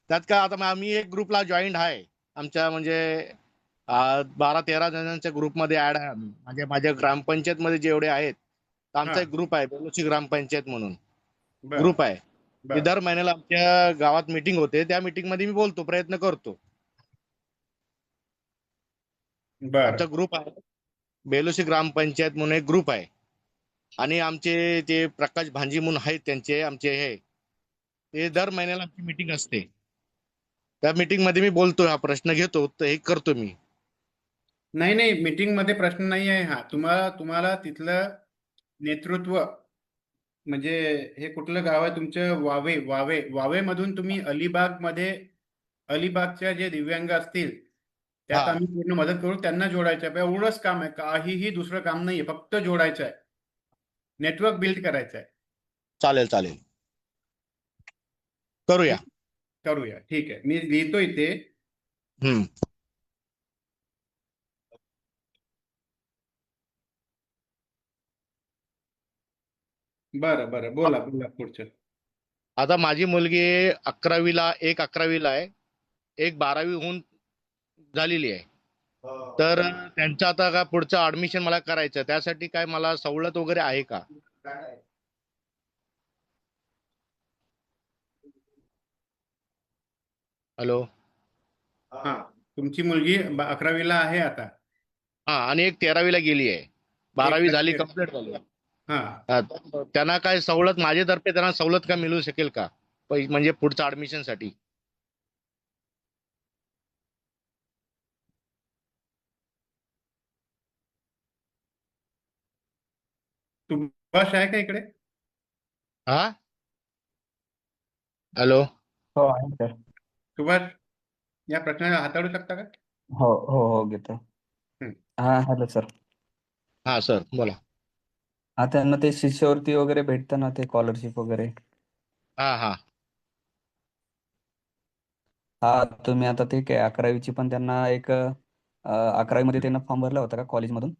त्यात काय आता आम्ही एक ग्रुपला जॉईंट आहे. आमच्या म्हणजे 12-13 जणांच्या ग्रुपमध्ये ऍड आहे आम्ही. म्हणजे माझ्या ग्रामपंचायतमध्ये जेवढे आहेत, तर हा आमचा एक ग्रुप आहे, बेलोची ग्रामपंचायत म्हणून बर ग्रुप आहे. बर की दर महिन्याला आमच्या गावात मीटिंग होते. त्या मीटिंग मध्ये मी बोलतो, प्रयत्न करतो. बर आमचा ग्रुप आहे, बेलोशी ग्रामपंचायत म्हणून एक ग्रुप आहे. आणि आमचे ते प्रकाश भांजी म्हणून आहेत, त्यांचे आमचे हे ते दर महिन्याला आमची मीटिंग असते. त्या मीटिंग मध्ये मी बोलतो, हा प्रश्न घेतो, तर हे करतो मी. नाही नाही, मीटिंग मध्ये प्रश्न नाही आहे हा. तुम्हाला तुम्हाला तिथलं नेतृत्व, म्हणजे हे कुठलं गाव आहे तुमचं? वावे. वावे वावे मधून तुम्ही अलिबाग मध्ये, अलिबागच्या जे दिव्यांग असतील त्यात हा आम्ही पूर्ण मदत करू, त्यांना जोडायचं आहे. एवढंच काम आहे, काहीही दुसरं काम नाहीये, फक्त जोडायचं आहे, नेटवर्क बिल्ड करायचं आहे. चालेल चालेल, करूया. ठीक, करूया. ठीक आहे, मी लिहितो इथे. हम्म. बरं बरं, बोला बोला पुढचं. आता माझी मुलगी 11वीला, एक 11वीला आहे, एक 12वी होऊन झालेली आहे. तर त्यांचं आता का पुढचं ऍडमिशन मला करायचं, त्यासाठी काय मला सवलत वगैरे आहे का? हॅलो. हा, तुमची मुलगी 11वीला आहे आता. हा, आणि एक 13वीला गेली आहे. 12वी झाली, एक कम्प्लीट झाली. हा, त्यांना काय सवलत, माझ्यातर्फे त्यांना सवलत का मिळू शकेल का, म्हणजे पुढचं ऍडमिशन साठी? सुभाष आहे का इकडे? हा, हॅलो. हो आहे सर. सुभाष, या प्रश्नाला हाताळू शकता का? हो हो हो घेतो. हम्म. हा हॅलो सर. हा सर, बोला. हा, त्यांना ते शिष्यवृत्ती वगैरे भेटतं ना, ते स्कॉलरशिप वगैरे. हा हा हा, तुम्ही आता ते काय 11वीची पण त्यांना एक 11वी मध्ये त्यांना फॉर्म भरला होता का कॉलेजमधून?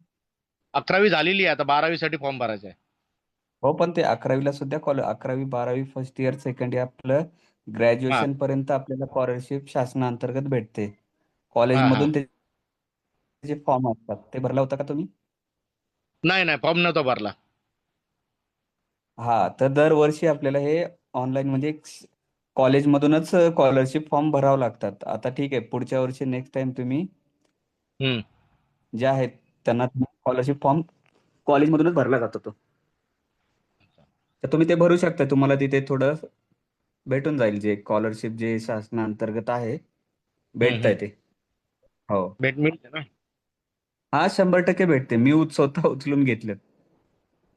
11वी झालेली आहे, आता 12वी साठी फॉर्म भरायचा आहे. हो, पण ते 11वीला सुद्धा 11वी 12वी फर्स्ट इयर सेकंड इयर आपलं हा ग्रॅज्युएशन पर्यंत आपल्याला स्कॉलरशिप शासनाअंतर्गत भेटते. हा हा कॉलेजमधून त्याचे फॉर्म असतात, ते भरला होता का तुम्ही? नाही नाही, फॉर्म नव्हता भरला. हा, तर दरवर्षी आपल्याला हे ऑनलाईन म्हणजे कॉलेजमधूनच स्कॉलरशिप फॉर्म भरावं लागतात. आता ठीक आहे, पुढच्या वर्षी नेक्स्ट टाइम तुम्ही हम्म. जे आहेत त्यांना स्कॉलरशिप फॉर्म कॉलेजमधूनच भरला जातो तो. तर तुम्ही ते भरू शकता, तुम्हाला तिथे थोडं भेटून जाईल, जे स्कॉलरशिप जे शासनाअंतर्गत आहे भेटतंय हम्म. ते. हो. भेट मिळते ना? हा, 100% भेटते. मी स्वतः उचलून घेतलं.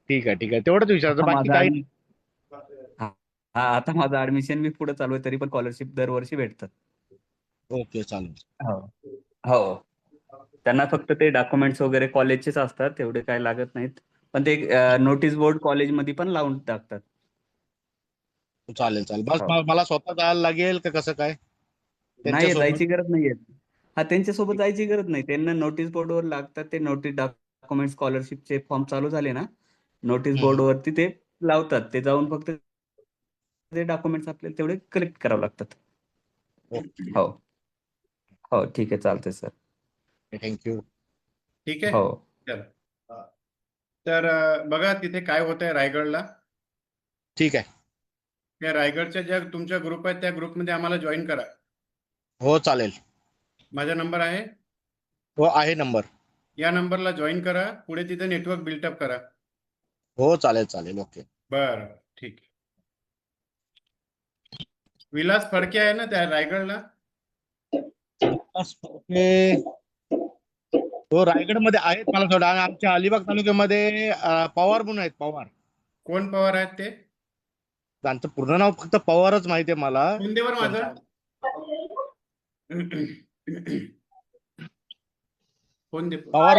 ठीक आहे ठीक आहे, तेवढंच विचारायचं, आता बाकी माझं काही नाही. हा हा, आता माझं ऍडमिशन मी पुढे चालू आहे, तरी पण स्कॉलरशिप दरवर्षी भेटतात. ओके, चालेल. हो हो. त्यांना फक्त ते डॉक्युमेंट्स वगैरे कॉलेजचेच असतात, तेवढे काय लागत नाहीत. पण ते नोटीस बोर्ड कॉलेजमध्ये पण लावून टाकतात. चालेल चालेल, बस हो. मला स्वतः जायला लागेल का कसं काय नाही, त्यांच्यासोबत? जायची गरज नाहीये. हा, त्यांच्यासोबत जायची गरज नाही. त्यांना नोटीस बोर्डवर लागतात ते नोटीस डॉक्युमेंट, स्कॉलरशिपचे फॉर्म चालू झाले ना, नोटीस हम्म. बोर्डवरती ते लावतात. ते जाऊन फक्त ते डॉक्युमेंट्स आपल्याला तेवढे कलेक्ट करावे लागतात. ओके, हो हो, ठीक आहे, चालतंय सर. थँक्यू. ठीक आहे, हो चला. तर बघा तिथे काय होतंय रायगडला. ठीक आहे. त्या रायगडच्या ज्या तुमच्या ग्रुप आहे त्या ग्रुपमध्ये आम्हाला जॉईन करा. हो चालेल. माझा नंबर आहे, हो आहे नंबर. या नंबरला जॉईन करा. पुढे तिथे नेटवर्क बिल्टअप करा. हो चालेल चालेल, ओके. बरं, ठीक आहे. विलास फडके आहे ना त्या रायगडला? ओके, हो रायगडमध्ये आहेत मला थोडं, आणि आमच्या अलिबाग तालुक्यामध्ये पवार म्हणून आहेत, पवार. कोण पवार आहेत ते? त्यांचं पूर्ण नाव फक्त पवारच माहिती आहे मला. कोण दे बरं माझं. फोन दे. पवार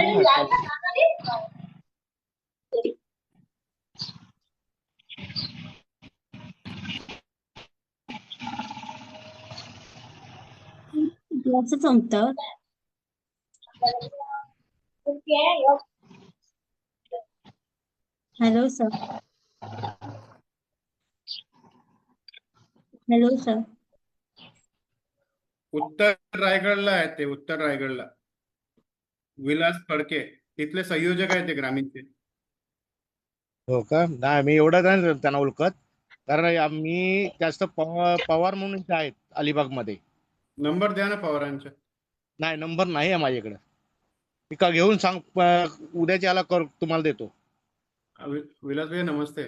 असं जमतं. Hello sir. Hello sir. उत्तर रायगडला आहे ते, उत्तर रायगडला. विलास फडके तिथले संयोजक आहेत ते ग्रामीणचे. हो का? नाही, मी एवढं नाही त्यांना ओळखत, कारण मी जास्त पवार म्हणून इथे आहेत अलिबागमध्ये. नंबर द्या ना पवारांचा. नाही, नंबर नाही आहे माझ्याकडे. मी का घेऊन सांग, उद्याच्या याला तुम्हाला देतो. विलास भैया नमस्ते,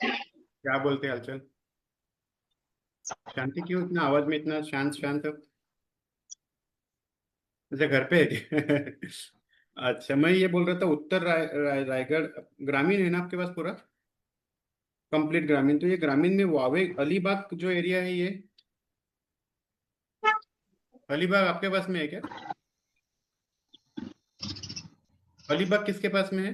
क्या बोलते हालचाल? शांति क्यों, इतना आवाज में इतना शांत शांत? अच्छा घर पे है. अच्छा, मैं ये बोल रहा था उत्तर रायगढ़ ग्रामीण है ना आपके पास पूरा कंप्लीट ग्रामीण? तो ये ग्रामीण में वावे अलीबाग जो एरिया है, ये अलीबाग आपके पास में है क्या? अलीबाग किसके पास में है?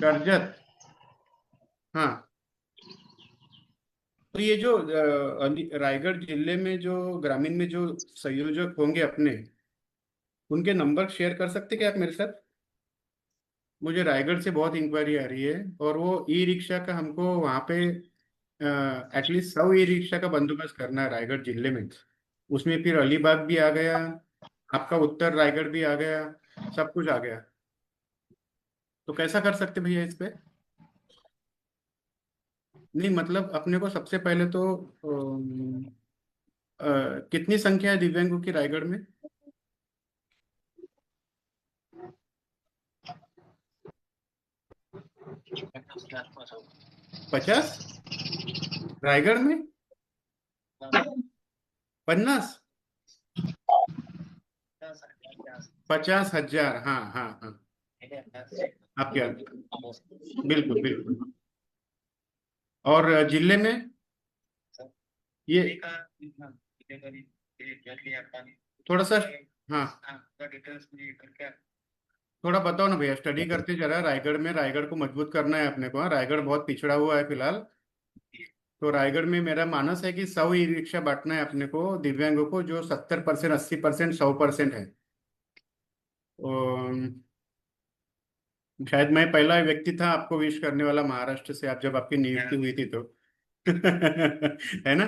कर्जत. हाँ, तो ये जो रायगढ़ जिले में जो ग्रामीण में जो संयोजक होंगे अपने, उनके नंबर शेयर कर सकते क्या आप मेरे साथ? मुझे रायगढ़ से बहुत इंक्वायरी आ रही है, और वो ई रिक्शा का हमको वहाँ पे एटलीस्ट 100 ई रिक्शा का बंदोबस्त करना है रायगढ़ जिले में. उसमें फिर अलीबाग भी आ गया, आपका उत्तर रायगढ़ भी आ गया, सब कुछ आ गया. तो कैसा कर सकते भैया इस पे? नहीं मतलब अपने को सबसे पहले तो कितनी संख्या है दिव्यांगों की रायगढ़ में? पचास रायगढ़ में? 50? 50,000. हाँ हाँ हाँ, आपके यहाँ बिल्कुल बिल्कुल. और जिले में ये थोड़ा सा, हाँ थोड़ा बताओ ना भैया, स्टडी करते जरा. रायगढ़ में, रायगढ़ को मजबूत करना है अपने को. हाँ, रायगढ़ बहुत पिछड़ा हुआ है फिलहाल. तो रायगढ़ में मेरा मानस है कि 100 ई रिक्शा बांटना है अपने को दिव्यांगों को, जो 70%, 80%, 100% है. शायद मैं पहला व्यक्ति था आपको विश करने वाला महाराष्ट्र से, आप जब आपकी नियुक्ति हुई थी तो. है ना,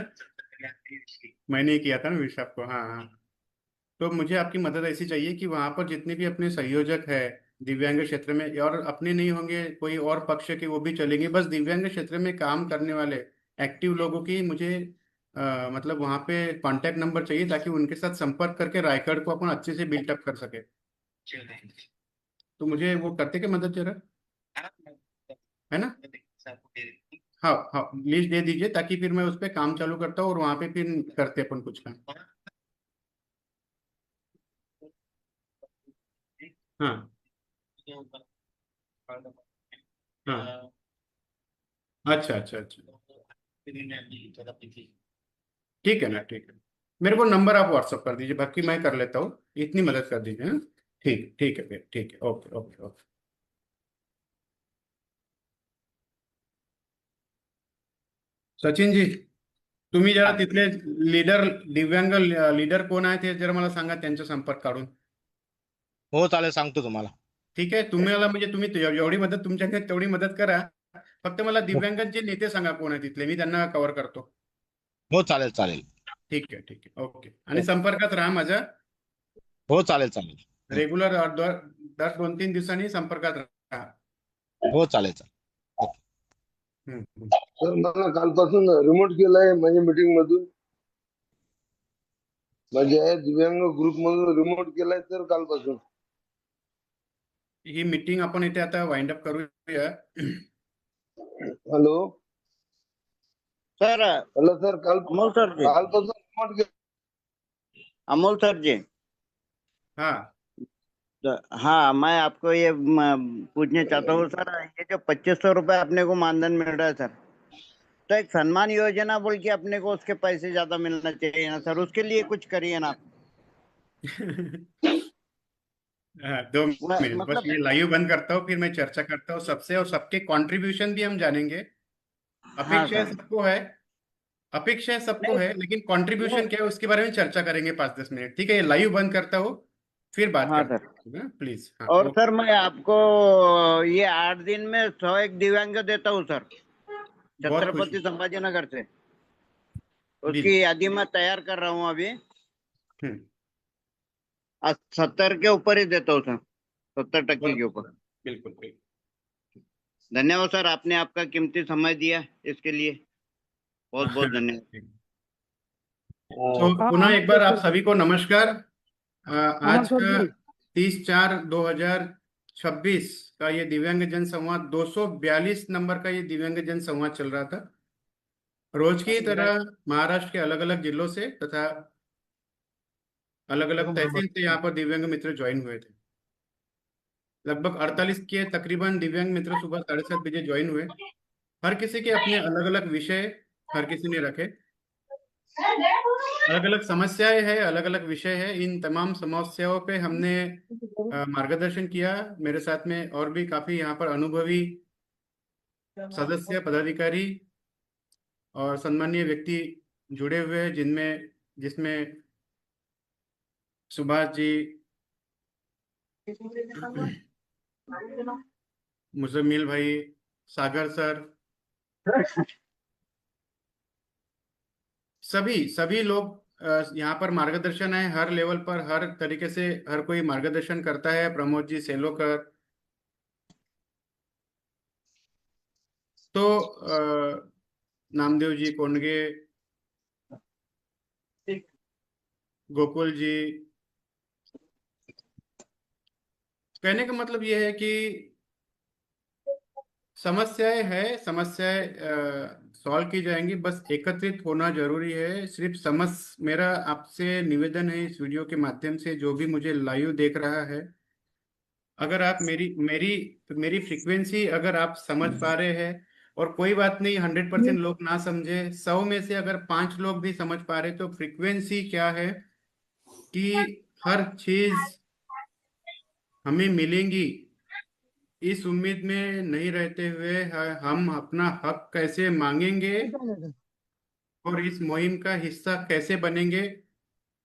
मैंने ही किया था ना विश आपको. हाँ हाँ. तो मुझे आपकी मदद ऐसी चाहिए कि वहां पर जितने भी अपने संयोजक है दिव्यांग क्षेत्र में, और अपने नहीं होंगे कोई और पक्ष के वो भी चलेंगे, बस दिव्यांग क्षेत्र में काम करने वाले एक्टिव लोगों की मुझे मतलब वहां पे कांटेक्ट नंबर चाहिए, ताकि उनके साथ संपर्क करके रायगढ़ को अपन अच्छे से बिल्टअप कर सके. तो मुझे वो करते के मदद जरा, है ना? हाँ हाँ, लिस्ट दे दीजिए, ताकि फिर मैं उस पर काम चालू करता हूँ, और वहां पे फिर करते अपन कुछ काम. हाँ हाँ, अच्छा अच्छा अच्छा, ठीक है ना, ठीक है. मेरे को नंबर आप व्हाट्सअप कर दीजिए, बाकी मैं कर लेता हूँ, इतनी मदद कर दीजिए. हाँ ठीक, ठीक है भैया, ठीक है. Okay okay okay. Sachin ji, तुम्ही जरा तिथले लीडर, दिव्यांग लीडर कोण आहे ते जरा मला सांगा, त्यांचा संपर्क काढून. हो चालेल, सांगतो तुम्हाला. ठीक आहे. तुम्हाला म्हणजे तुम्ही एवढी मदत तुमच्याकडे तेवढी मदत करा. फक्त मला दिव्यांगांचे नेते सांगा कोण आहे तिथले, मी त्यांना कव्हर करतो. हो चालेल चालेल. ठीक आहे ठीक आहे, ओके. आणि संपर्कात राहा माझ्या. हो चालेल चालेल. रेग्युलर दर 2-3 दिवसांनी संपर्कात राहा. हो चालेल चालेल. सर मला कालपासून रिमोट केलंय माझ्या मीटिंग मधून, माझ्या दिव्यांग ग्रुप मधून रिमोट केलाय सर कालपासून. ही मीटिंग आपण इथे आता वाइंड अप करूया. Hello sir. हॅलो सर, कालपासून रिमोट अमोल सर जी. हा हाँ, मैं आपको ये पूछना चाहता हूँ सर, ये जो 2500 रुपए अपने को मानधन मिल रहा है सर, तो एक सम्मान योजना बोल के अपने को उसके पैसे ज्यादा मिलना चाहिए ना सर, उसके लिए कुछ करिए ना आप। हाँ, 2 मिनट बस, मतलब ये लाइव बंद करता हूँ, फिर मैं चर्चा करता हूँ सबसे, और सबके कंट्रीब्यूशन भी हम जानेंगे। हाँ अपेक्षा सर, सबको है, अपेक्षा सबको नहीं है, लेकिन कंट्रीब्यूशन क्या है उसके बारे में चर्चा करेंगे 5-10 मिनट, ठीक है? ये लाइव बंद करता हूँ, फिर बात हाँ करते सर। हैं, प्लीज। हाँ, और ओके। सर मैं आपको ये 8 दिन में 101 दिव्यांग देता हूँ सर, बहुत खुशी, छत्रपति संभाजीनगर से। जी उसकी यादी मैं तैयार कर रहा हूँ अभी। हम्म, 70 के ऊपर ही देता हूँ सर, 70% के बहुत ऊपर। बिल्कुल बिल्कुल। धन्यवाद सर, आपने आपका कीमती समय दिया, इसके लिए बहुत बहुत धन्यवाद। तो पुनः एक बार आप सभी को नमस्कार। अमर आज सर का जी, 30/4/2026 का ये दिव्यांग जन संवाद 242 नंबर का ये दिव्यांग जन संवाद चल रहा था। रोज की तरह महाराष्ट्र के अलग अलग जिलों से तथा अलग अलग तहसील से यहाँ पर दिव्यांग मित्र ज्वाइन हुए थे। लगभग 48 के तकरीबन दिव्यांग मित्र सुबह 7:30 बजे ज्वाइन हुए। हर किसी के अपने अलग अलग विषय हर किसी ने रखे, अलग अलग समस्याएं हैं, अलग अलग विषय है। इन तमाम समस्याओं पे हमने मार्गदर्शन किया। मेरे साथ में और भी काफी यहाँ पर अनुभवी सदस्य, पदाधिकारी और सम्मानीय व्यक्ति जुड़े हुए हैं, जिसमें सुभाष जी, मुजम्मिल भाई, सागर सर, सभी सभी लोग यहाँ पर मार्गदर्शन है। हर लेवल पर हर तरीके से हर कोई मार्गदर्शन करता है। प्रमोद जी सेलोकर, तो नामदेव जी कोंडगे, गोकुल जी। कहने का मतलब यह है कि समस्याएं सॉल्व की जाएंगी, बस एकत्रित होना जरूरी है। सिर्फ मेरा आपसे निवेदन है इस वीडियो के माध्यम से, जो भी मुझे लाइव देख रहा है, अगर आप मेरी मेरी मेरी फ्रीक्वेंसी अगर आप समझ पा रहे हैं, और कोई बात नहीं 100% लोग ना समझे, 100 में से अगर 5 लोग भी समझ पा रहे, तो फ्रीक्वेंसी क्या है कि हर चीज हमें मिलेंगी, इस उम्मीद में नहीं रहते हुए हम अपना हक कैसे मांगेंगे और इस मुहिम का हिस्सा कैसे बनेंगे,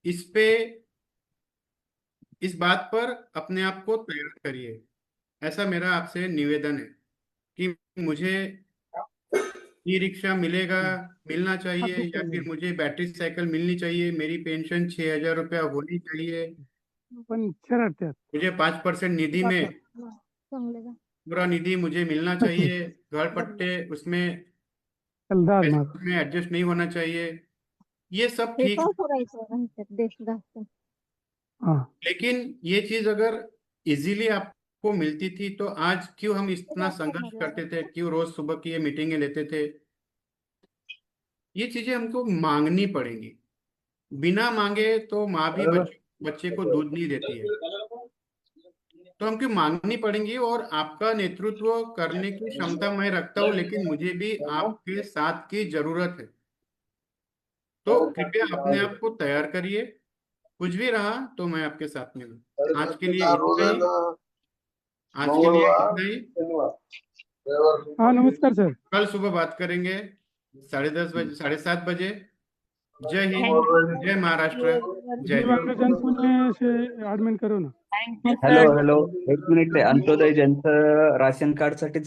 इस पे इस बात पर अपने आप को तैयार करिए। ऐसा मेरा आपसे निवेदन है कि मुझे ई रिक्शा मिलना चाहिए, या फिर मुझे बैटरी साइकिल मिलनी चाहिए, मेरी पेंशन 6,000 रुपया होनी चाहिए, पण शरारत्यात मुझे 5% निधि में पूरा निधि मुझे मिलना चाहिए, घर पट्टे उसमें दाद पैसे मार में एडजस्ट नहीं होना चाहिए। ये सब ठीक है, हाँ लेकिन ये चीज अगर इजीली आपको मिलती थी, तो आज क्यों हम इतना संघर्ष करते थे, क्यों रोज सुबह की ये मीटिंगें लेते थे? ये चीजें हमको मांगनी पड़ेंगी। बिना मांगे तो माँ भी बच्चे को दूध नहीं देती है, तो हमको मांगनी पड़ेंगी। और आपका नेतृत्व करने की क्षमता मैं रखता हूँ, लेकिन मुझे भी आपके साथ की जरूरत है। तो कृपया अपने आप को तैयार करिए, कुछ भी रहा तो मैं आपके साथ में हूँ। आज के लिए इतना ही, आज के लिए मंगळवार इतना ही। शनिवार रविवार हाँ नमस्कार सर। कल सुबह बात करेंगे 10:30 बजे, 7:30 बजे। जय हिंद, शुक्रवार जय महाराष्ट्र, जय जय। दिव्यांगजन पुणे से ऍडमिन करू ना। हॅलो हॅलो, एक मिनिट. ते अंत्योदय ज्यांचं राशन कार्ड साठी